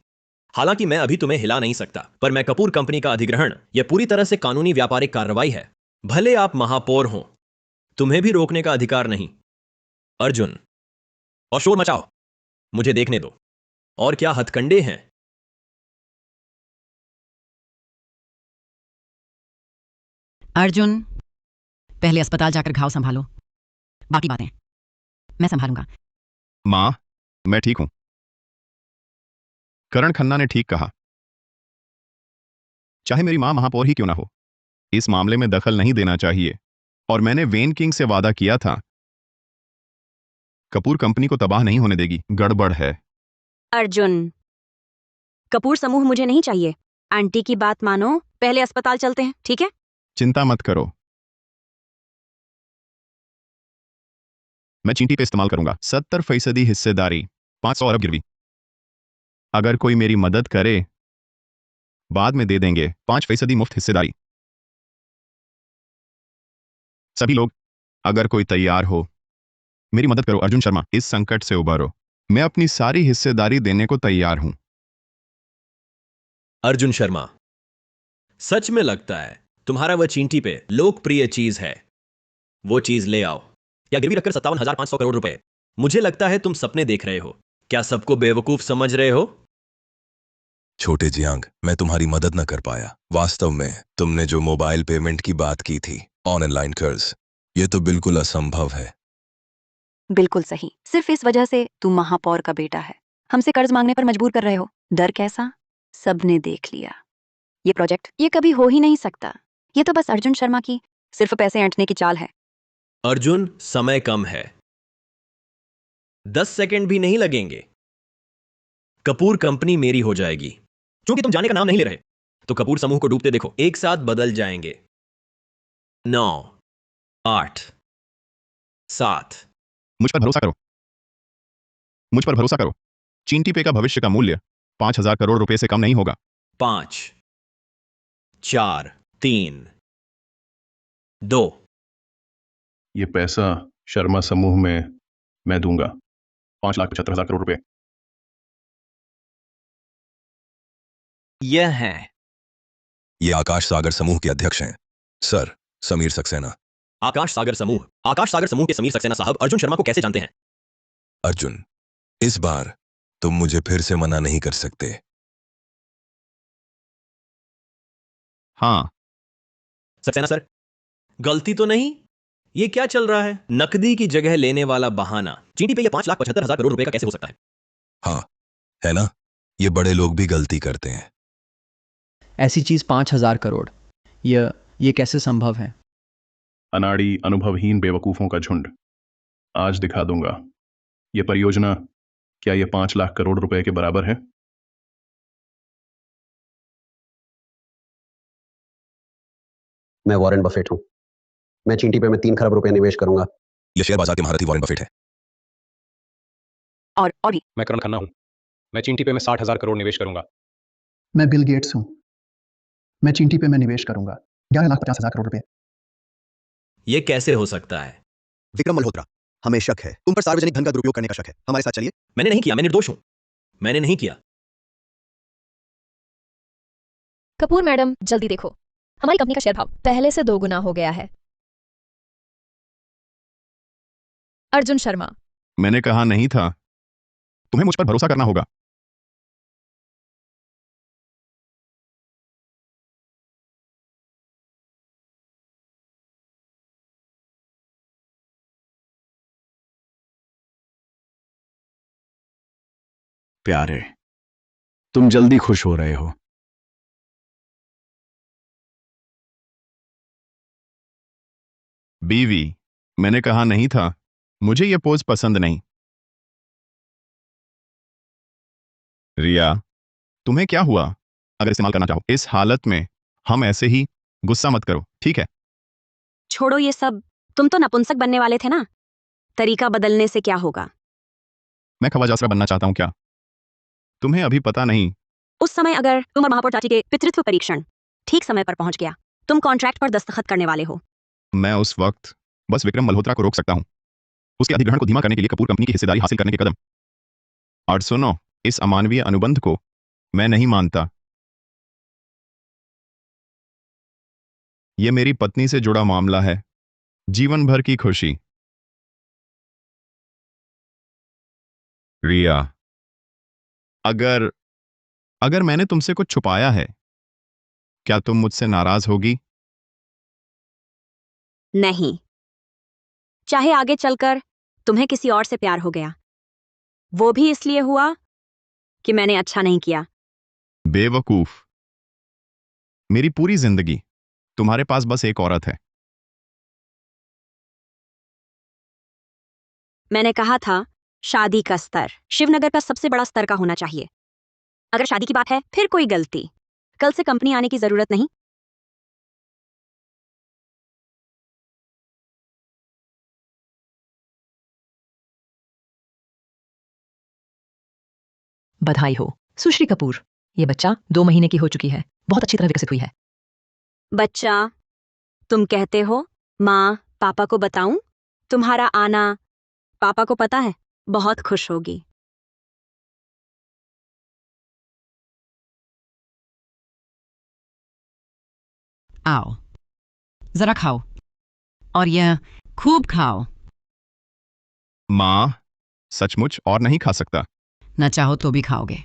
हालांकि मैं अभी तुम्हें हिला नहीं सकता, पर मैं कपूर कंपनी का अधिग्रहण यह पूरी तरह से कानूनी व्यापारिक कार्रवाई है। भले आप महापौर हो, तुम्हें भी रोकने का अधिकार नहीं। अर्जुन, और शोर मचाओ, मुझे देखने दो। और क्या हथकंडे हैं। अर्जुन, पहले अस्पताल जाकर घाव संभालो, बाकी बातें मैं संभालूंगा। मां, मैं ठीक हूं। करण खन्ना ने ठीक कहा। चाहे मेरी मां महापौर ही क्यों ना हो, इस मामले में दखल नहीं देना चाहिए। और मैंने वेन किंग से वादा किया था, कपूर कंपनी को तबाह नहीं होने देगी। गड़बड़ है। अर्जुन, कपूर समूह मुझे नहीं चाहिए। आंटी की बात मानो, पहले अस्पताल चलते हैं, ठीक है? चिंता मत करो, मैं चींटी पे इस्तेमाल करूंगा। 70% हिस्सेदारी, 500 अरब गिरवी। अगर कोई मेरी मदद करे, बाद में दे देंगे 5% मुफ्त हिस्सेदारी। सभी लोग, अगर कोई तैयार हो, मेरी मदद करो। अर्जुन शर्मा, इस संकट से उबरो। मैं अपनी सारी हिस्सेदारी देने को तैयार हूं। अर्जुन शर्मा, सच में लगता है तुम्हारा वह चींटी पे लोकप्रिय चीज है। वो चीज ले आओ, या गिरवी रखकर 57,500 करोड़ रुपए। मुझे लगता है तुम सपने देख रहे हो। क्या सबको बेवकूफ समझ रहे हो? छोटे जियांग, मैं तुम्हारी मदद न कर पाया। वास्तव में तुमने जो मोबाइल पेमेंट की बात की थी, ऑनलाइन कर्ज, ये तो बिल्कुल असंभव है। बिल्कुल सही। सिर्फ इस वजह से तू महापौर का बेटा है, हमसे कर्ज मांगने पर मजबूर कर रहे हो। डर कैसा? सबने देख लिया। ये प्रोजेक्ट ये कभी हो ही नहीं सकता। ये तो बस अर्जुन शर्मा की सिर्फ पैसे ऐंठने की चाल है। अर्जुन, समय कम है। 10 सेकंड भी नहीं लगेंगे। कपूर कंपनी मेरी हो जाएगी। क्योंकि तुम जाने का नाम नहीं ले रहे, तो कपूर समूह को डूबते देखो, एक साथ बदल जाएंगे। 9, 8, 7। मुझ पर भरोसा करो, मुझ पर भरोसा करो। चींटी पे का भविष्य का मूल्य 5,000 करोड़ रुपए से कम नहीं होगा। 5, 4, 3, 2। ये पैसा शर्मा समूह में मैं दूंगा, 5,75,000 करोड़ रुपए। यह है। ये आकाश सागर समूह के अध्यक्ष हैं, सर समीर सक्सेना। आकाश सागर समूह के समीर सक्सेना साहब अर्जुन शर्मा को कैसे जानते हैं? अर्जुन, इस बार तुम मुझे फिर से मना नहीं कर सकते। हाँ सक्सेना सर, गलती तो नहीं? ये क्या चल रहा है? नकदी की जगह लेने वाला बहाना। चींटी पे ये 5,75,000 करोड़ रुपए का कैसे हो सकता है? हाँ, है ना? ये बड़े लोग भी गलती करते हैं। ऐसी चीज 5,000 करोड़, ये कैसे संभव है? अनाड़ी अनुभवहीन बेवकूफों का झुंड। आज दिखा दूंगा। ये परियोजना क्या ये 5 लाख करोड़ रुपए के बराबर है? मैं वॉरेन बफेट हूं। मैं चींटी पे में 3 खरब रुपए निवेश करूंगा। यह शेयर बाजार के महारथी वॉरेन बफेट है। और भी मैं करण खन्ना हूं। मैं चींटी पे में 60,000 करोड़ निवेश करूंगा। मैं बिल गेट्स हूं। मैं चींटी पे में निवेश करूंगा 11,50,000 करोड़ रुपए। ये कैसे हो सकता है? विक्रम मल्होत्रा, हमें शक है, तुम पर सार्वजनिक धन का दुरुपयोग करने का शक है। हमारे साथ चलिए। मैंने नहीं किया, मैं निर्दोष हूं। मैंने नहीं किया। कपूर मैडम, जल्दी देखो, हमारी कंपनी का शेयर भाव पहले से 2 गुना हो गया है। अर्जुन शर्मा, मैंने कहा नहीं था, तुम्हें मुझ पर भरोसा करना होगा। प्यारे, तुम जल्दी खुश हो रहे हो। बीवी, मैंने कहा नहीं था, मुझे ये पोज पसंद नहीं। रिया, तुम्हें क्या हुआ? अगर इस्तेमाल करना चाहो इस हालत में, हम ऐसे ही, गुस्सा मत करो, ठीक है? छोड़ो ये सब, तुम तो नपुंसक बनने वाले थे ना। तरीका बदलने से क्या होगा? मैं खवाजासरा बनना चाहता हूं क्या? तुम्हें अभी पता नहीं। उस समय अगर तुम और महापौर चाची के पितृत्व परीक्षण ठीक समय पर पहुंच गया, तुम कॉन्ट्रैक्ट पर दस्तखत करने वाले हो। मैं उस वक्त बस विक्रम मल्होत्रा को रोक सकता हूं, उसके अधिग्रहण को धीमा करने के लिए कपूर कंपनी की हिस्सेदारी हासिल करने के कदम। और सुनो, इस अमानवीय अनुबंध को मैं नहीं मानता। यह मेरी पत्नी से जुड़ा मामला है, जीवन भर की खुशी। रिया, अगर मैंने तुमसे कुछ छुपाया है, क्या तुम मुझसे नाराज होगी? नहीं। चाहे आगे चलकर तुम्हें किसी और से प्यार हो गया, वो भी इसलिए हुआ कि मैंने अच्छा नहीं किया। बेवकूफ, मेरी पूरी जिंदगी तुम्हारे पास बस एक औरत है। मैंने कहा था, शादी का स्तर शिवनगर का सबसे बड़ा स्तर का होना चाहिए। अगर शादी की बात है, फिर कोई गलती। कल से कंपनी आने की जरूरत नहीं। बधाई हो सुश्री कपूर, ये बच्चा 2 महीने की हो चुकी है, बहुत अच्छी तरह विकसित हुई है। बच्चा, तुम कहते हो माँ पापा को बताऊं? तुम्हारा आना पापा को पता है, बहुत खुश होगी। आओ, जरा खाओ, और यह खूब खाओ। माँ, सचमुच और नहीं खा सकता। न चाहो तो भी खाओगे।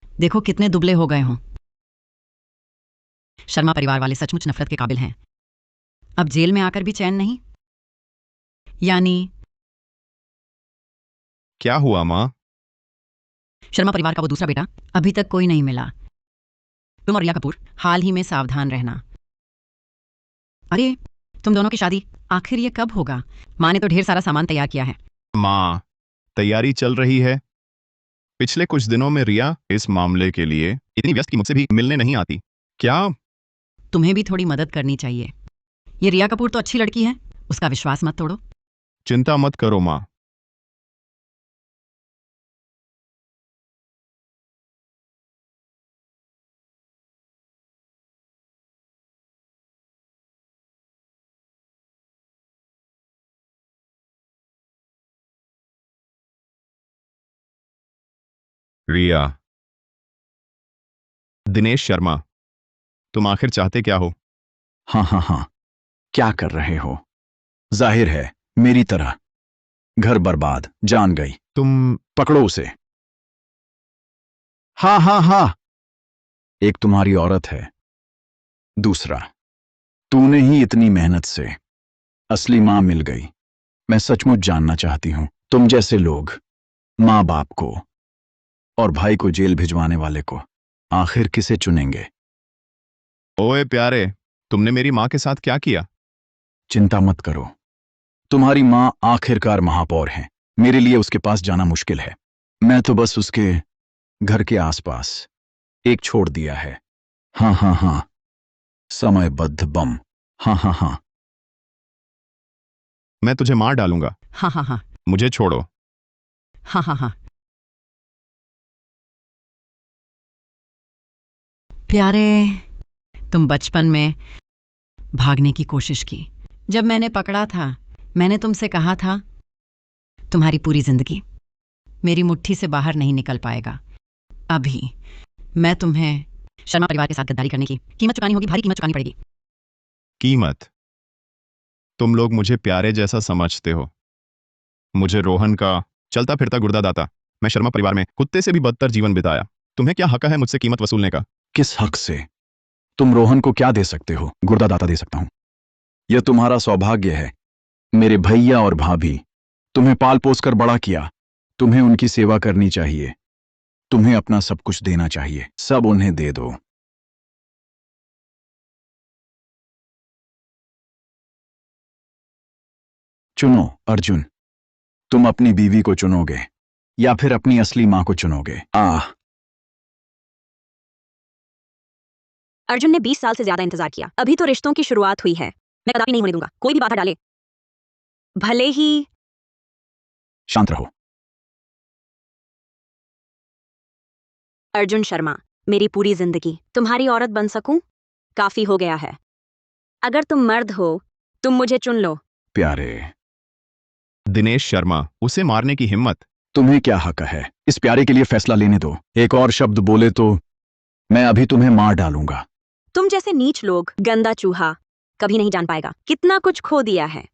देखो कितने दुबले हो गए हों। शर्मा परिवार वाले सचमुच नफरत के काबिल हैं। अब जेल में आकर भी चैन नहीं। यानी क्या हुआ माँ? शर्मा परिवार का वो दूसरा बेटा अभी तक कोई नहीं मिला। तुम और रिया कपूर हाल ही में सावधान रहना। अरे, तुम दोनों की शादी आखिर ये कब होगा? माँ ने तो ढेर सारा सामान तैयार किया है। माँ, तैयारी चल रही है। पिछले कुछ दिनों में रिया इस मामले के लिए इतनी व्यस्त कि मुझसे भी मिलने नहीं आती। क्या? तुम्हें भी थोड़ी मदद करनी चाहिए। ये रिया कपूर तो अच्छी लड़की है, उसका विश्वास मत तोड़ो। चिंता मत करो माँ। रिया। दिनेश शर्मा, तुम आखिर चाहते क्या हो? हाँ हाँ हाँ, क्या कर रहे हो? जाहिर है मेरी तरह। घर बर्बाद, जान गई। तुम पकड़ो उसे। हाँ हाँ हाँ, एक तुम्हारी औरत है, दूसरा तूने ही इतनी मेहनत से असली मां मिल गई। मैं सचमुच जानना चाहती हूं, तुम जैसे लोग मां बाप को और भाई को जेल भिजवाने वाले को आखिर किसे चुनेंगे? ओए प्यारे, तुमने मेरी माँ के साथ क्या किया? चिंता मत करो, तुम्हारी मां आखिरकार महापौर है। मेरे लिए उसके पास जाना मुश्किल है। मैं तो बस उसके घर के आसपास एक छोड़ दिया है। हाँ हाँ हाँ, समयबद्ध बम। हाँ हाँ हाँ। मैं तुझे मार डालूंगा। हाँ हाँ हाँ। मुझे छोड़ो। हाँ हाँ हाँ। प्यारे, तुम बचपन में भागने की कोशिश की। जब मैंने पकड़ा था, मैंने तुमसे कहा था तुम्हारी पूरी जिंदगी मेरी मुट्ठी से बाहर नहीं निकल पाएगा। अभी मैं तुम्हें शर्मा परिवार के साथ गद्दारी करने की कीमत चुकानी होगी, भारी कीमत चुकानी पड़ेगी। कीमत? तुम लोग मुझे प्यारे जैसा समझते हो। मुझे रोहन का चलता फिरता गुर्दा दाता, मैं शर्मा परिवार में कुत्ते से भी बदतर जीवन बिताया। तुम्हें क्या हक है मुझसे कीमत वसूलने का? किस हक से? तुम रोहन को क्या दे सकते हो? गुर्दा दाता दे सकता हूं। यह तुम्हारा सौभाग्य है। मेरे भैया और भाभी तुम्हें पाल पोस कर बड़ा किया। तुम्हें उनकी सेवा करनी चाहिए। तुम्हें अपना सब कुछ देना चाहिए। सब उन्हें दे दो। चुनो अर्जुन, तुम अपनी बीवी को चुनोगे या फिर अपनी असली मां को चुनोगे? अर्जुन ने 20 साल से ज्यादा इंतजार किया। अभी तो रिश्तों की शुरुआत हुई है। मैं कदापि नहीं होने दूंगा कोई भी बाधा डाले, भले ही। शांत रहो। अर्जुन शर्मा, मेरी पूरी जिंदगी तुम्हारी औरत बन सकूं, काफी हो गया है। अगर तुम मर्द हो, तुम मुझे चुन लो। प्यारे। दिनेश शर्मा, उसे मारने की हिम्मत? तुम्हें क्या हक है? इस प्यारे के लिए फैसला लेने दो। एक और शब्द बोले तो मैं अभी तुम्हें मार डालूंगा। तुम जैसे नीच लोग, गंदा चूहा कभी नहीं जान पाएगा कितना कुछ खो दिया है।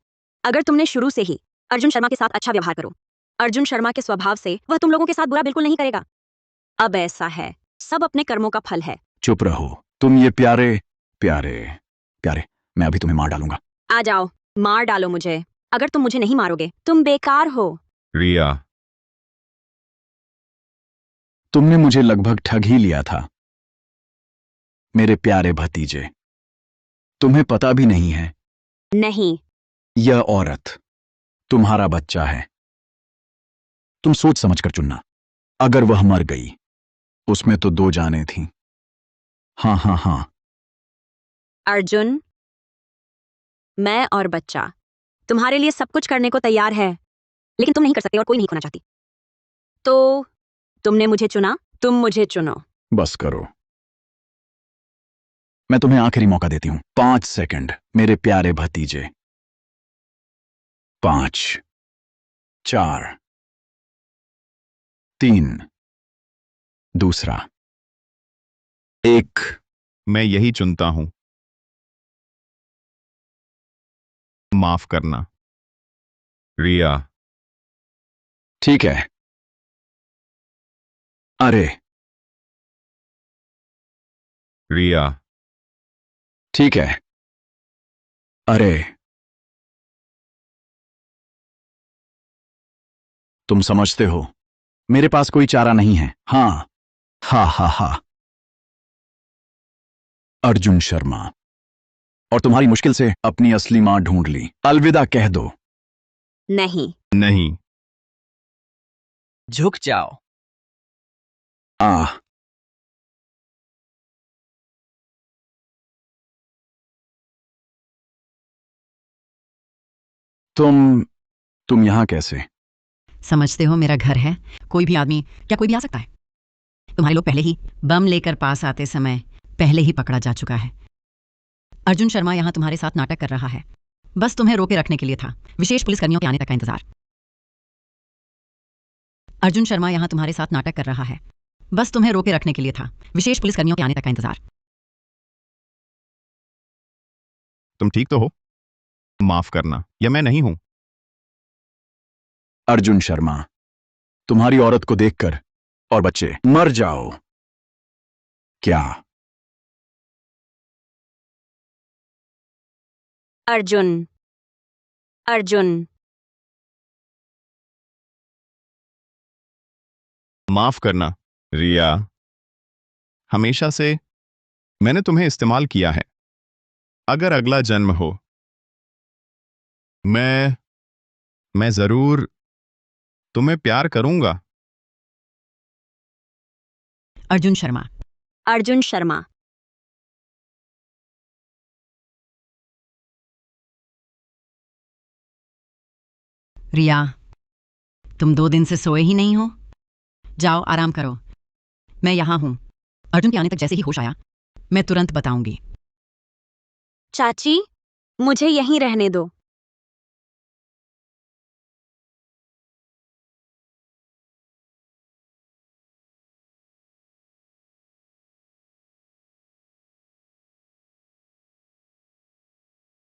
अगर तुमने शुरू से ही अर्जुन शर्मा के साथ अच्छा व्यवहार करो, अर्जुन शर्मा के स्वभाव से वह तुम लोगों के साथ बुरा बिल्कुल नहीं करेगा। अब ऐसा है, सब अपने कर्मों का फल है। चुप रहो तुम। ये प्यारे प्यारे प्यारे, मैं अभी तुम्हें मार डालूंगा। आ जाओ, मार डालो मुझे। अगर तुम मुझे नहीं मारोगे, तुम बेकार हो। रिया, तुमने मुझे लगभग ठग ही लिया था मेरे प्यारे भतीजे। तुम्हें पता भी नहीं है, नहीं। यह औरत तुम्हारा बच्चा है। तुम सोच समझ कर चुनना। अगर वह मर गई, उसमें तो 2 जानें थीं। हाँ हाँ हाँ। अर्जुन, मैं और बच्चा तुम्हारे लिए सब कुछ करने को तैयार है, लेकिन तुम नहीं कर सकते और कोई नहीं खोना चाहती। तो तुमने मुझे चुना, तुम मुझे चुनो। बस करो, मैं तुम्हें आखिरी मौका देती हूं। 5 सेकंड मेरे प्यारे भतीजे। 5, 4, 3, दूसरा, 1। मैं यही चुनता हूं। माफ करना रिया। ठीक है। अरे रिया। ठीक है। अरे तुम समझते हो, मेरे पास कोई चारा नहीं है। हाँ हा हा हा। अर्जुन शर्मा, और तुम्हारी मुश्किल से अपनी असली मां ढूंढ ली। अलविदा कह दो। नहीं। नहीं। झुक जाओ। आह तुम यहां कैसे? समझते हो मेरा घर है, कोई भी आदमी, क्या कोई भी आ सकता है? तुम्हारे लोग पहले ही बम लेकर पास आते समय पहले ही पकड़ा जा चुका है। अर्जुन शर्मा यहां तुम्हारे साथ नाटक कर रहा है, बस तुम्हें रोके रखने के लिए था, विशेष पुलिसकर्मियों के आने तक का इंतजार। अर्जुन शर्मा यहां तुम्हारे साथ नाटक कर रहा है, बस तुम्हें रोके रखने के लिए था, विशेष पुलिसकर्मियों के आने तक का इंतजार। तुम ठीक तो हो? माफ करना, यह मैं नहीं हूं। अर्जुन शर्मा, तुम्हारी औरत को देखकर और बच्चे मर जाओ क्या? अर्जुन, अर्जुन, माफ करना रिया, हमेशा से मैंने तुम्हें इस्तेमाल किया है। अगर अगला जन्म हो, मैं जरूर तुम्हें प्यार करूंगा। अर्जुन शर्मा, अर्जुन शर्मा, रिया, तुम 2 दिन से सोए ही नहीं हो? जाओ आराम करो, मैं यहां हूं। अर्जुन के आने तक जैसे ही होश आया मैं तुरंत बताऊंगी। चाची, मुझे यहीं रहने दो।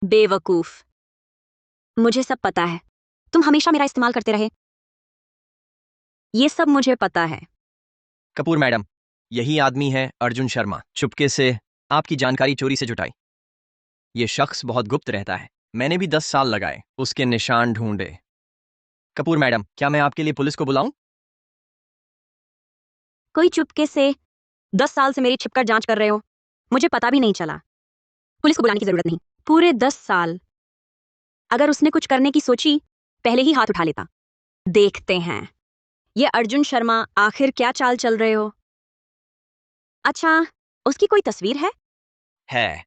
बेवकूफ, मुझे सब पता है। तुम हमेशा मेरा इस्तेमाल करते रहे, ये सब मुझे पता है। कपूर मैडम, यही आदमी है अर्जुन शर्मा, चुपके से आपकी जानकारी चोरी से जुटाई। ये शख्स बहुत गुप्त रहता है, मैंने भी 10 साल लगाए उसके निशान ढूंढे। कपूर मैडम, क्या मैं आपके लिए पुलिस को बुलाऊं? कोई चुपके से 10 साल से मेरी छिपकर जांच कर रहे हो, मुझे पता भी नहीं चला। पुलिस को बुलाने की जरूरत नहीं। पूरे 10 साल अगर उसने कुछ करने की सोची, पहले ही हाथ उठा लेता। देखते हैं ये अर्जुन शर्मा आखिर क्या चाल चल रहे हो। अच्छा, उसकी कोई तस्वीर है? है,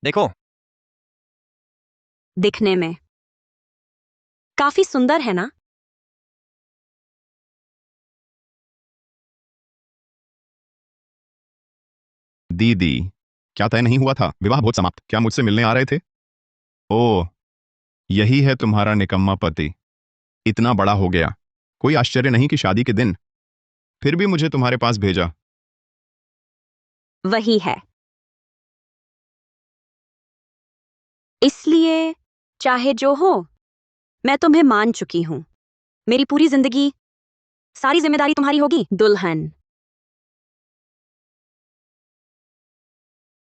देखो। दिखने में काफी सुंदर है ना? दीदी, क्या तय नहीं हुआ था? विवाह भोज समाप्त। क्या मुझसे मिलने आ रहे थे? ओह, यही है तुम्हारा निकम्मा पति। इतना बड़ा हो गया, कोई आश्चर्य नहीं कि शादी के दिन फिर भी मुझे तुम्हारे पास भेजा। वही है, इसलिए चाहे जो हो, मैं तुम्हें मान चुकी हूं। मेरी पूरी जिंदगी सारी जिम्मेदारी तुम्हारी होगी, दुल्हन।